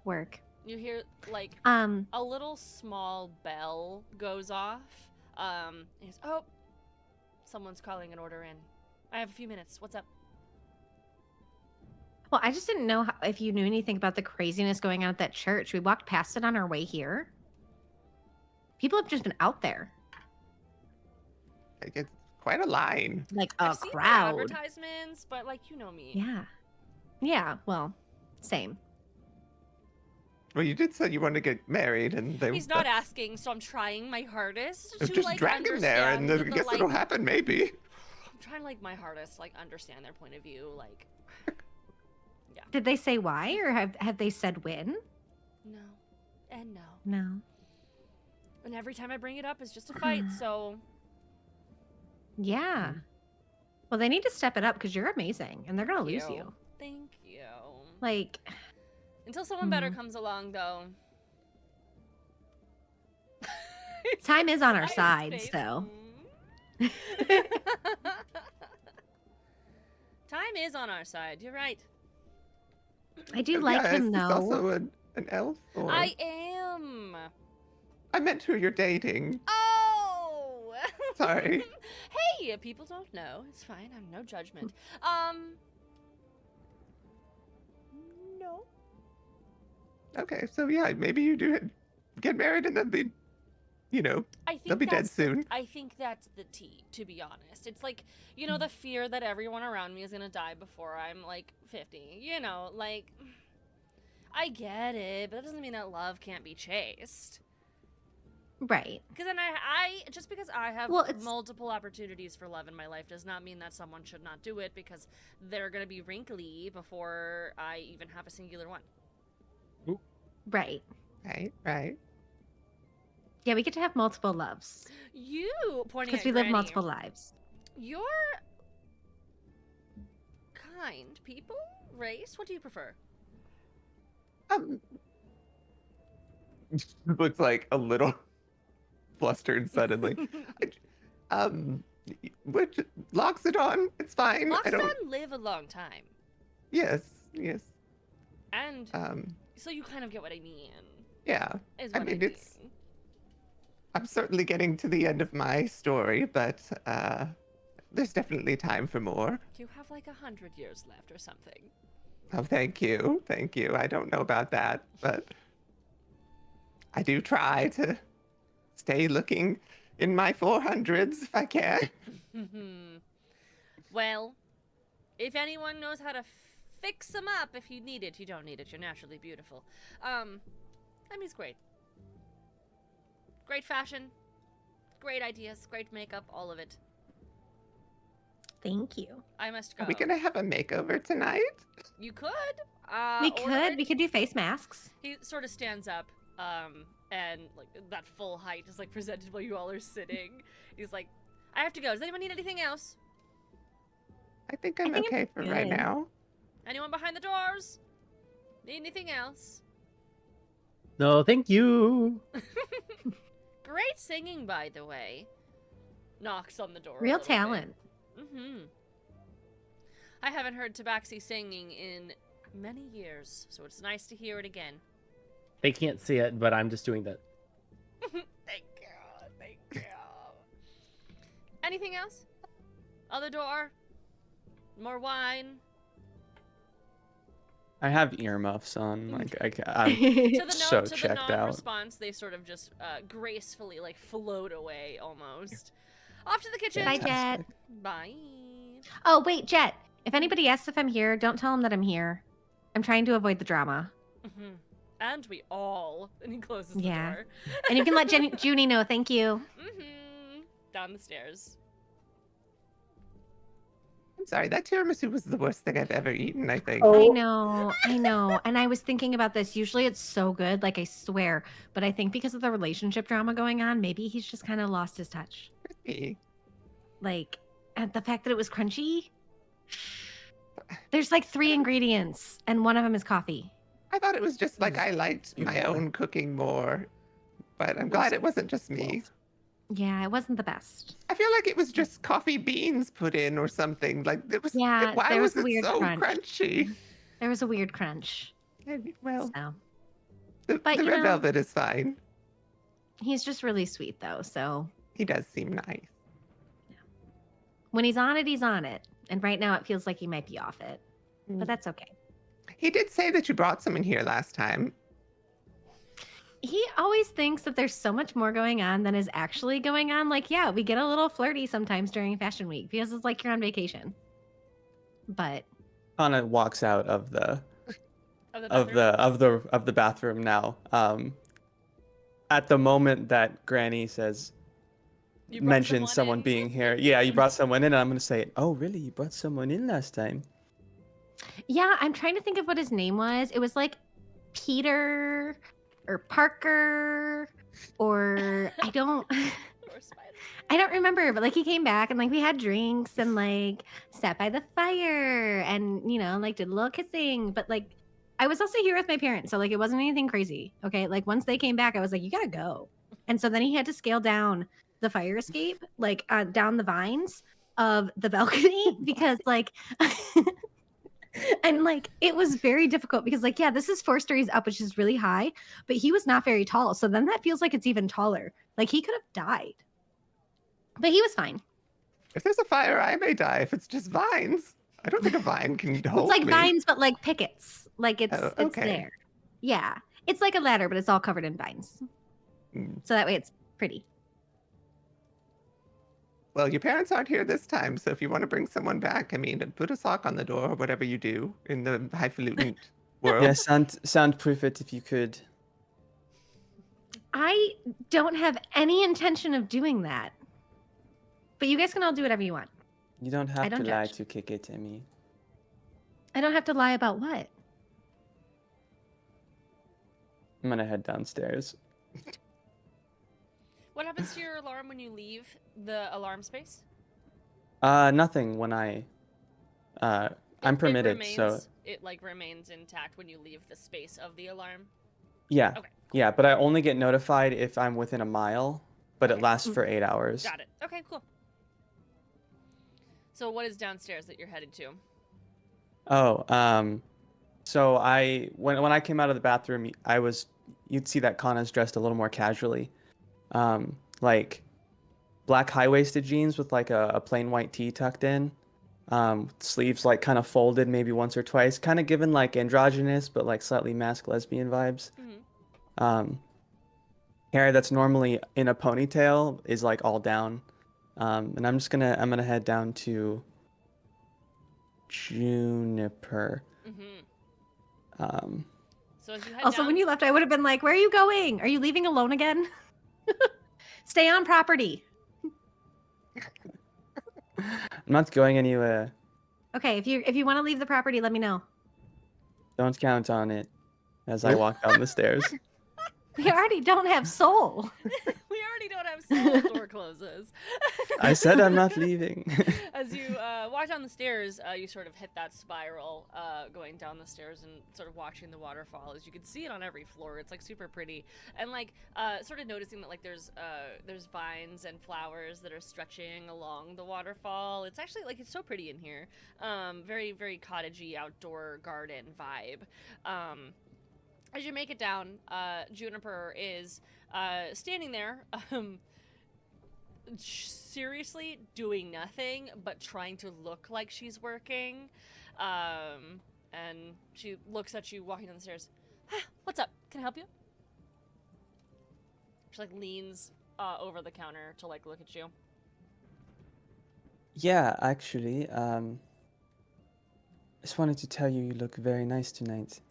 Work. You hear, like, a little small bell goes off. It's, oh, someone's calling an order in. I have a few minutes. What's up? Well, I just didn't know if you knew anything about the craziness going on at that church. We walked past it on our way here. People have just been out there, Like, it's quite a line. like a I've seen the crowd. advertisements, but, like, you know me. Yeah. Yeah. Well, same. Well, you did say you wanted to get married, and He's not asking, so I'm trying my hardest to, Just like, drag him there, and understand I guess it'll like, happen, maybe. I'm trying, like, my hardest to, like, understand their point of view, like, Did they say why, or have they said when? no. And no. No. And every time I bring it up, it's just a fight, so... Yeah. Well, they need to step it up because you're amazing, and they're gonna lose you. Thank you. Like, Until someone better comes along, though. time is on our Silent sides, space. though. Time is on our side. You're right. I do like Yeah, him is this though. also an elf? Or... I am. I meant who you're dating. Oh. Sorry. Hey, people don't know. It's fine. I'm no judgment. No. Okay, so yeah, maybe you do get married and then be, I think they'll be dead that's soon. I think that's the tea, to be honest. It's like, the fear that everyone around me is gonna die before I'm like 50. Like, I get it, but that doesn't mean that love can't be chased. Right. Because then just because I have Well, it's- multiple opportunities for love in my life does not mean that someone should not do it because they're gonna be wrinkly before I even have a singular one. Right. Right. Yeah, we get to have multiple loves You pointing because at we live Granny, multiple lives. You're kind people, race. What do you prefer? Um, looks like a little flustered suddenly. Um, which Loxodon? It's fine. I don't. Loxodon live a long time, Yes, yes. and Um, so you kind of get what I mean. yeah. Is I what mean, mean. it's. I'm certainly getting to the end of my story, but there's definitely time for more. You have like 100 years left or something. Oh, thank you, thank you. I don't know about that, but I do try to stay looking in my 400s if I can. Well, if anyone knows how to fix them up, if you need it, you don't need it. You're naturally beautiful. Emmy's great. Great fashion, great ideas, great makeup, all of it. Thank you. I must go. Are we gonna have a makeover tonight? You could. We order could. it. We could do face masks. He sort of stands up, and like that full height is like presented while you all are sitting. He's like, I have to go. Does anyone need anything else? I think I'm think it's okay for right good. now. Anyone behind the doors? Need anything else? No, thank you. Great singing, by the way. Knocks on the door. Real talent. Mm-hmm. I haven't heard Tabaxi singing in many years, so it's nice to hear it again. They can't see it, but I'm just doing that. Thank you. Thank you. Anything else? Other door? More wine? I have earmuffs on. I'm To the so to the checked out. non-response, they sort of just gracefully like float away almost. Off to the kitchen. Bye, Jet. Fantastic. Bye. Oh, wait, Jet. If anybody asks if I'm here, don't tell them that I'm here. I'm trying to avoid the drama. Mm-hmm. And we all. And he closes Yeah. the door. And you can let Junie know. Thank you. Mm-hmm. Down the stairs. I'm sorry, that tiramisu was the worst thing I've ever eaten, I think. Oh. I know. And I was thinking about this. Usually it's so good, like I swear. But I think because of the relationship drama going on, maybe he's just kind of lost his touch. Really? Like, and the fact that it was crunchy. There's like 3 ingredients, and one of them is coffee. I thought it was just like I liked my own cooking more, but I'm glad it wasn't just me. Yeah, it wasn't the best. I feel like it was just coffee beans put in or something. Like it was. Yeah, Why there was was a it weird so crunch. crunchy? There was a weird crunch. Well, So the but, you red know- velvet is fine. he's just really sweet, though. So He does seem nice. when he's on it, he's on it. And right now, it feels like he might be off it, Mm. but that's okay. He did say that you brought some in here last time. He always thinks that there's so much more going on than is actually going on. Like, yeah, we get a little flirty sometimes during Fashion Week because it's like you're on vacation. But Anna walks out of the Of the of the bathroom now. At the moment that Granny says You brought mentions someone in? being here, yeah, you brought someone in, and I'm gonna say, oh really? You brought someone in last time? yeah, I'm trying to think of what his name was. It was like Peter or Parker or I don't Or spider. I don't remember, but like he came back and like we had drinks and like sat by the fire and like did a little kissing. But like I was also here with my parents, so like it wasn't anything crazy. Okay. Like once they came back, I was like, you gotta go. And so then he had to scale down the fire escape, like down the vines of the balcony because like and like it was very difficult because like yeah, this is 4 stories up, which is really high, but he was not very tall. So then that feels like it's even taller. Like he could have died. But he was fine. If there's a fire, I may die. If it's just vines, I don't think a vine can hold It's like me. vines, but like pickets. Like it's Oh, it's okay. there. Yeah. It's like a ladder, but it's all covered in vines. Mm. So that way it's pretty. Well, your parents aren't here this time, so if you want to bring someone back, I mean, put a sock on the door or whatever you do in the highfalutin world. Yeah, soundproof it if you could. I don't have any intention of doing that. But you guys can all do whatever you want. You don't have don't to lie judge. to kick it, Emmy. I don't have to lie about what? I'm gonna head downstairs. What happens to your alarm when you leave the alarm space? Nothing when I'm permitted, so It like remains intact when you leave the space of the alarm. yeah. Okay. Yeah, but I only get notified if I'm within a mile, but it Okay. lasts for 8 hours. Got it. Okay, cool. So what is downstairs that you're headed to? Oh, so when I came out of the bathroom, you'd see that Kanna's dressed a little more casually. Like black high-waisted jeans with like a plain white tee tucked in. Sleeves like kind of folded maybe once or twice, kind of given like androgynous but like slightly masked lesbian vibes. Mm-hmm. Hair that's normally in a ponytail is like all down. And I'm gonna head down to Juniper. Mm-hmm. So as you head Also, down, when you left, I would have been like, "Where are you going? Are you leaving alone again? Stay on property." I'm not going anywhere. Okay, if you want to leave the property, let me know. Don't count on it. As I walk down the stairs. We already don't have soul. we already don't have soul. Door closes. I said I'm not leaving. As you walk down the stairs, you sort of hit that spiral going down the stairs and sort of watching the waterfall. As you can see it on every floor, it's like super pretty, and like sort of noticing that like there's vines and flowers that are stretching along the waterfall. It's actually like it's so pretty in here. Very very cottagey outdoor garden vibe. As you make it down, Juniper is standing there, seriously doing nothing but trying to look like she's working. And she looks at you walking down the stairs. What's up? Can I help you? She like leans over the counter to like look at you. Yeah, actually, just wanted to tell you you look very nice tonight.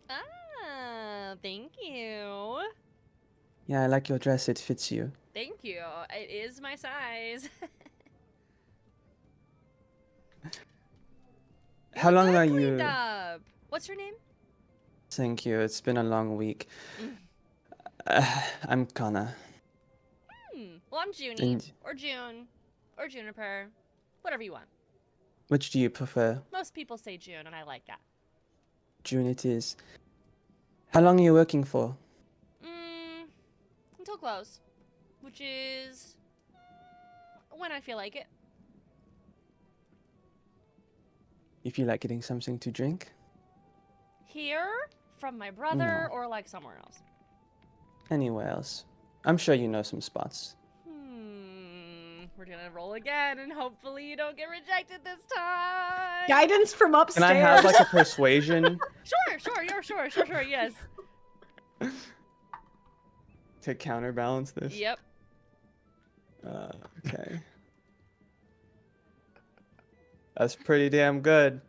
Thank you. Yeah, I like your dress. It fits you. Thank you. It is my size. How long are cleaned you? up. What's your name? Thank you. It's been a long week. I'm Kanna. Well, I'm Junie, And or June, or Juniper, whatever you want. which do you prefer? Most people say June, and I like that. June it is. How long are you working for? Until close, which is when I feel like it. You feel like getting something to drink? Here, from my brother, No. or like somewhere else. Anywhere else? I'm sure you know some spots. We're gonna roll again, and hopefully you don't get rejected this time. Guidance from Can upstairs. I have like a persuasion Sure, yes. to counterbalance this? Yep. Okay. That's pretty damn good.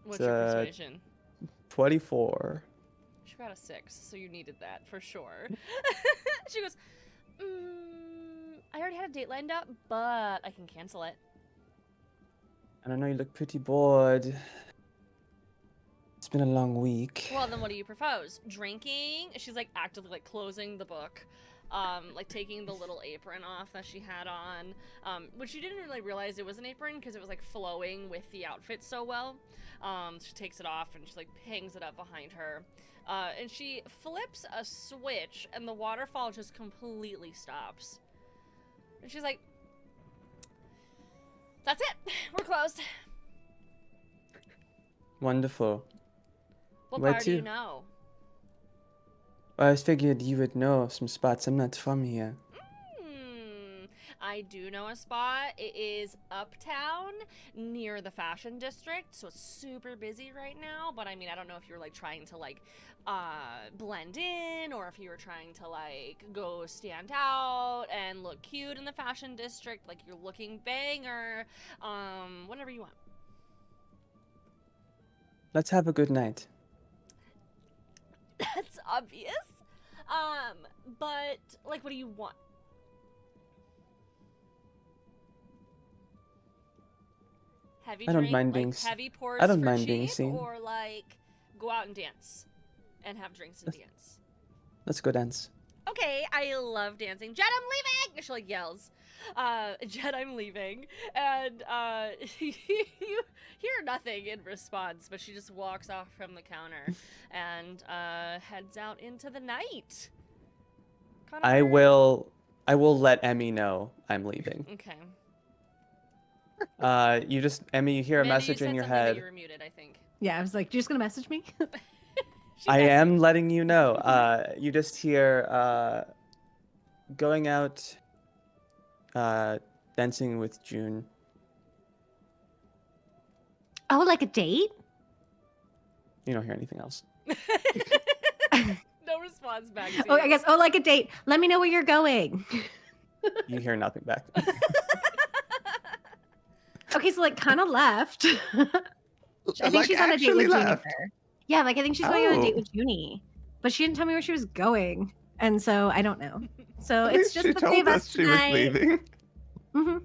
What's your persuasion? 24. She got a 6, so you needed that for sure. She goes, I already had a date lined up, but I can cancel it. I don't know, you look pretty bored. It's been a long week. Well, then what do you propose? Drinking? She's like actively like closing the book, like taking the little apron off that she had on, which you didn't really realize it was an apron because it was like flowing with the outfit so well. She takes it off and she like hangs it up behind her, and she flips a switch and the waterfall just completely stops. And she's like, "That's it. We're closed." Wonderful. What Where bar do you to? know? I figured you would know some spots. I'm not from here. I do know a spot. It is uptown near the fashion district, so it's super busy right now. But I mean, I don't know if you're like trying to like blend in, or if you were trying to like go stand out and look cute in the fashion district, like you're looking banger. Whatever you want. Let's have a good night. That's obvious. But like, what do you want? Heavy I don't drink, mind like being heavy pours I don't for mind being cheap, seen. or like go out and dance and have drinks and dance. Let's go dance. Okay, I love dancing. Jet, I'm leaving! She like yells. Jet, I'm leaving. And you hear nothing in response, but she just walks off from the counter and heads out into the night. I Connor? will let Emmy know I'm leaving. Okay. Emmy, you hear a Amanda, message you in said your something, but head. you were muted, I think. Yeah, I was like, you're just gonna message me? She I messaged- am letting you know. You just hear going out dancing with June. Oh, like a date? You don't hear anything else. No response back to Oh, you. I guess. Oh, like a date. Let me know where you're going. You hear nothing back. Okay, so like kind of left. I think Like, she's on a date actually with Junie left. there. Yeah, like I think she's going on a date Oh. with Junie, but she didn't tell me where she was going, and so I don't know. So At it's least just she the three told of us us she was tonight. leaving. hmm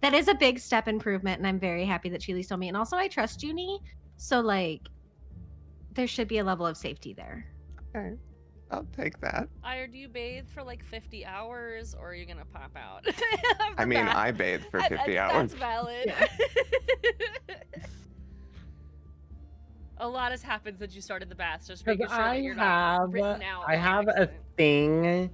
That is a big step improvement, and I'm very happy that she at least told me. And also, I trust Junie, so like there should be a level of safety there. Okay, I'll take that. Ire, do you bathe for like 50 hours, or are you gonna pop out? I mean, I bathed for 50 hours. That's valid. A lot has happened since you started the bath, so just making sure that you're not written out. I on have a accident. thing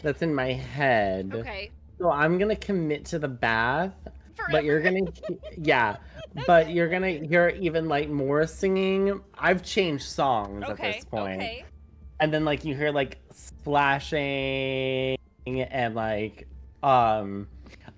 that's in my head. Okay. So I'm gonna commit to the bath, Forever. but you're gonna, yeah, but you're gonna hear even like more singing. I've changed songs at Okay. this point, Okay. and then like you hear like splashing and like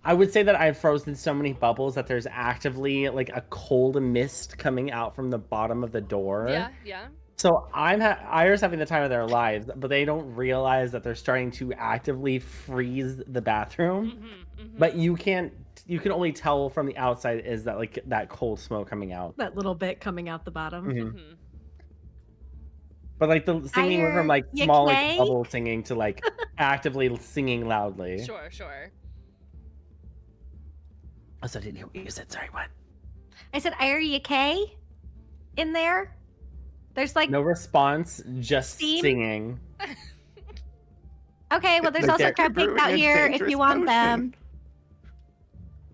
I would say that I've frozen so many bubbles that there's actively like a cold mist coming out from the bottom of the door. Yeah. Yeah. So Ire's having the time of their lives, but they don't realize that they're starting to actively freeze the bathroom. Mm-hmm, But you can only tell from the outside is that like that cold smoke coming out. That little bit coming out the bottom. Mhm. Mm-hmm. But like the singing went from like you small like okay? bubble singing to like actively singing loudly. Sure. Sure. Oh, so I didn't hear what you said. Sorry, what? I said, "Are you okay?" In there, there's like No response, just Steam? singing. okay. Well, there's Like also they're cupcakes brewing out a here if dangerous you want them. potion.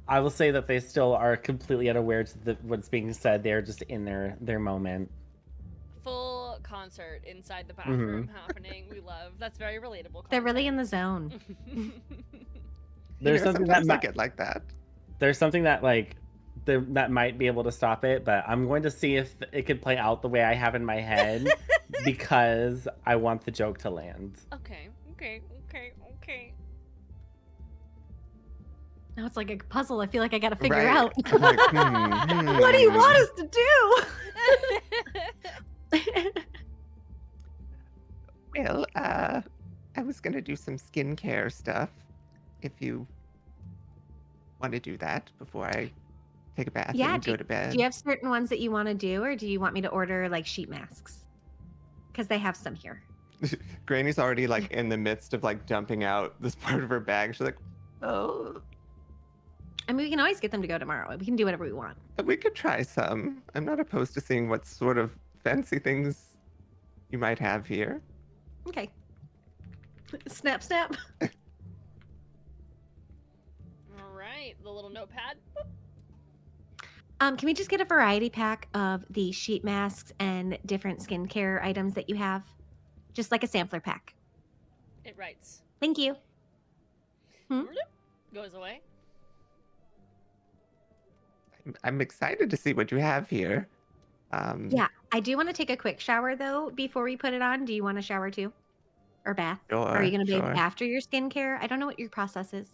I will say that they still are completely unaware to what's being said. They're just in their moment. Full concert inside the bathroom happening. We love. That's very relatable. They're really in the zone. There's You know, something sometimes I that get like that. there's something that like that might be able to stop it, but I'm going to see if it could play out the way I have in my head because I want the joke to land. Okay. Okay. Okay. Okay. Now it's like a puzzle. I feel like I got to figure Right. out. I'm like, What do you want us to do? Well, I was gonna do some skincare stuff. If you want to do that before I take a bath Yeah, and go to bed. Do you have certain ones that you want to do, or do you want me to order like sheet masks? Because they have some here. Granny's already like in the midst of like dumping out this part of her bag. She's like, oh, I mean, we can always get them to go tomorrow. We can do whatever we want. we could try some. I'm not opposed to seeing what sort of fancy things you might have here. Okay. Snap, snap. All right. The little notepad. Can we just get a variety pack of the sheet masks and different skincare items that you have? Just like a sampler pack. It writes. Thank you. Goes away. I'm excited to see what you have here. Yeah, I do want to take a quick shower though before we put it on. Do you want a shower too? Or bath? Sure, Or are you going to bathe sure. after your skincare? I don't know what your process is.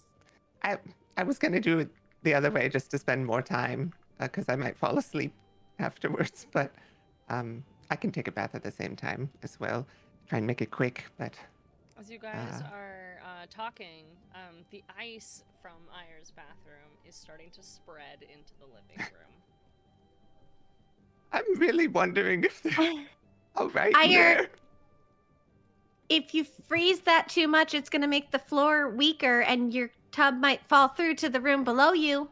I was gonna do it the other way just to spend more time because I might fall asleep afterwards. But I can take a bath at the same time as well. Try and make it quick, but As you guys are talking, the ice from Ire's bathroom is starting to spread into the living room. I'm really wondering if they're all right in Ire, there. if you freeze that too much, it's going to make the floor weaker and your tub might fall through to the room below you.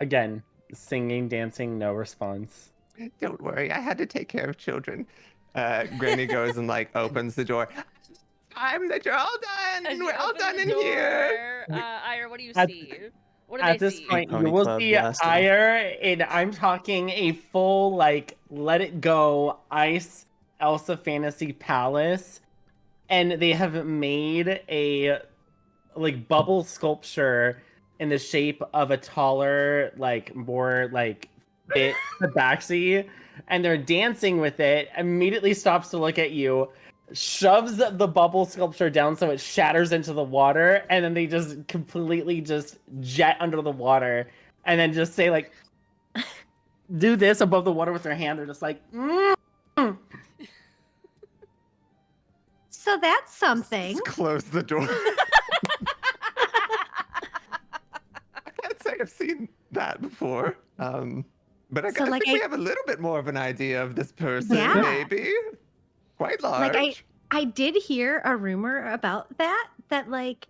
Again, singing, dancing, no response. Don't worry, I had to take care of children. Granny goes and like opens the door. Time that you're all done. As you We're all open done the in here. door, Ira, what do you At- see? What do At they this see? point, you Pony will Club see blasting. Ire, and I'm talking a full, like, let it go ice Elsa Fantasy Palace. And they have made a, like, bubble sculpture in the shape of a taller, like, more, like, fit tabaxi. And they're dancing with it, immediately stops to look at you, shoves the bubble sculpture down so it shatters into the water, and then they just completely just jet under the water, and then just say like, do this above the water with their hand. They're just like, So that's something. Just close the door. I can't say I've seen that before. But I So, think like, we have a little bit more of an idea of this person, Yeah. maybe. Quite large. Like I did hear a rumor about that like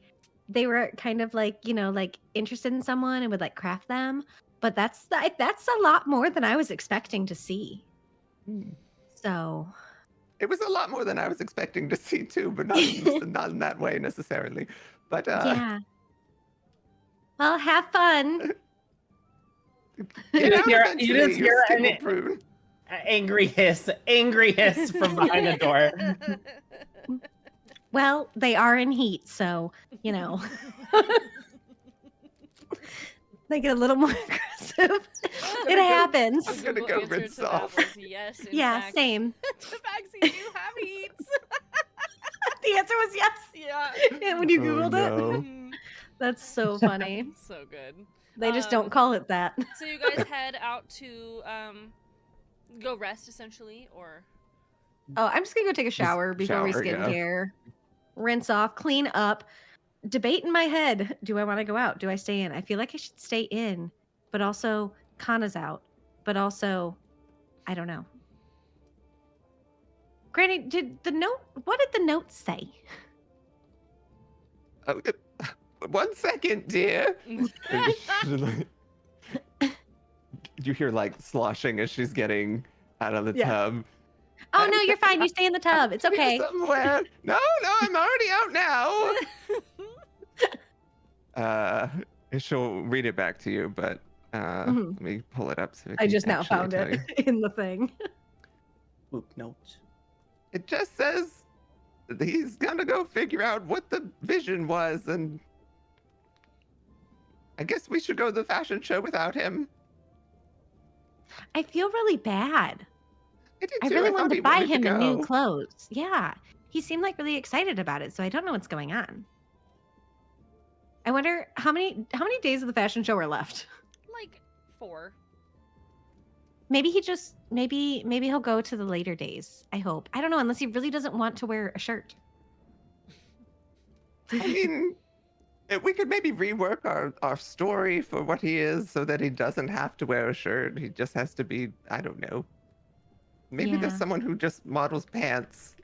they were kind of like, you know, like interested in someone and would like craft them, but that's a lot more than I was expecting to see. So, It was a lot more than I was expecting to see too, but not in that way necessarily. But yeah. Well, have fun. get out You eventually, just you hear skittle an prune. angry hiss from behind the door. Well, they are in heat, so, you know. They get a little more aggressive. It happens. I'm gonna Google go answer rinse to that off. was yes, in Yeah, fact. same. Tabaxi do have heat. The answer was yes. Yeah. When you Oh, Googled no. it. That's so funny. So good. They just don't Um, call it that. So you guys head out to go rest essentially, or Oh, I'm just gonna go take a shower before we shower, skin yeah. here. Rinse off, clean up. Debate in my head. Do I want to go out? Do I stay in? I feel like I should stay in, but also Kanna's out. But also, I don't know. Granny, what did the note say? Oh, 1 second, dear. You hear like sloshing as she's getting out of the Yeah. tub. Oh no, you're fine. You stay in the tub. It's Here okay. somewhere. No, I'm already out now. She'll read it back to you, but Mhm. let me pull it up so we I can just now actually found tell it you. in the thing. Book notes. It just says that he's gonna go figure out what the vision was, and I guess we should go to the fashion show without him. I feel really bad. I did I too. really thought wanted he to buy him go. new clothes. Yeah. He seemed like really excited about it, so I don't know what's going on. I wonder how many days of the fashion show are left. like 4. Maybe maybe he'll go to the later days. I hope. I don't know, unless he really doesn't want to wear a shirt. I mean, we could maybe rework our story for what he is so that he doesn't have to wear a shirt. He just has to be, I don't know. Maybe there's Yeah. someone who just models pants.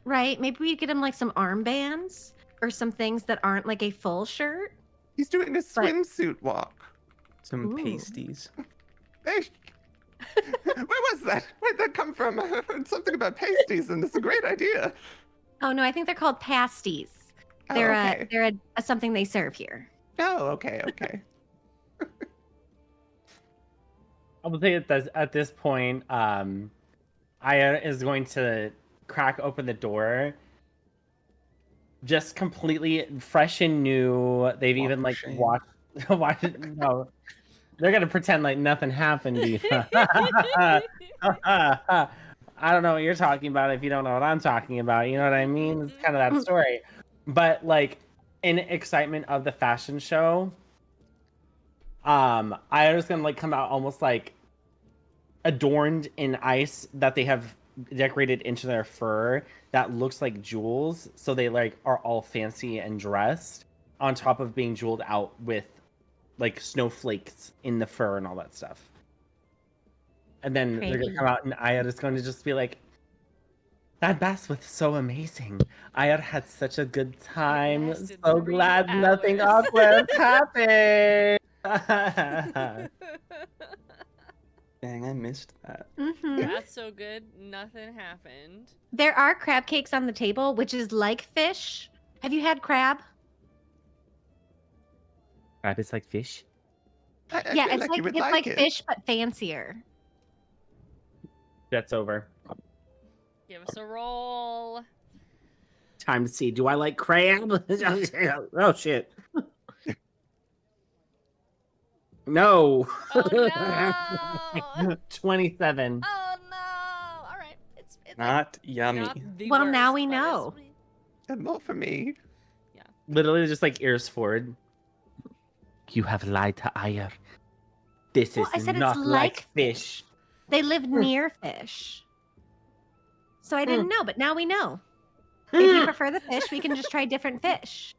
Right? Maybe we get him like some armbands or some things that aren't like a full shirt. He's doing a swimsuit walk. Some Ooh. pasties. Hey, where was that? Where'd that come from? I heard something about pasties, and it's a great idea. Oh no, I think they're called pasties. Oh, They're okay. they're something they serve here. Oh, okay. I will say at this point, Aya is going to crack open the door. Just completely fresh and new. They've Walk even of like shame. watched. No, they're gonna pretend like nothing happened to you. I don't know what you're talking about if you don't know what I'm talking about. You know what I mean? It's kind of that story. But like in excitement of the fashion show, I was gonna like come out almost like adorned in ice that they have decorated into their fur that looks like jewels. So they like are all fancy and dressed on top of being jeweled out with like snowflakes in the fur and all that stuff. And then they're gonna come out and Ayad is going to just be like, that bath was so amazing. Ayad had such a good time. lasted So 3 glad nothing hours." awkward happened. Dang, I missed that. That's so good. Nothing happened. There are crab cakes on the table, which is like fish. Have you had crab? Crab is like fish. I Yeah, feel it's like like you would it's like like it. fish but fancier. That's over. Give us a roll. Time to see. Do I like crab? Oh shit. No. Oh no! 27. Oh no! All right, it's Not yummy. not the Well, worst, now we but it's know. pretty- And more for me. Literally just like ears forward. You have lied to Ayer. This Well, is I said it's not like like fish. They live near fish. So I Hmm. didn't know, but now we know. If you prefer the fish, we can just try different fish.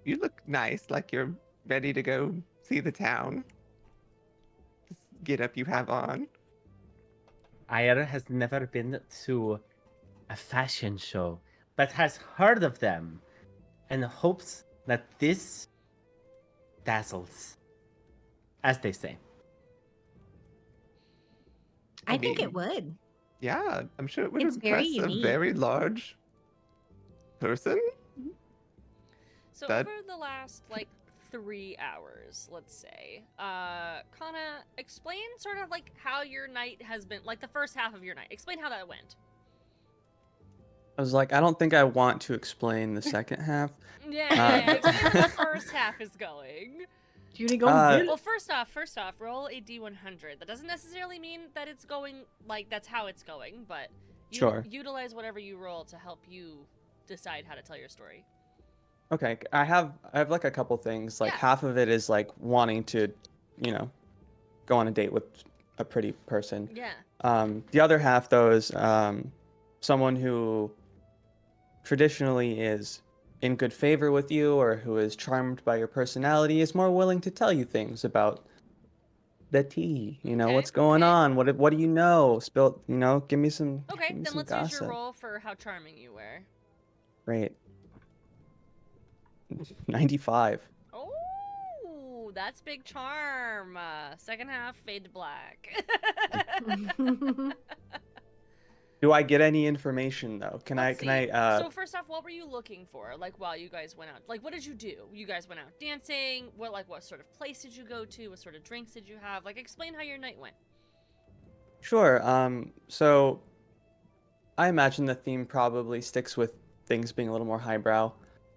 You look nice, like you're ready to go see the town. This get up you have on. Ayer has never been to a fashion show, but has heard of them and hopes that this dazzles, as they say. I think mean, it would. Yeah, I'm sure it would It's very impress a unique. very large person. So That- over the last like 3 hours, let's say, Kanna, explain sort of like how your night has been, like the first half of your night. Explain how that went. I was like, I don't think I want to explain the second half. Yeah. Explain how the first half is going. Judy, Well, first off, roll a d100. That doesn't necessarily mean that it's going like that's how it's going, but Sure. utilize whatever you roll to help you decide how to tell your story. Okay, I have like a couple things. Like Yeah. half of it is like wanting to, go on a date with a pretty person. Yeah. The other half though is someone who traditionally is in good favor with you or who is charmed by your personality is more willing to tell you things about the tea. Okay, What's going okay. on? What do you know? Spill, give me some Okay, give me then some let's use your gossip. roll for how charming you were. Great. 95. Oh, that's big charm. Second half, fade to black. Do I get any information though? Can Let's see. I So first off, what were you looking for? Like while you guys went out, like what did you do? You guys went out dancing. What sort of place did you go to? What sort of drinks did you have? Like explain how your night went. Sure. So I imagine the theme probably sticks with things being a little more highbrow.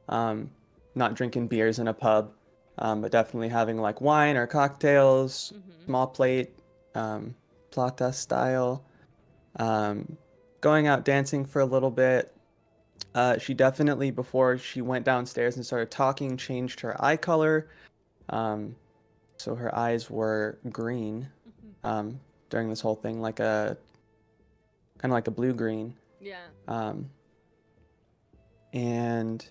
Not drinking beers in a pub, but definitely having like wine or cocktails, Mm-hmm. small plate, plata style. Going out dancing for a little bit. She definitely, before she went downstairs and started talking, changed her eye color. So her eyes were green during this whole thing, like kind of like a blue green. Yeah. And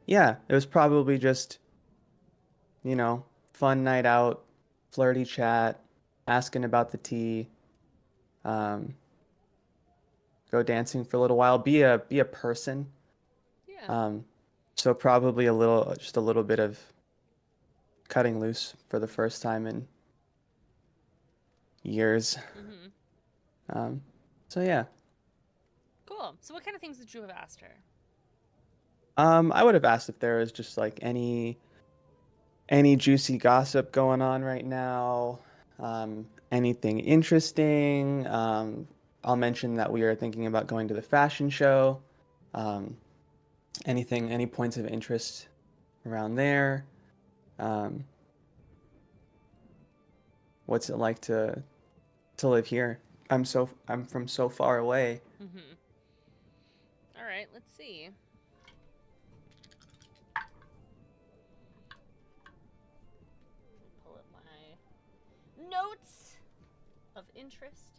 yeah, it was probably just, fun night out, flirty chat, asking about the tea, go dancing for a little while, be a person. Yeah. So probably just a little bit of cutting loose for the first time in years. Mm-hmm. So yeah. Cool. So what kind of things did you have asked her? I would have asked if there was just like any juicy gossip going on right now, anything interesting. I'll mention that we are thinking about going to the fashion show. Any points of interest around there? What's it like to live here? I'm from so far away. Mm-hmm. All right. Let's see. Pull up my notes of interest.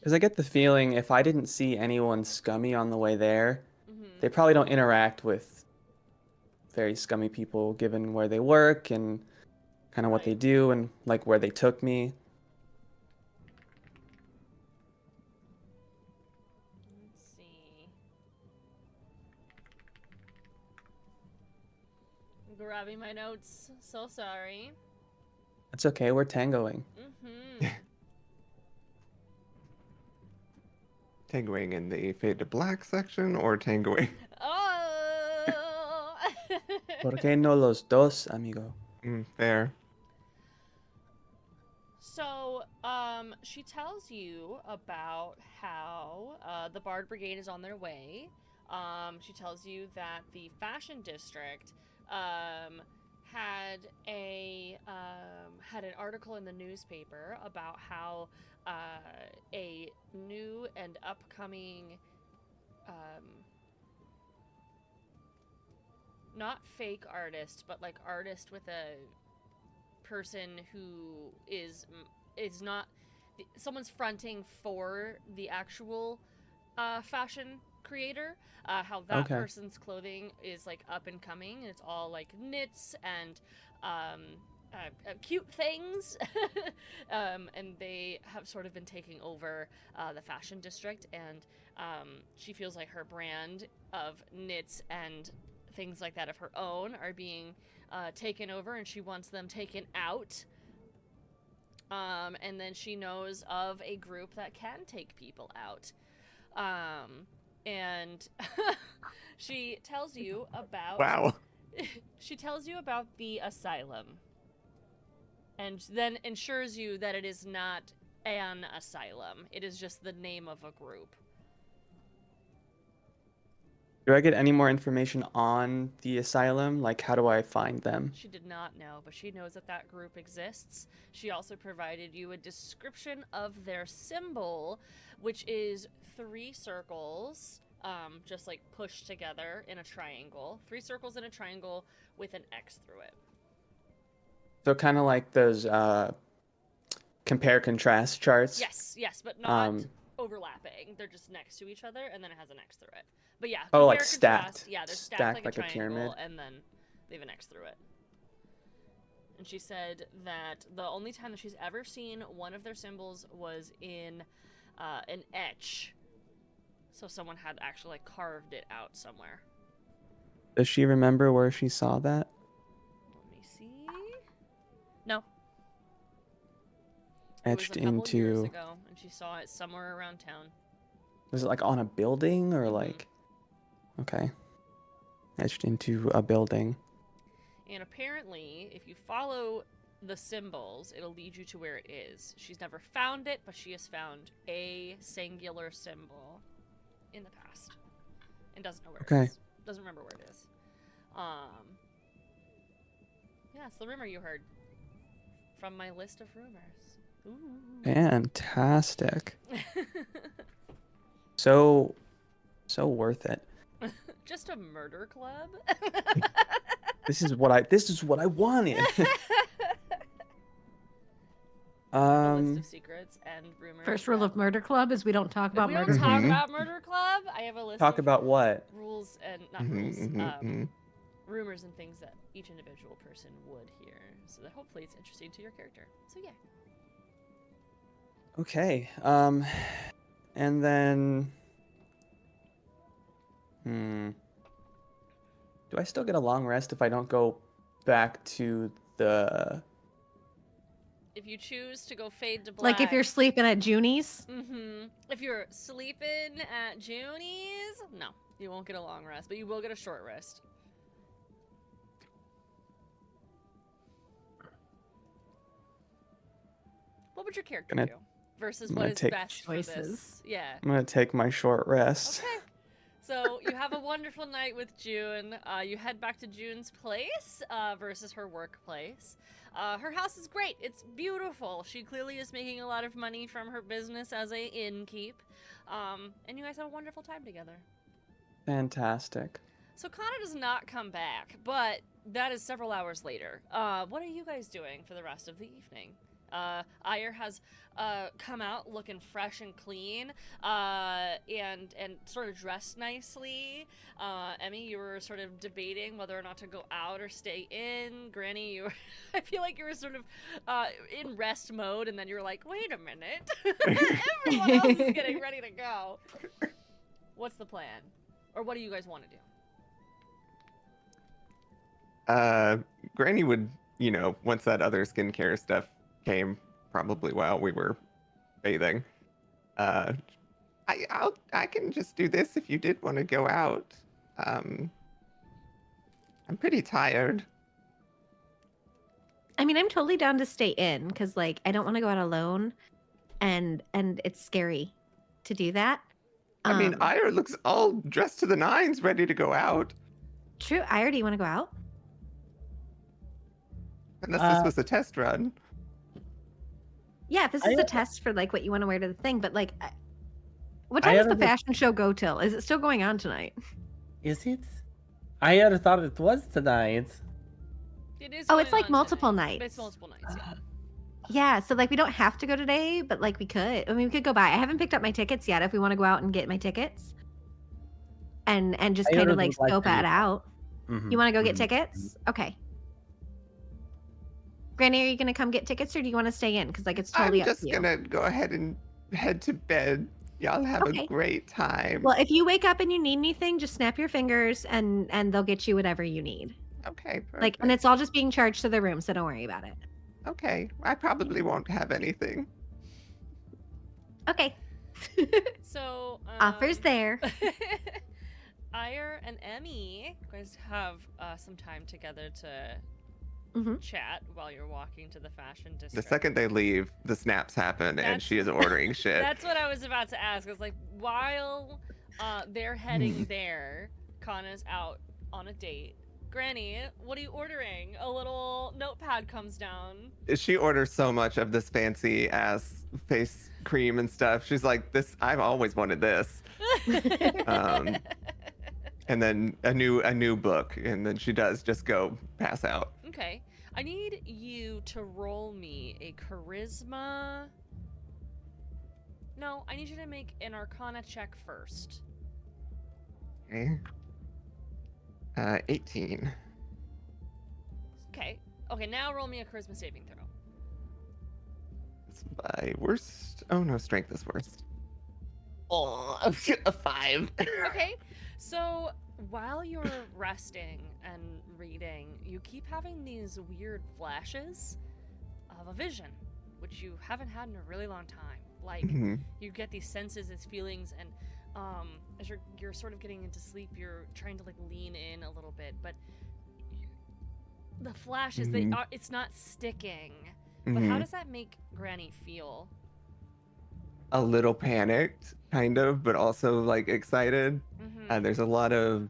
Because I get the feeling if I didn't see anyone scummy on the way there, Mm-hmm. they probably don't interact with very scummy people given where they work and kind of what they Right. do and like where they took me. Let's see. grabbing my notes. So sorry. It's okay. We're tangoing. Mm-hmm. Tangoing in the fade to black section or tangoing? Oh. ¿Por qué no los dos, amigo? Fair. So, she tells you about how the Bard Brigade is on their way. She tells you that the Fashion District had an article in the newspaper about how a new and upcoming not fake artist, but like artist with a person who is not someone's fronting for the actual fashion creator, how that Okay. person's clothing is like up and coming, and it's all like knits and cute things. And they have sort of been taking over the fashion district, and she feels like her brand of knits and things like that of her own are being taken over, and she wants them taken out. And then she knows of a group that can take people out. And she tells you about... Wow. She tells you about the asylum. And then ensures you that it is not an asylum. It is just the name of a group. Do I get any more information on the asylum? Like, how do I find them? She did not know, but she knows that that group exists. She also provided you a description of their symbol, which is 3 circles, just like pushed together in a triangle. 3 circles in a triangle with an X through it. So kind of like those compare contrast charts. Yes, but not overlapping. They're just next to each other, and then it has an X through it. But yeah, Oh, like compare, stacked. contrast. Yeah, they're Stacked stacked like a like a triangle, pyramid. and then they have an X through it. And she said that the only time that she's ever seen one of their symbols was in an etch. So someone had actually like carved it out somewhere. Does she remember where she saw that? Let me see. No. It was Etched a couple years into. ago, and she saw it somewhere around town. Was it like on a building or Mhm. like? Okay. Etched into a building. And apparently, if you follow the symbols, it'll lead you to where it is. She's never found it, but she has found a singular symbol in the past. And doesn't know where Okay. it is. Doesn't remember where it is. Yeah, it's the rumor you heard. From my list of rumors. Ooh. Fantastic. So worth it. Just a murder club? This is what I wanted. A list of secrets and rumors. First rule of Murder Club is we don't talk about we murder. don't talk Mhm. about Murder Club. I have a list Talk of about what? rules and not Mhm, rules, mhm, mhm. rumors and things that each individual person would hear, so that hopefully it's interesting to your character. So yeah. Okay. And then. Do I still get a long rest if I don't go back to the? If you choose to go fade to black, Like if you're sleeping at Junie's. if you're sleeping at Junie's, no, you won't get a long rest, but you will get a short rest. What would your character Gonna- do versus I'm what gonna is take best for this? choices. Yeah. I'm gonna take my short rest. Okay. So you have a wonderful night with June. You head back to June's place versus her workplace. Her house is great. It's beautiful. She clearly is making a lot of money from her business as a innkeep. And you guys have a wonderful time together. Fantastic. So Kanna does not come back, but that is several hours later. What are you guys doing for the rest of the evening? Oighear has come out looking fresh and clean, and sort of dressed nicely. Emmy, you were sort of debating whether or not to go out or stay in. Granny, you were, I feel like you were sort of in rest mode, and then you were like, wait a minute. Everyone else is getting ready to go. What's the plan? Or what do you guys want to do? Granny would, once that other skincare stuff came, probably while we were bathing. I can just do this if you did want to go out. I'm pretty tired. I mean, I'm totally down to stay in because, like, I don't want to go out alone, and it's scary to do that. I mean, Ira looks all dressed to the nines, ready to go out. True. Ira, do you want to go out? Unless this was a test run. Yeah, if this is a test for like what you want to wear to the thing, but like, what time does the fashion show go till? Is it still going on tonight? Is it? I had thought it was tonight. It is. Oh, it's going like on multiple tonight. nights. It's multiple nights. Yeah. Yeah, so like we don't have to go today, but like we could. I mean, we could go by. I haven't picked up my tickets yet. If we want to go out and get my tickets, and just kind of like scope it out. Mm-hmm. You want to go get tickets? Okay. Granny, are you gonna come get tickets, or do you want to stay in? Because like it's totally I'm up to just you. gonna go ahead and head to bed. Y'all have a great time. Well, if you wake up and you need anything, just snap your fingers, and they'll get you whatever you need. Okay, perfect. Like, and it's all just being charged to the room, so don't worry about it. Okay, I probably won't have anything. Okay. So Offers there. Ire and Emmy, you guys have some time together to chat while you're walking to the fashion district. The second they leave, the snaps happen, and she is ordering shit. That's what I was about to ask. I was like, while they're heading there, Kanna's out on a date. Granny, what are you ordering? A little notepad comes down. She orders so much of this fancy ass face cream and stuff. She's like, "This, I've always wanted this." And then a new book, and then she does just go pass out. Okay, I need you to roll me a charisma. No, I need you to make an Arcana check first. Okay. 18. Okay. Okay, now roll me a charisma saving throw. It's my worst. Oh no, strength is worst. Oh, a 5. Okay, so while you're resting and reading, you keep having these weird flashes of a vision, which you haven't had in a really long time. Like, you get these senses, these feelings, and as you're sort of getting into sleep, you're trying to like lean in a little bit, but the flashes, it's not sticking. But how does that make Granny feel? A little panicked, kind of, but also like excited. There's a lot of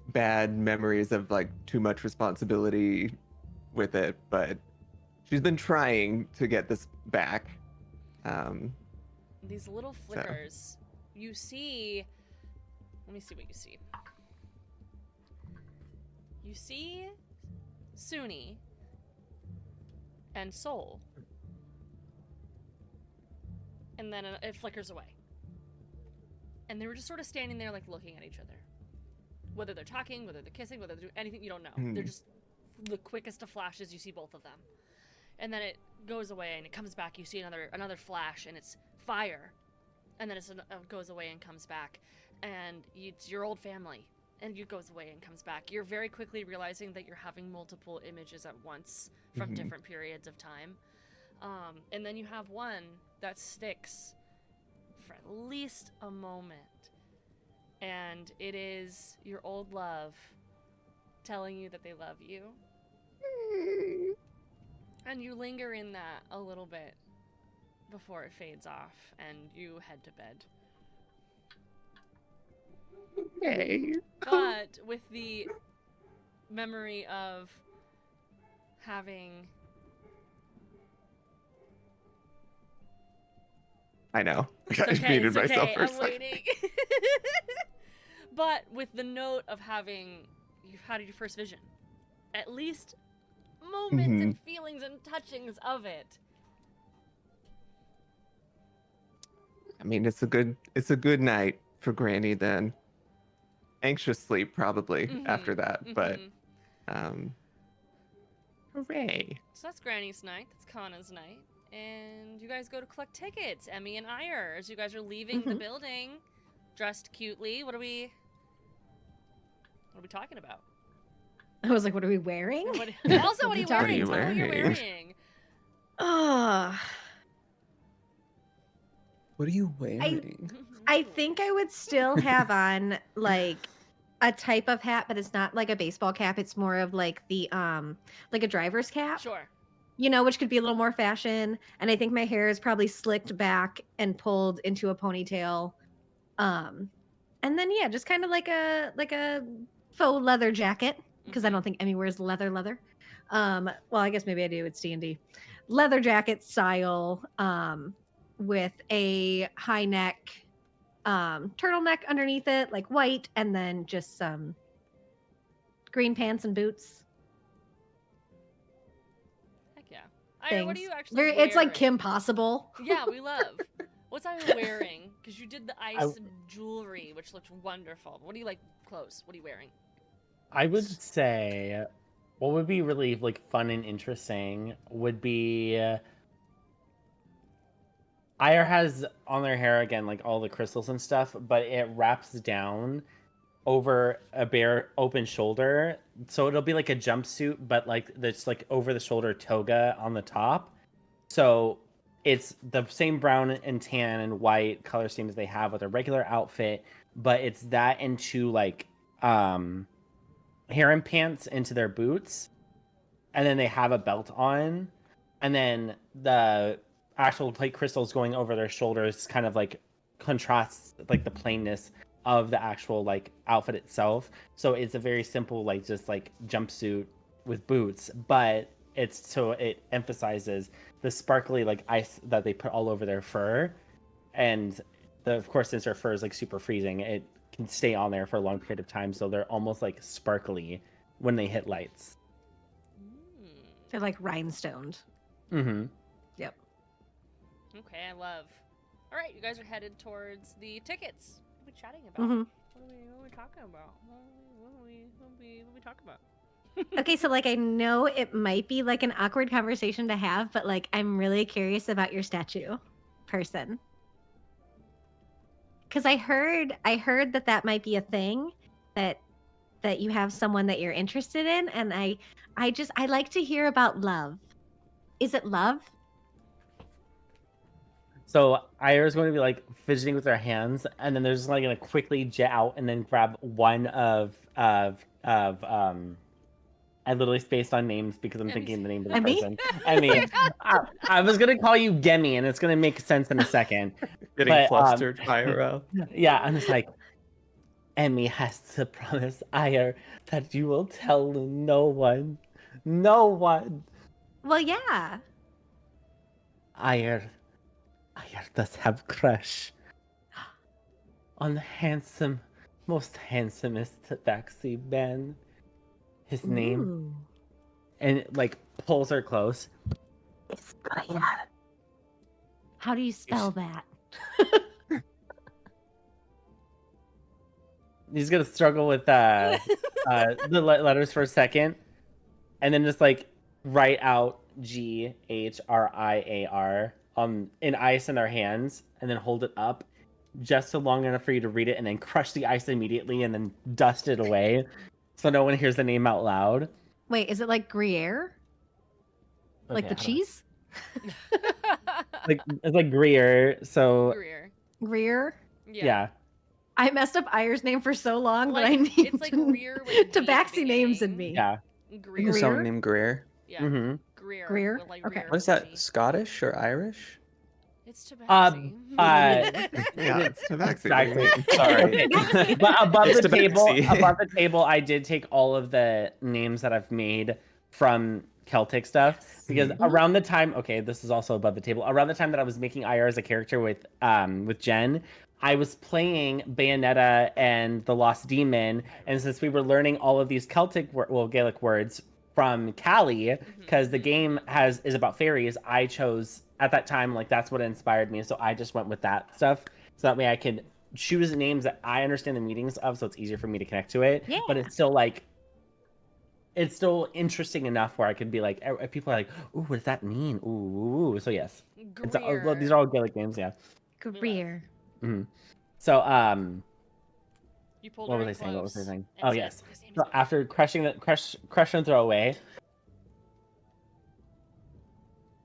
bad memories of like too much responsibility with it, but she's been trying to get this back. These little flickers. You see, let me see what you see. You see Sune and Soul. And then it flickers away. And they were just sort of standing there like looking at each other. Whether they're talking, whether they're kissing, whether they're doing anything, you don't know. They're just the quickest of flashes, you see both of them. And then it goes away and it comes back, you see another flash and it's fire. And then it goes away and comes back, and it's your old family, and it goes away and comes back. You're very quickly realizing that you're having multiple images at once from different periods of time. And then you have one that sticks for at least a moment, and it is your old love telling you that they love you. And you linger in that a little bit before it fades off and you head to bed. Okay. But with the memory of having... I know. I muted myself for a second. I'm waiting. But with the note of you've had your first vision. At least moments and feelings and touchings of it. I mean, it's a good night for Granny then. Anxious sleep probably after that, but hooray. So that's Granny's night, that's Kanna's night, and you guys go to collect tickets, Emmy and Oighear, as you guys are leaving the building, dressed cutely. What are we talking about? I was like, what are we wearing? Also, what are you What are wearing? you Tell me what you're wearing? wearing. What are you wearing? I think I would still have on like a type of hat, but it's not like a baseball cap. It's more of like the like a driver's cap, Sure. you know, which could be a little more fashion. And I think my hair is probably slicked back and pulled into a ponytail. And then yeah, just kind of like a faux leather jacket because I don't think Emmy wears leather. Well, I guess maybe I do. It's D&D. Leather jacket style with a high neck turtleneck underneath it, like white, and then just some green pants and boots. Heck yeah. Ira, what are Things. you actually wearing? It's like Kim Possible. Yeah, we love. What's Ira wearing? Because you did the ice jewelry, which looked wonderful. What do you like clothes? What are you wearing? I would say what would be really like fun and interesting would be Ire has on their hair again like all the crystals and stuff, but it wraps down over a bare open shoulder. So it'll be like a jumpsuit, but like that's like over the shoulder toga on the top. So it's the same brown and tan and white color schemes they have with a regular outfit, but it's that into like harem pants into their boots, and then they have a belt on, and then the actual like crystals going over their shoulders kind of like contrasts like the plainness of the actual like outfit itself. So it's a very simple like just like jumpsuit with boots, but it's so it emphasizes the sparkly like ice that they put all over their fur, and of course since their fur is like super freezing, it can stay on there for a long period of time, so they're almost like sparkly when they hit lights. They're like rhinestoned. Mm-hmm. Yep. Okay, I love. All right, you guys are headed towards the tickets. What are we chatting about? Mm-hmm. What are we talking about? What are we talking about? Okay, so like I know it might be like an awkward conversation to have, but like I'm really curious about your statue person. Cuz I heard that might be a thing that you have someone that you're interested in, and I like to hear about love. Is it love? So Ira's going to be like fidgeting with her hands, and then they're just like gonna quickly jet out and then grab one of I literally spaced on names because I'm thinking the name of the Emmy? person. Emmy. I was gonna call you Gemi, and it's gonna make sense in a second. Getting But, flustered, IRL. Yeah, I'm just like, Emmy has to promise Ire that you will tell no one. No one. Well, yeah. Ire does have crush on the most handsomest tabaxi man. His name, Ooh. and it, like pulls her close. It's Brian. How do you spell that? He's gonna struggle with the letters for a second, and then just like write out GHRIAR in ice in their hands, and then hold it up just long enough for you to read it, and then crush the ice immediately, and then dust it away, so no one hears the name out loud. Wait, is it like Gruyere? Like Okay, the cheese? Like it's like Gruyere, so Greer. Gruyere? yeah. I messed up Ire's name for so long that I Like, need it's like Greer with a G at the tabaxi names in beginning. me. Yeah. Greer. Someone named Greer. Yeah. Mm-hmm. Greer. Greer? with, like, Okay. rear What is with a that? G. Scottish or Irish? It's tabaxi. Yeah, it's tabaxi. Exactly. Sorry. Okay. But above It's the table, tabaxi. I did take all of the names that I've made from Celtic stuff, Yes. because Mhm. around the time, okay, this is also above the table. Around the time that I was making IR as a character with Jen, I was playing Bayonetta and the Lost Demon, and since we were learning all of these Gaelic words from Callie, because the game is about fairies, I chose at that time, like that's what inspired me, so I just went with that stuff, so that way I could choose names that I understand the meanings of, so it's easier for me to connect to it. Yeah. But it's still like, it's still interesting enough where I could be like, people are like, ooh, what does that mean? Ooh. So yes, these are all Gaelic names, yeah. Gruyere. Mm-hmm. So You pulled What her was in I saying? What was I close saying? and Oh said, yes. "His name is So Go." after crush and throw away,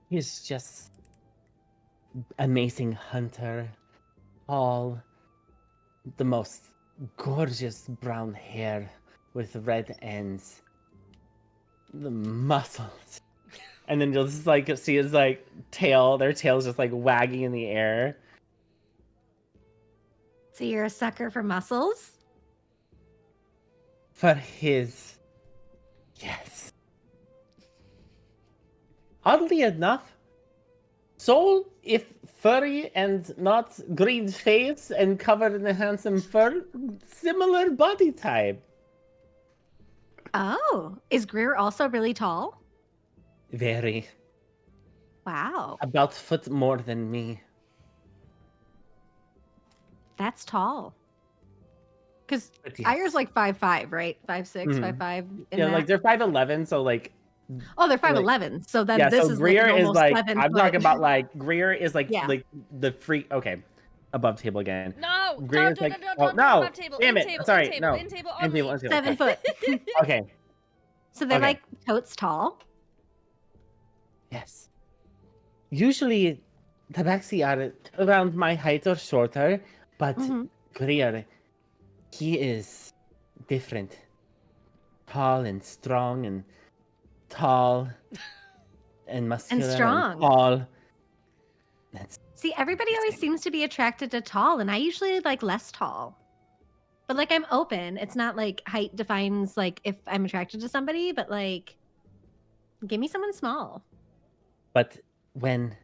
he's just amazing hunter, tall, the most gorgeous brown hair with red ends, the muscles, and then you'll just like see his like tail, their tails just like wagging in the air. So you're a sucker for muscles? For his, yes. Oddly enough, Soul, if furry and not green face and covered in a handsome fur, similar body type. Oh, is Greer also really tall? Very. Wow, About foot more than me. that's tall. Because But Ayer's yes. like 5'5", right? 5'6", Mhm. 5'5", in Yeah, that. like they're 5'11", so like Oh, they're like 5'11", so then yeah, this so is like Greer an is almost like 7 I'm foot. talking about like Greer is like Yeah. like the freak. Okay, above table again. No, Greer's don't, like don't, oh don't, no, above table, damn in it, table, sorry, in table, no, in table in only. table, in table. 7 Okay. foot. Okay, So they're Okay. like totes tall. yes. Usually, tabaxi are around my height or shorter, but Mhm. Greer, he is different. Tall and strong and tall and muscular and strong. tall. That's See, everybody always amazing. seems to be attracted to tall, and I usually like less tall. But like I'm open. It's not like height defines like if I'm attracted to somebody, but like give me someone small. But when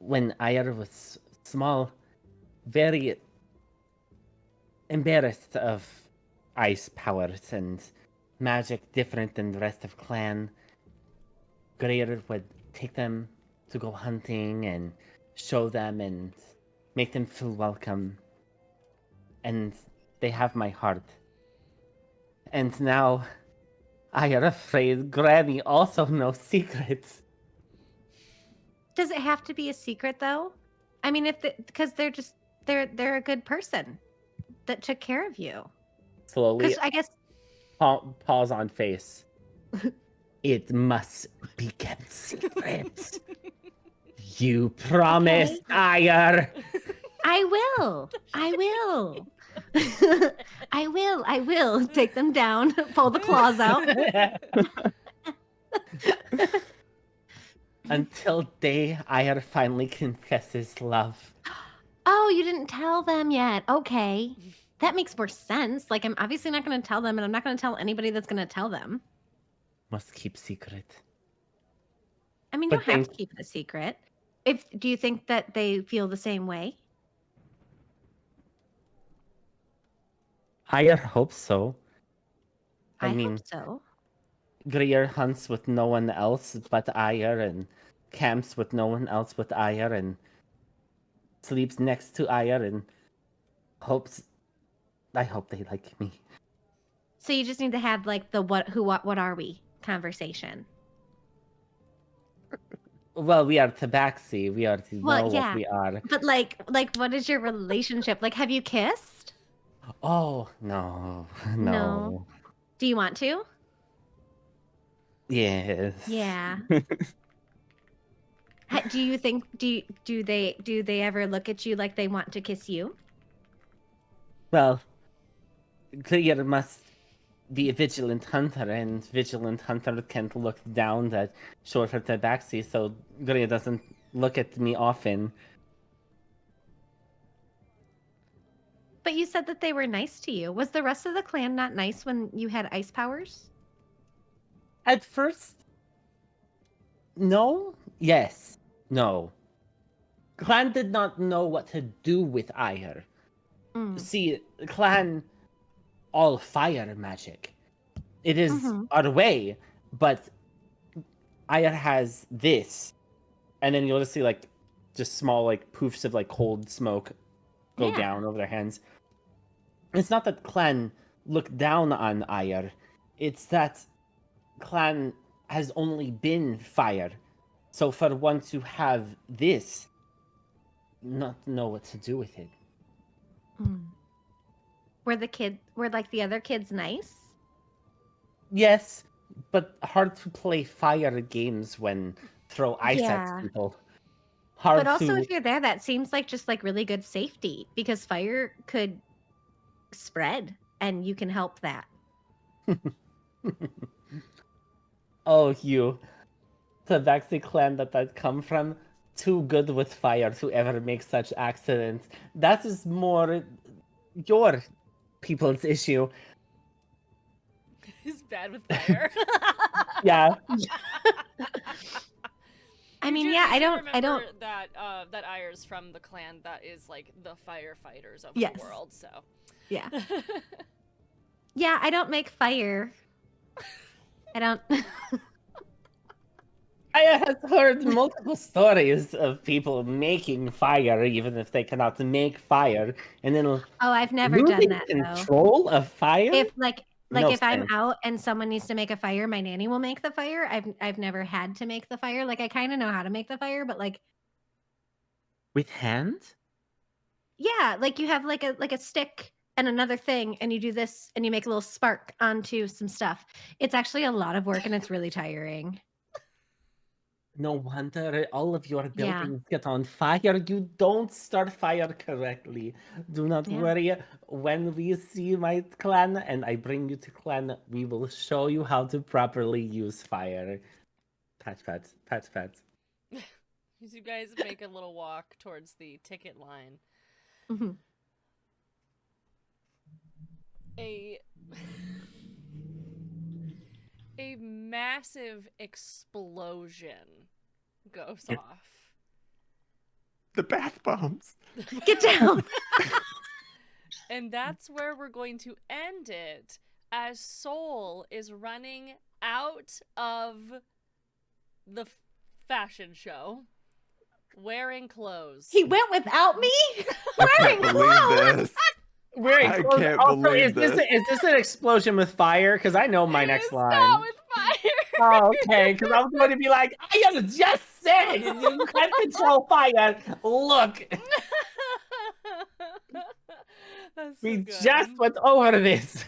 Ayar was small, very embarrassed of ice powers and magic different than the rest of clan, Greer would take them to go hunting and show them and make them feel welcome. And they have my heart. And now I am afraid Granny also knows secrets. Does it have to be a secret though? I mean, if because they're a good person that took care of you. Slowly, Because I guess pause on face. It must be kept secret. You promised, Ayar. I will. I will. I will take them down, pull the claws out. Until day Ayar finally confesses love. Oh, you didn't tell them yet. Okay. That makes more sense. Like I'm obviously not going to tell them, and I'm not going to tell anybody that's going to tell them. Must keep secret. I mean, you But don't have thank- to keep it a secret. Do you think that they feel the same way? Ayar hopes so. I mean, hope so. Greer hunts with no one else but Ayar and camps with no one else but Ayar and sleeps next to Ayar and hopes. I hope they like me. So you just need to have like the what are we conversation. Well, we are tabaxi. We are to Well, know what yeah. we are. But like what is your relationship? Like have you kissed? Oh no, No. no. Do you want to? Yes. Yeah. Do you think do they ever look at you like they want to kiss you? Well, Greer must be a vigilant hunter, and vigilant hunter can't look down at shorter tabaxi, so Greer doesn't look at me often. But you said that they were nice to you. Was the rest of the clan not nice when you had ice powers? At first, no, yes, no. Clan did not know what to do with Ayar. Mm. See, Clan all fire magic. It is Mhm. our way, but Ayar has this, and then you'll just see like just small like poofs of like cold smoke go Yeah. down over their hands. It's not that Clan look down on Ayar, it's that Clan has only been fire. So for one to have this, not know what to do with it. Mm. were like the other kids nice? Yes, but hard to play fire games when throw ice at Yeah. people. Hard But also, to. if you're there, that seems like just like really good safety because fire could spread, and you can help that. Oh, you. The Tabaxi clan that I come from, too good with fire to ever make such accidents. That is more your people's issue. He's bad with fire. Yeah. I mean, yeah, I don't remember that that Ayer's from the clan that is like the firefighters of Yes. the world. So yeah. Yeah, I don't make fire. I don't I have heard multiple stories of people making fire even if they cannot make fire, and then Oh, I've never done losing that though. control of fire. If like No if I'm sense. out and someone needs to make a fire, my nanny will make the fire. I've never had to make the fire. Like I kind of know how to make the fire, but like With hand? yeah, like you have like a stick and another thing and you do this and you make a little spark onto some stuff. It's actually a lot of work and it's really tiring. No wonder all of your Yeah. buildings get on fire. You don't start fire correctly. Do not Yeah. worry. When we see my clan and I bring you to clan, we will show you how to properly use fire. Pat, pat, pat, pat. as you guys make a little walk towards the ticket line, Mhm. a massive explosion goes Yeah. off. The bath bombs. Get down. And that's where we're going to end it, as Soul is running out of the fashion show wearing clothes. He went without me? I Wearing can't believe clothes. this. Wearing I clothes. can't Also, believe is this an explosion with fire? Because I know my next It's line. not with fire. Oh, okay, because I'm going to be like, I have just said you can't control fire. Look, That's so we good. just went over this.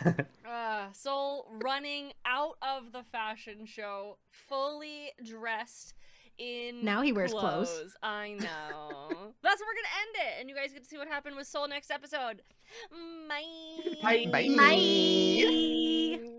Soul running out of the fashion show, fully dressed in Now he wears clothes. I know. That's where we're gonna end it, and you guys get to see what happened with Soul next episode. Bye. Bye. Bye.